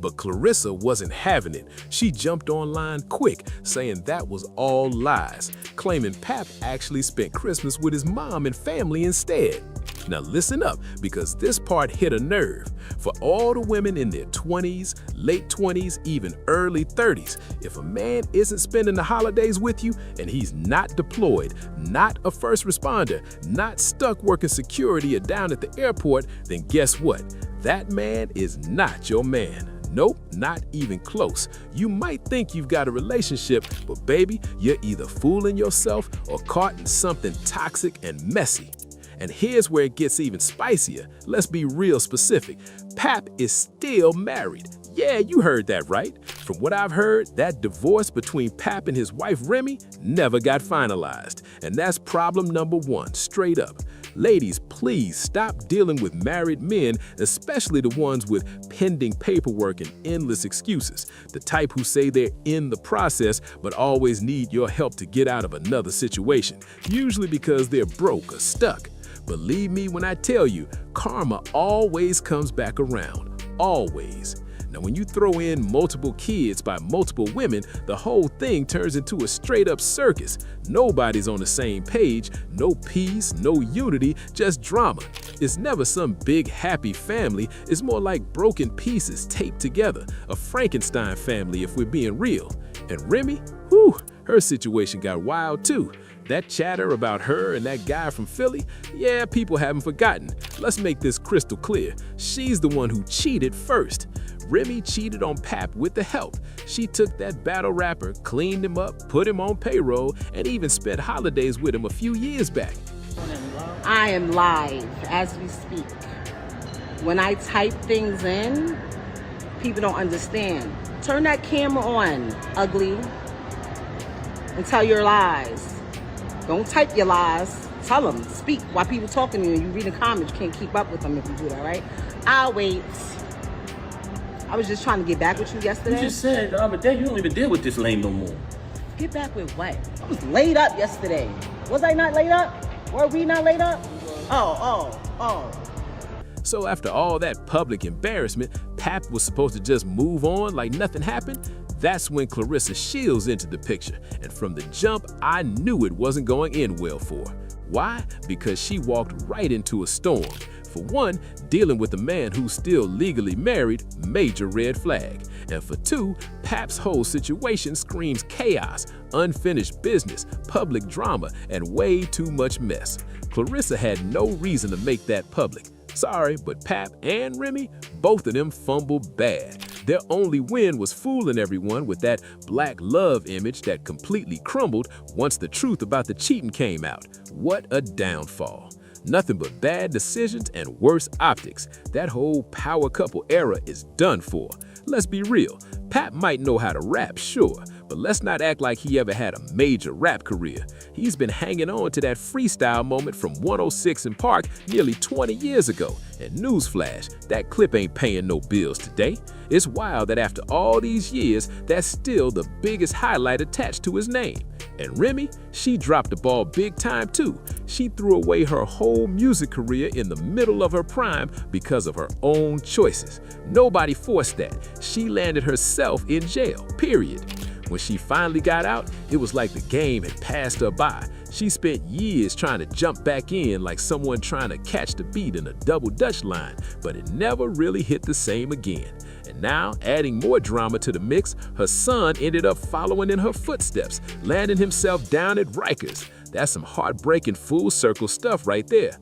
F: But Claressa wasn't having it. She jumped online quick, saying that was all lies, claiming Pap actually spent Christmas with his mom and family instead. Now listen up, because this part hit a nerve. For all the women in their 20s, late 20s, even early 30s, if a man isn't spending the holidays with you and he's not deployed, not a first responder, not stuck working security or down at the airport, then guess what? That man is not your man. Nope, not even close. You might think you've got a relationship, but baby, you're either fooling yourself or caught in something toxic and messy. And here's where it gets even spicier. Let's be real specific. Pap is still married. Yeah, you heard that right. From what I've heard, that divorce between Pap and his wife Remy never got finalized. And that's problem number one, straight up. Ladies, please stop dealing with married men, especially the ones with pending paperwork and endless excuses. The type who say they're in the process but always need your help to get out of another situation, usually because they're broke or stuck. Believe me when I tell you, karma always comes back around. Always. Now, when you throw in multiple kids by multiple women, the whole thing turns into a straight-up circus. Nobody's on the same page, no peace, no unity, just drama. It's never some big, happy family. It's more like broken pieces taped together. A Frankenstein family, if we're being real. And Remy, whew, her situation got wild too. That chatter about her and that guy from Philly, yeah, people haven't forgotten. Let's make this crystal clear. She's the one who cheated first. Remy cheated on Pap with the help. She took that battle rapper, cleaned him up, put him on payroll, and even spent holidays with him a few years back.
S: I am live as we speak. When I type things in, people don't understand. Turn that camera on, ugly, and tell your lies. Don't type your lies. Tell them. Speak while people talking to you and you read the comments. You can't keep up with them if you do that, right? I'll wait. I was just trying to get back with you yesterday.
L: You just said the other day you don't even deal with this lame no more.
S: Get back with what? I was laid up yesterday. Was I not laid up? Were we not laid up? Oh.
F: So after all that public embarrassment, Pap was supposed to just move on like nothing happened? That's when Claressa Shields entered the picture, and from the jump, I knew it wasn't going to end well for her. Why? Because she walked right into a storm. For one, dealing with a man who's still legally married, major red flag. And for two, Pap's whole situation screams chaos, unfinished business, public drama, and way too much mess. Claressa had no reason to make that public. Sorry, but Pap and Remy, both of them fumbled bad. Their only win was fooling everyone with that black love image that completely crumbled once the truth about the cheating came out. What a downfall. Nothing but bad decisions and worse optics. That whole power couple era is done for. Let's be real, Pap might know how to rap, sure, but let's not act like he ever had a major rap career. He's been hanging on to that freestyle moment from 106 in Park nearly 20 years ago. And newsflash, that clip ain't paying no bills today. It's wild that after all these years, that's still the biggest highlight attached to his name. And Remy, she dropped the ball big time too. She threw away her whole music career in the middle of her prime because of her own choices. Nobody forced that. She landed herself in jail, period. When she finally got out, it was like the game had passed her by. She spent years trying to jump back in like someone trying to catch the beat in a double dutch line, but it never really hit the same again. And now, adding more drama to the mix, her son ended up following in her footsteps, landing himself down at Rikers. That's some heartbreaking full circle stuff right there.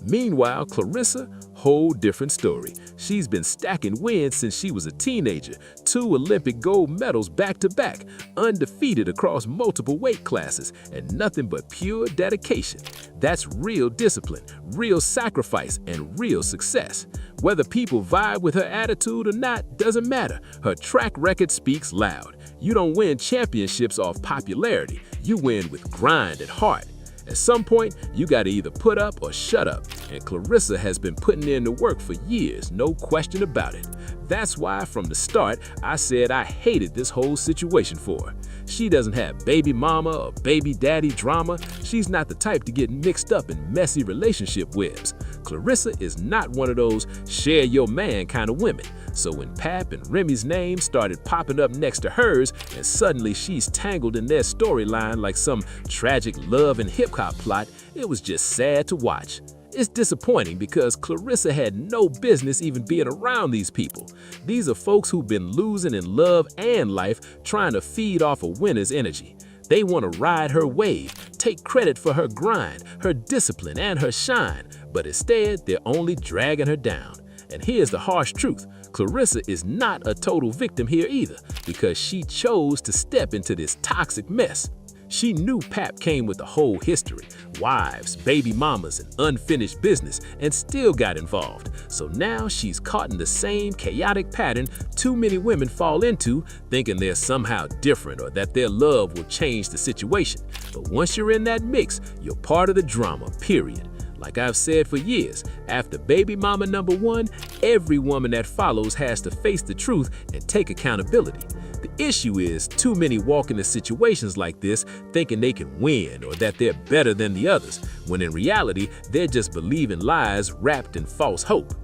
F: Meanwhile, Claressa, whole different story. She's been stacking wins since she was a teenager, 2 Olympic gold medals back-to-back, undefeated across multiple weight classes, and nothing but pure dedication. That's real discipline, real sacrifice, and real success. Whether people vibe with her attitude or not doesn't matter. Her track record speaks loud. You don't win championships off popularity. You win with grind at heart.
D: At some point, you gotta either put up or shut up, and Claressa has been putting in the work for years, no question about it. That's why from the start, I said I hated this whole situation for her. She doesn't have baby mama or baby daddy drama. She's not the type to get mixed up in messy relationship webs. Claressa is not one of those share your man kind of women. So when Pap and Remy's name started popping up next to hers, and suddenly she's tangled in their storyline like some tragic love and hip-hop plot, it was just sad to watch. It's disappointing because Claressa had no business even being around these people. These are folks who've been losing in love and life, trying to feed off a winner's energy. They want to ride her wave, take credit for her grind, her discipline, and her shine, but instead they're only dragging her down. And here's the harsh truth. Claressa is not a total victim here either, because she chose to step into this toxic mess. She knew Pap came with a whole history, wives, baby mamas, and unfinished business, and still got involved. So now she's caught in the same chaotic pattern too many women fall into, thinking they're somehow different or that their love will change the situation. But once you're in that mix, you're part of the drama, period. Like I've said for years, after baby mama number one, every woman that follows has to face the truth and take accountability. The issue is too many walk into situations like this thinking they can win or that they're better than the others, when in reality, they're just believing lies wrapped in false hope.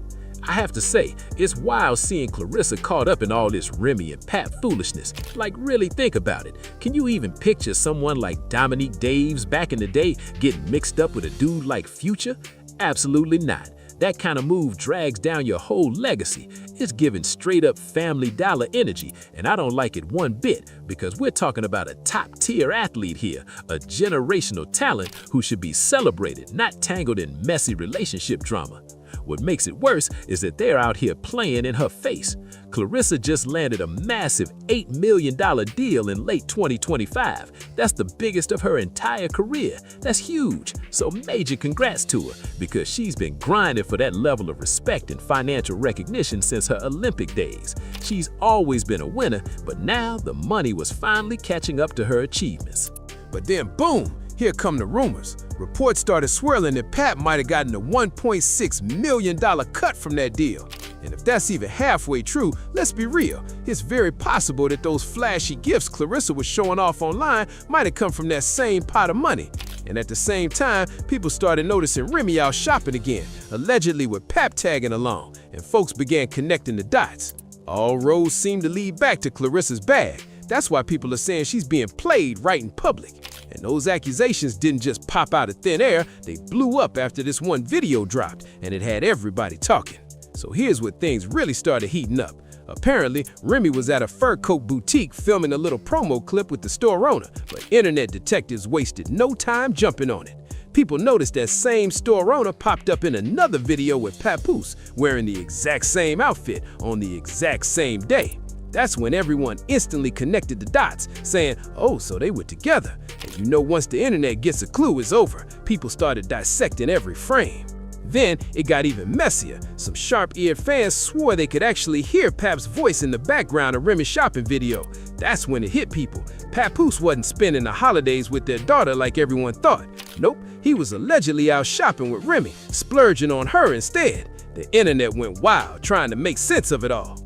D: I have to say, it's wild seeing Claressa caught up in all this Remy and Pap foolishness. Like, really think about it. Can you even picture someone like Dominique Daves back in the day getting mixed up with a dude like Future? Absolutely not. That kind of move drags down your whole legacy. It's giving straight up Family Dollar energy, and I don't like it one bit because we're talking about a top-tier athlete here, a generational talent who should be celebrated, not tangled in messy relationship drama. What makes it worse is that they're out here playing in her face. Claressa just landed a massive $8 million deal in late 2025. That's the biggest of her entire career. That's huge. So major congrats to her, because she's been grinding for that level of respect and financial recognition since her Olympic days. She's always been a winner, but now the money was finally catching up to her achievements.
F: But then boom, here come the rumors. Reports started swirling that Pap might have gotten a $1.6 million cut from that deal. And if that's even halfway true, let's be real. It's very possible that those flashy gifts Claressa was showing off online might have come from that same pot of money. And at the same time, people started noticing Remy out shopping again, allegedly with Pap tagging along, and folks began connecting the dots. All roads seem to lead back to Claressa's bag. That's why people are saying she's being played right in public. And those accusations didn't just pop out of thin air, they blew up after this one video dropped, and it had everybody talking. So here's where things really started heating up. Apparently, Remy was at a fur coat boutique filming a little promo clip with the store owner, but internet detectives wasted no time jumping on it. People noticed that same store owner popped up in another video with Papoose, wearing the exact same outfit on the exact same day. That's when everyone instantly connected the dots, saying, oh, so they were together. And you know, once the internet gets a clue, it's over. People started dissecting every frame. Then it got even messier. Some sharp-eared fans swore they could actually hear Pap's voice in the background of Remy's shopping video. That's when it hit people. Papoose wasn't spending the holidays with their daughter like everyone thought. Nope, he was allegedly out shopping with Remy, splurging on her instead. The internet went wild, trying to make sense of it all.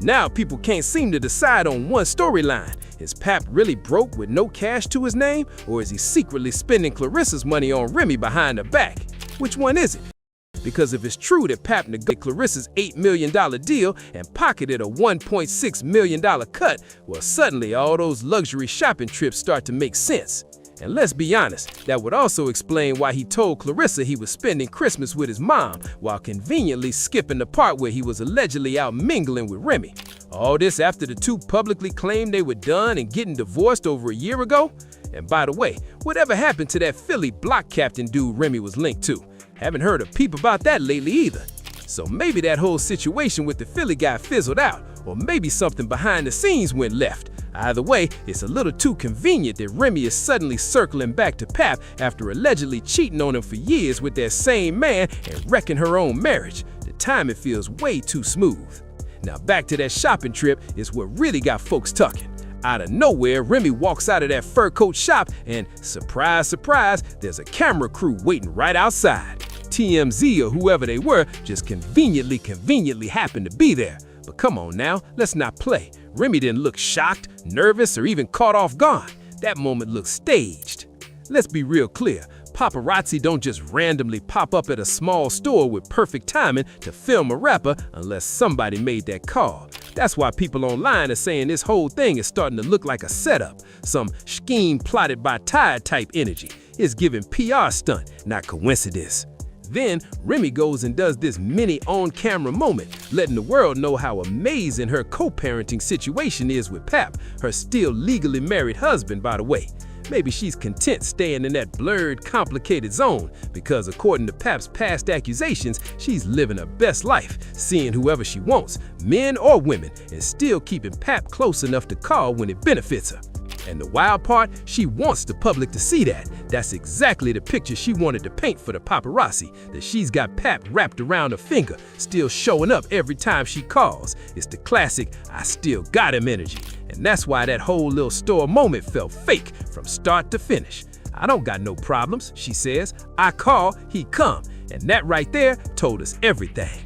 F: Now people can't seem to decide on one storyline. Is Pap really broke with no cash to his name, or is he secretly spending Claressa's money on Remy behind her back? Which one is it? Because if it's true that Pap negotiated Claressa's $8 million deal and pocketed a $1.6 million cut, well, suddenly all those luxury shopping trips start to make sense. And let's be honest, that would also explain why he told Claressa he was spending Christmas with his mom while conveniently skipping the part where he was allegedly out mingling with Remy. All this after the two publicly claimed they were done and getting divorced over a year ago? And by the way, whatever happened to that Philly block captain dude Remy was linked to? Haven't heard a peep about that lately either. So maybe that whole situation with the Philly guy fizzled out, or maybe something behind the scenes went left. Either way, it's a little too convenient that Remy is suddenly circling back to Pap after allegedly cheating on him for years with that same man and wrecking her own marriage. The timing feels way too smooth. Now back to that shopping trip is what really got folks talking.
D: Out of nowhere, Remy walks out of that fur coat shop and, surprise, surprise, there's a camera crew waiting right outside. TMZ or whoever they were just conveniently happened to be there. But come on now, let's not play. Remy didn't look shocked, nervous, or even caught off guard. That moment looked staged. Let's be real clear. Paparazzi don't just randomly pop up at a small store with perfect timing to film a rapper unless somebody made that call. That's why people online are saying this whole thing is starting to look like a setup, some scheme plotted by Tide type energy. It's giving PR stunt, not coincidence. Then Remy goes and does this mini on-camera moment, letting the world know how amazing her co-parenting situation is with Pap, her still legally married husband, by the way. Maybe she's content staying in that blurred, complicated zone because according to Pap's past accusations, she's living her best life, seeing whoever she wants, men or women, and still keeping Pap close enough to call when it benefits her. And the wild part, she wants the public to see that. That's exactly the picture she wanted to paint for the paparazzi, that she's got Pap wrapped around her finger, still showing up every time she calls. It's the classic, I still got him energy. And that's why that whole little store moment felt fake from start to finish. I don't got no problems, she says. I call, he come. And that right there told us everything.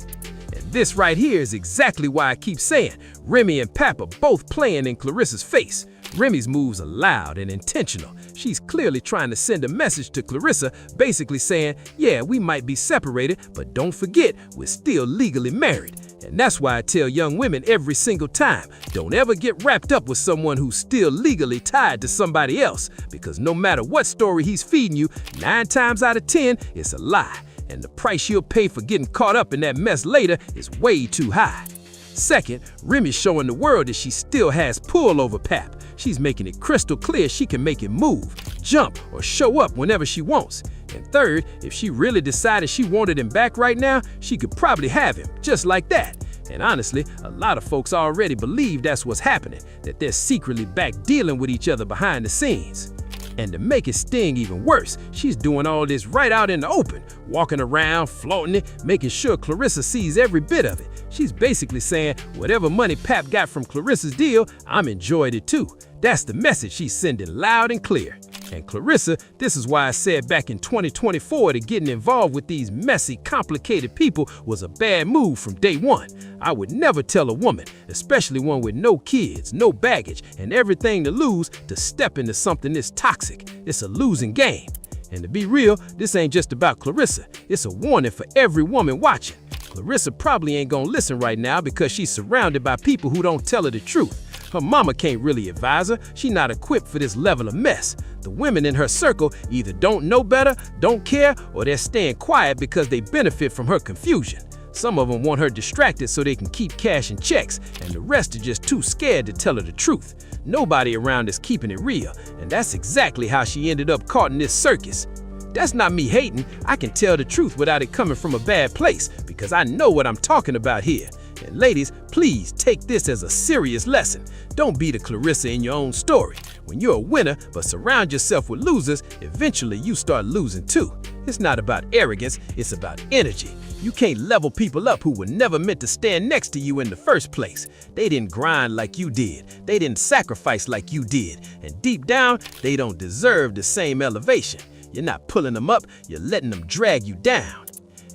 D: And this right here is exactly why I keep saying Remy and Pap are both playing in Claressa's face. Remy's moves are loud and intentional. She's clearly trying to send a message to Claressa, basically saying, yeah, we might be separated, but don't forget, we're still legally married. And that's why I tell young women every single time, don't ever get wrapped up with someone who's still legally tied to somebody else, because no matter what story he's feeding you, 9 times out of 10, it's a lie. And the price you'll pay for getting caught up in that mess later is way too high. Second, Remy's showing the world that she still has pull over Pap. She's making it crystal clear she can make it move, jump, or show up whenever she wants. And third, if she really decided she wanted him back right now, she could probably have him, just like that. And honestly, a lot of folks already believe that's what's happening, that they're secretly back dealing with each other behind the scenes. And to make it sting even worse, she's doing all this right out in the open, walking around, flaunting it, making sure Claressa sees every bit of it. She's basically saying, whatever money Pap got from Claressa's deal, I'm enjoying it too. That's the message she's sending loud and clear. And Claressa, this is why I said back in 2024 that getting involved with these messy, complicated people was a bad move from day one. I would never tell a woman, especially one with no kids, no baggage, and everything to lose, to step into something this toxic. It's a losing game. And to be real, this ain't just about Claressa. It's a warning for every woman watching. Claressa probably ain't gonna listen right now because she's surrounded by people who don't tell her the truth. Her mama can't really advise her. She's not equipped for this level of mess. The women in her circle either don't know better, don't care, or they're staying quiet because they benefit from her confusion. Some of them want her distracted so they can keep cashing checks, and the rest are just too scared to tell her the truth. Nobody around is keeping it real, and that's exactly how she ended up caught in this circus. That's not me hating. I can tell the truth without it coming from a bad place because I know what I'm talking about here. And ladies, please take this as a serious lesson. Don't be the Claressa in your own story. When you're a winner but surround yourself with losers, eventually you start losing too. It's not about arrogance, it's about energy. You can't level people up who were never meant to stand next to you in the first place. They didn't grind like you did. They didn't sacrifice like you did. And deep down, they don't deserve the same elevation. You're not pulling them up, you're letting them drag you down.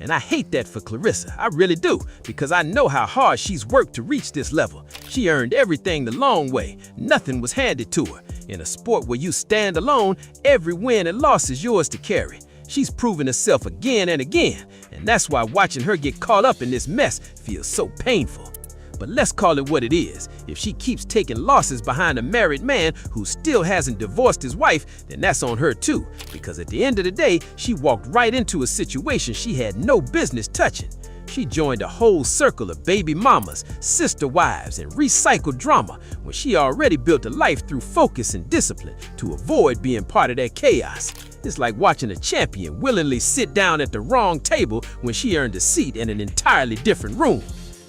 D: And I hate that for Claressa, I really do, because I know how hard she's worked to reach this level. She earned everything the long way. Nothing was handed to her. In a sport where you stand alone, every win and loss is yours to carry. She's proven herself again and again, and that's why watching her get caught up in this mess feels so painful. But let's call it what it is. If she keeps taking losses behind a married man who still hasn't divorced his wife, then that's on her too. Because at the end of the day, she walked right into a situation she had no business touching. She joined a whole circle of baby mamas, sister wives, and recycled drama when she already built a life through focus and discipline to avoid being part of that chaos. It's like watching a champion willingly sit down at the wrong table when she earned a seat in an entirely different room.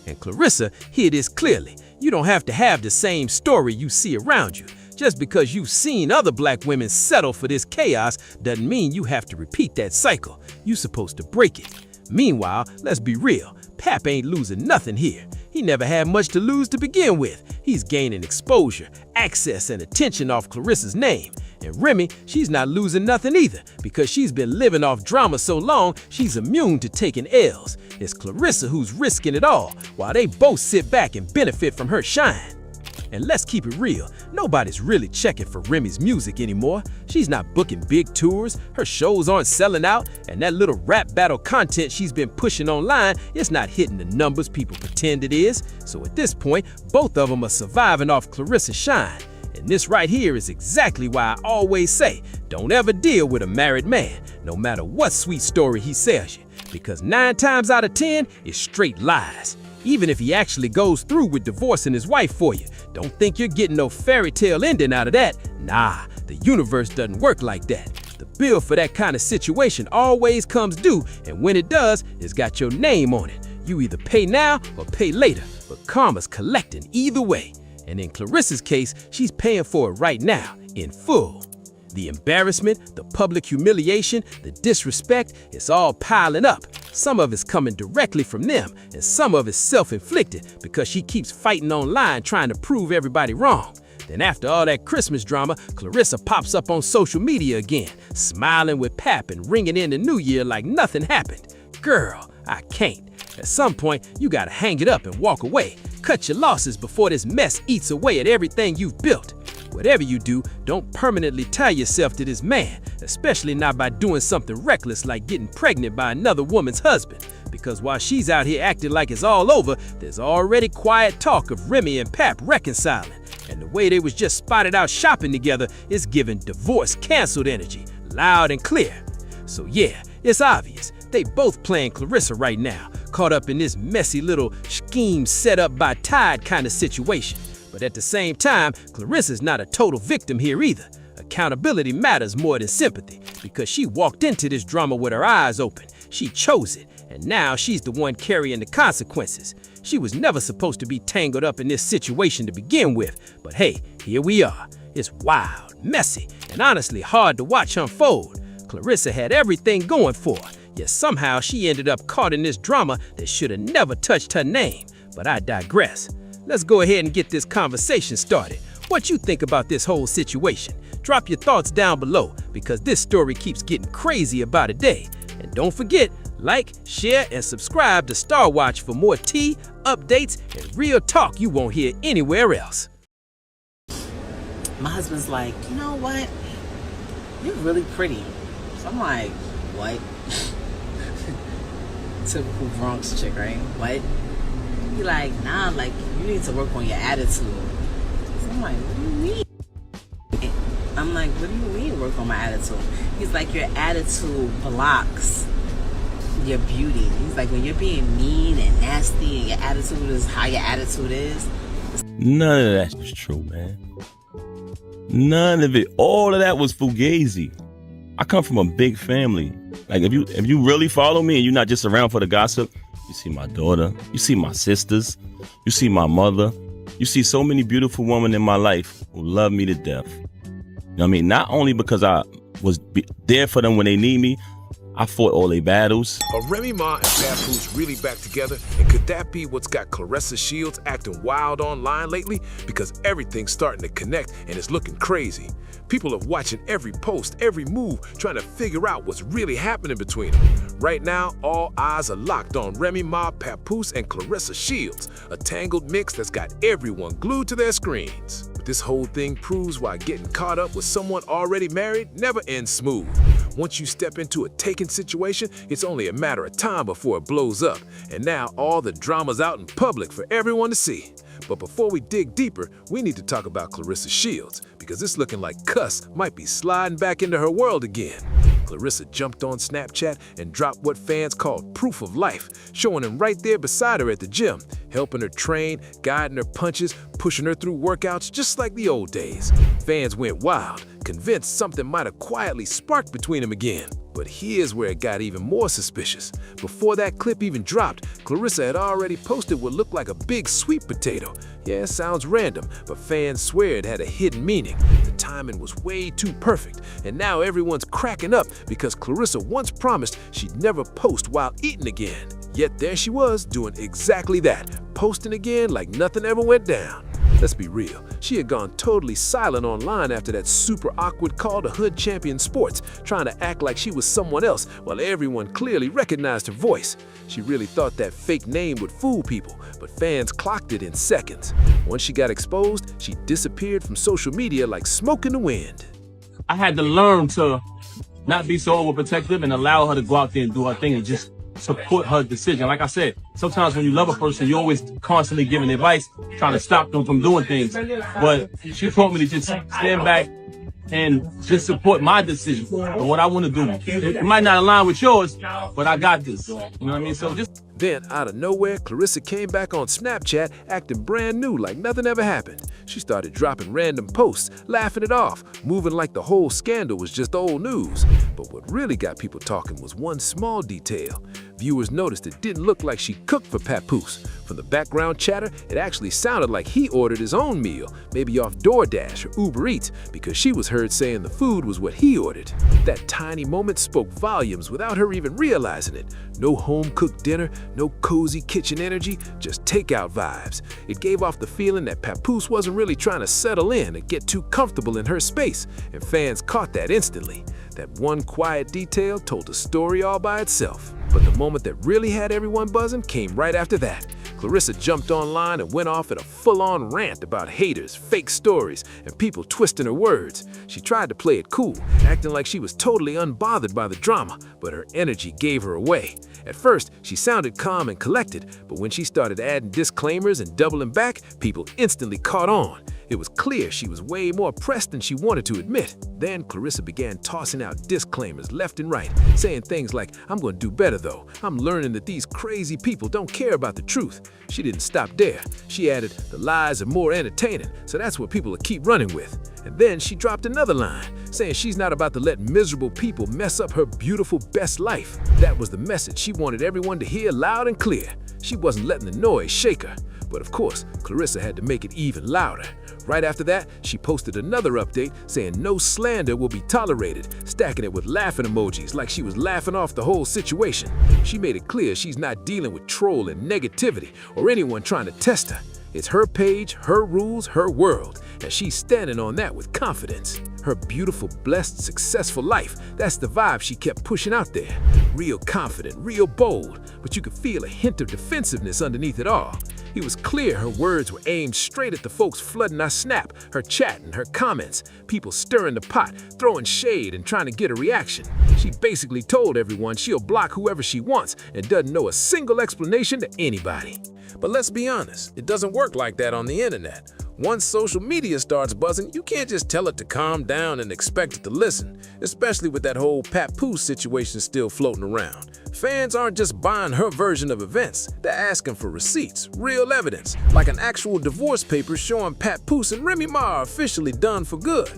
D: And Claressa, hear this clearly. You don't have to have the same story you see around you. Just because you've seen other black women settle for this chaos doesn't mean you have to repeat that cycle. You're supposed to break it. Meanwhile, let's be real. Pap ain't losing nothing here. He never had much to lose to begin with. He's gaining exposure, access and attention off Clarissa's name. And Remy, she's not losing nothing either, because she's been living off drama so long, she's immune to taking L's. It's Claressa who's risking it all, while they both sit back and benefit from her shine. And let's keep it real, nobody's really checking for Remy's music anymore. She's not booking big tours, her shows aren't selling out, and that little rap battle content she's been pushing online is not hitting the numbers people pretend it is. So at this point, both of them are surviving off Claressa's shine. And this right here is exactly why I always say, don't ever deal with a married man, no matter what sweet story he sells you, because 9 times out of 10, it's straight lies. Even if he actually goes through with divorcing his wife for you, don't think you're getting no fairy tale ending out of that. Nah, the universe doesn't work like that. The bill for that kind of situation always comes due, and when it does, it's got your name on it. You either pay now or pay later, but karma's collecting either way. And in Claressa's case, she's paying for it right now, in full. The embarrassment, the public humiliation, the disrespect, it's all piling up. Some of it's coming directly from them, and some of it's self-inflicted because she keeps fighting online trying to prove everybody wrong. Then after all that Christmas drama, Claressa pops up on social media again, smiling with pap and ringing in the new year like nothing happened. Girl, I can't. At some point, you gotta hang it up and walk away. Cut your losses before this mess eats away at everything you've built. Whatever you do, don't permanently tie yourself to this man, especially not by doing something reckless like getting pregnant by another woman's husband. Because while she's out here acting like it's all over, there's already quiet talk of Remy and Pap reconciling. And the way they was just spotted out shopping together is giving divorce canceled energy, loud and clear. So yeah, it's obvious. They both playing Claressa right now, caught up in this messy little scheme set up by Tide kind of situation. But at the same time, Claressa's not a total victim here either. Accountability matters more than sympathy, because she walked into this drama with her eyes open. She chose it, and now she's the one carrying the consequences. She was never supposed to be tangled up in this situation to begin with, but hey, here we are. It's wild, messy, and honestly hard to watch unfold. Claressa had everything going for her, yet somehow she ended up caught in this drama that should have never touched her name. But I digress. Let's go ahead and get this conversation started. What you think about this whole situation? Drop your thoughts down below, because this story keeps getting crazy by the day. And don't forget, like, share, and subscribe to Star Watch for more tea, updates, and real talk you won't hear anywhere else.
C: My husband's like, you know what? You're really pretty. So I'm like, what? Typical Bronx chick, right? What? He like, nah, like, you need to work on your attitude. So I'm like, what do you mean? I'm like, what do you mean work on my attitude? He's like, your attitude blocks your beauty. He's like, when you're being mean and nasty and your attitude is how your attitude is.
N: None of that was true, man. None of it. All of that was fugazi. I come from a big family. Like, if you really follow me and you're not just around for the gossip, you see my daughter, you see my sisters, you see my mother, you see so many beautiful women in my life who love me to death. You know what I mean? Not only because I was there for them when they need me, I fought all their battles.
F: Are Remy Ma and Papoose really back together? And could that be what's got Claressa Shields acting wild online lately? Because everything's starting to connect and it's looking crazy. People are watching every post, every move, trying to figure out what's really happening between them. Right now, all eyes are locked on Remy Ma, Papoose, and Claressa Shields, a tangled mix that's got everyone glued to their screens. But this whole thing proves why getting caught up with someone already married never ends smooth. Once you step into a taken situation, it's only a matter of time before it blows up. And now all the drama's out in public for everyone to see. But before we dig deeper, we need to talk about Claressa Shields, because it's looking like Cuss might be sliding back into her world again. Claressa jumped on Snapchat and dropped what fans called proof of life, showing him right there beside her at the gym, helping her train, guiding her punches, pushing her through workouts just like the old days. Fans went wild, convinced something might have quietly sparked between them again. But here's where it got even more suspicious. Before that clip even dropped, Claressa had already posted what looked like a big sweet potato. Yeah, it sounds random, but fans swear it had a hidden meaning. The timing was way too perfect, and now everyone's cracking up because Claressa once promised she'd never post while eating again. Yet there she was, doing exactly that, posting again like nothing ever went down.
D: Let's be real, she had gone totally silent online after that super awkward call to Hood Champion Sports, trying to act like she was someone else while everyone clearly recognized her voice. She really thought that fake name would fool people, but fans clocked it in seconds. Once she got exposed, she disappeared from social media like smoke in the wind.
L: I had to learn to not be so overprotective and allow her to go out there and do her thing and just support her decision. Like I said, sometimes when you love a person, you're always constantly giving advice, trying to stop them from doing things. But she told me to just stand back and just support my decision and what I want to do. It might not align with yours, but I got this. You know what I mean? So just...
D: Then, out of nowhere, Claressa came back on Snapchat acting brand new like nothing ever happened. She started dropping random posts, laughing it off, moving like the whole scandal was just old news. But what really got people talking was one small detail. Viewers noticed it didn't look like she cooked for Papoose. From the background chatter, it actually sounded like he ordered his own meal, maybe off DoorDash or Uber Eats, because she was heard saying the food was what he ordered. That tiny moment spoke volumes without her even realizing it. No home-cooked dinner, no cozy kitchen energy, just takeout vibes. It gave off the feeling that Papoose wasn't really trying to settle in or get too comfortable in her space, and fans caught that instantly. That one quiet detail told a story all by itself. But the moment that really had everyone buzzing came right after that. Claressa jumped online and went off at a full-on rant about haters, fake stories, and people twisting her words. She tried to play it cool, acting like she was totally unbothered by the drama, but her energy gave her away. At first, she sounded calm and collected, but when she started adding disclaimers and doubling back, people instantly caught on. It was clear she was way more pressed than she wanted to admit. Then Claressa began tossing out disclaimers left and right, saying things like, "I'm going to do better though. I'm learning that these crazy people don't care about the truth." She didn't stop there. She added, "The lies are more entertaining, so that's what people will keep running with." And then she dropped another line, saying she's not about to let miserable people mess up her beautiful best life. That was the message she wanted everyone to hear loud and clear. She wasn't letting the noise shake her. But of course, Claressa had to make it even louder. Right after that, she posted another update saying no slander will be tolerated, stacking it with laughing emojis like she was laughing off the whole situation. She made it clear she's not dealing with troll and negativity or anyone trying to test her. It's her page, her rules, her world, and she's standing on that with confidence. Her beautiful, blessed, successful life, that's the vibe she kept pushing out there. Real confident, real bold, but you could feel a hint of defensiveness underneath it all. It was clear her words were aimed straight at the folks flooding our Snap, her chat and her comments, people stirring the pot, throwing shade and trying to get a reaction. She basically told everyone she'll block whoever she wants and doesn't know a single explanation to anybody. But let's be honest, it doesn't work like that on the internet. Once social media starts buzzing, you can't just tell it to calm down and expect it to listen, especially with that whole Papoose situation still floating around. Fans aren't just buying her version of events, they're asking for receipts, real evidence, like an actual divorce paper showing Papoose and Remy Ma are officially done for good.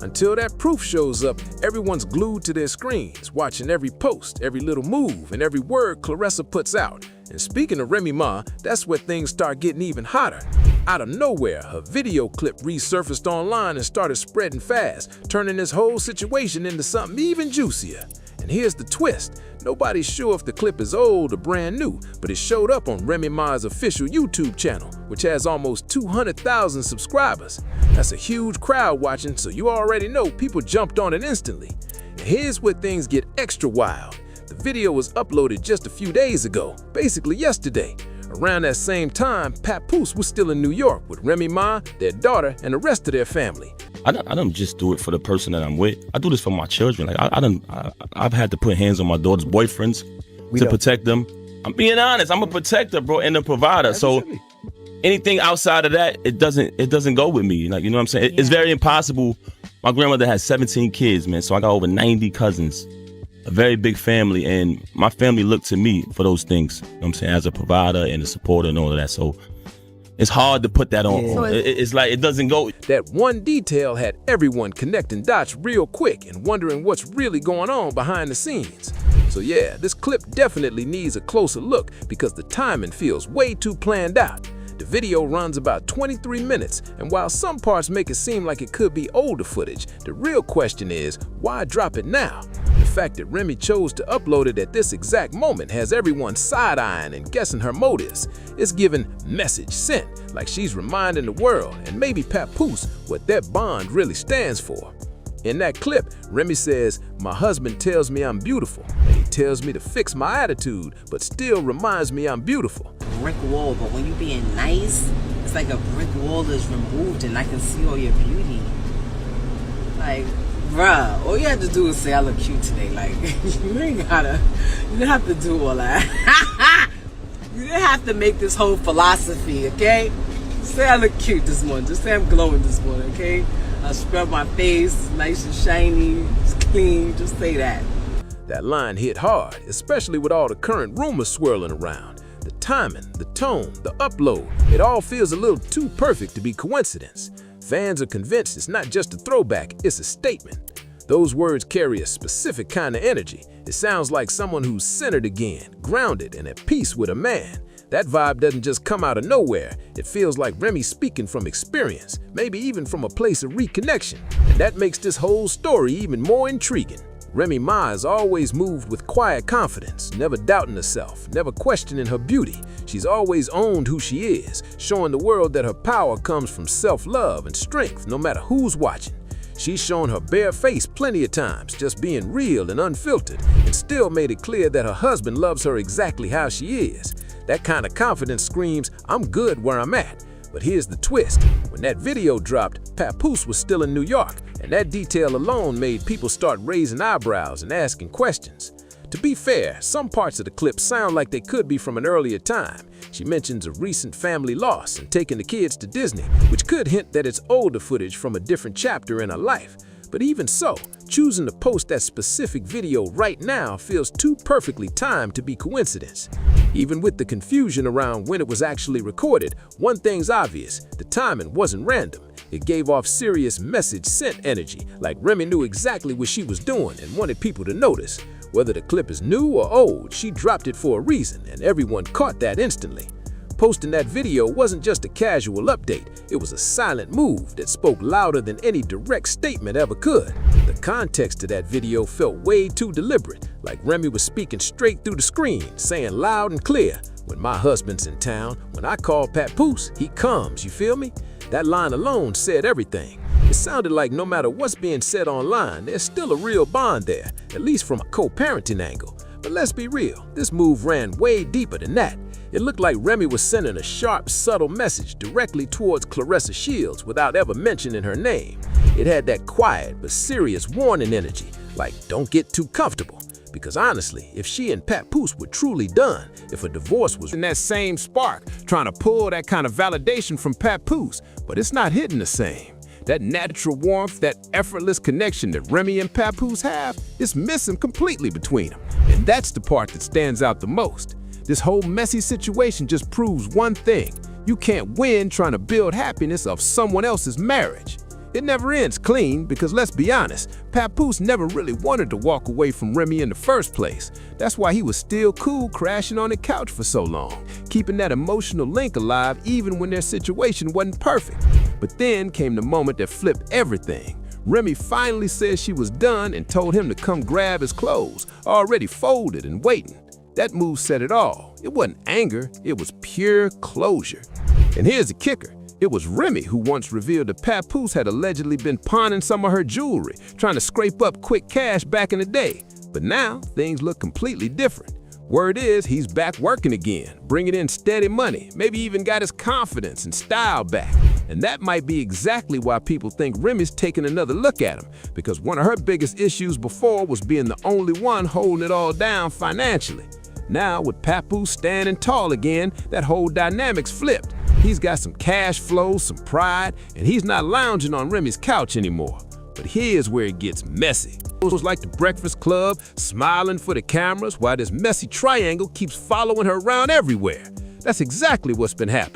D: Until that proof shows up, everyone's glued to their screens, watching every post, every little move, and every word Claressa puts out. And speaking of Remy Ma, that's where things start getting even hotter. Out of nowhere, her video clip resurfaced online and started spreading fast, turning this whole situation into something even juicier. And here's the twist. Nobody's sure if the clip is old or brand new, but it showed up on Remy Ma's official YouTube channel, which has almost 200,000 subscribers. That's a huge crowd watching, so you already know people jumped on it instantly. And here's where things get extra wild. The video was uploaded just a few days ago, basically yesterday. Around that same time, Papoose was still in New York with Remy Ma, their daughter, and the rest of their family.
N: I don't just do it for the person that I'm with. I do this for my children. Like I've had to put hands on my daughter's boyfriends to protect them. I'm being honest. I'm a protector, bro, and a provider. So anything outside of that, it doesn't go with me. Like, you know what I'm saying? It's very impossible. My grandmother has 17 kids, man. So I got over 90 cousins. A very big family, and my family looked to me for those things, you know what I'm saying, as a provider and a supporter and all of that. So it's hard to put that on. It's like it doesn't go.
D: That one detail had everyone connecting dots real quick and wondering what's really going on behind the scenes. So yeah, this clip definitely needs a closer look because the timing feels way too planned out. The video runs about 23 minutes, and while some parts make it seem like it could be older footage, the real question is, why drop it now? The fact that Remy chose to upload it at this exact moment has everyone side-eyeing and guessing her motives. It's giving message sent, like she's reminding the world, and maybe Papoose, what that bond really stands for. In that clip, Remy says, "My husband tells me I'm beautiful, and he tells me to fix my attitude, but still reminds me I'm beautiful."
T: Brick wall, but when you being nice, it's like a brick wall is removed and I can see all your beauty. Like, bruh, all you have to do is say I look cute today. Like, you didn't have to do all that. You didn't have to make this whole philosophy, okay? Just say I look cute this morning. Just say I'm glowing this morning, okay? I scrub my face, nice and shiny, it's clean, just say that.
D: That line hit hard, especially with all the current rumors swirling around. The timing, the tone, the upload, it all feels a little too perfect to be coincidence. Fans are convinced it's not just a throwback, it's a statement. Those words carry a specific kind of energy. It sounds like someone who's centered again, grounded, and at peace with a man. That vibe doesn't just come out of nowhere. It feels like Remy speaking from experience, maybe even from a place of reconnection. And that makes this whole story even more intriguing. Remy Ma has always moved with quiet confidence, never doubting herself, never questioning her beauty. She's always owned who she is, showing the world that her power comes from self-love and strength, no matter who's watching. She's shown her bare face plenty of times, just being real and unfiltered, and still made it clear that her husband loves her exactly how she is. That kind of confidence screams, "I'm good where I'm at." But here's the twist. When that video dropped, Papoose was still in New York, and that detail alone made people start raising eyebrows and asking questions. To be fair, some parts of the clip sound like they could be from an earlier time. She mentions a recent family loss and taking the kids to Disney, which could hint that it's older footage from a different chapter in her life. But even so, choosing to post that specific video right now feels too perfectly timed to be coincidence. Even with the confusion around when it was actually recorded, one thing's obvious: the timing wasn't random. It gave off serious message sent energy, like Remy knew exactly what she was doing and wanted people to notice. Whether the clip is new or old, she dropped it for a reason, and everyone caught that instantly. Posting that video wasn't just a casual update, it was a silent move that spoke louder than any direct statement ever could. The context of that video felt way too deliberate, like Remy was speaking straight through the screen, saying loud and clear, "When my husband's in town, when I call Papoose, he comes," you feel me? That line alone said everything. It sounded like no matter what's being said online, there's still a real bond there, at least from a co-parenting angle. But let's be real, this move ran way deeper than that. It looked like Remy was sending a sharp, subtle message directly towards Claressa Shields without ever mentioning her name. It had that quiet but serious warning energy, like don't get too comfortable. Because honestly, if she and Papoose were truly done, if a divorce was in that same spark, trying to pull that kind of validation from Papoose, but it's not hitting the same. That natural warmth, that effortless connection that Remy and Papoose have, is missing completely between them. And that's the part that stands out the most. This whole messy situation just proves one thing: you can't win trying to build happiness off someone else's marriage. It never ends clean because, let's be honest, Papoose never really wanted to walk away from Remy in the first place. That's why he was still cool crashing on the couch for so long, keeping that emotional link alive even when their situation wasn't perfect. But then came the moment that flipped everything. Remy finally said she was done and told him to come grab his clothes, already folded and waiting. That move said it all. It wasn't anger, it was pure closure. And here's the kicker. It was Remy who once revealed that Papoose had allegedly been pawning some of her jewelry, trying to scrape up quick cash back in the day. But now, things look completely different. Word is he's back working again, bringing in steady money, maybe even got his confidence and style back. And that might be exactly why people think Remy's taking another look at him, because one of her biggest issues before was being the only one holding it all down financially. Now, with Papoose standing tall again, that whole dynamic's flipped. He's got some cash flow, some pride, and he's not lounging on Remy's couch anymore. But here's where it gets messy. It was like the Breakfast Club, smiling for the cameras, while this messy triangle keeps following her around everywhere. That's exactly what's been happening.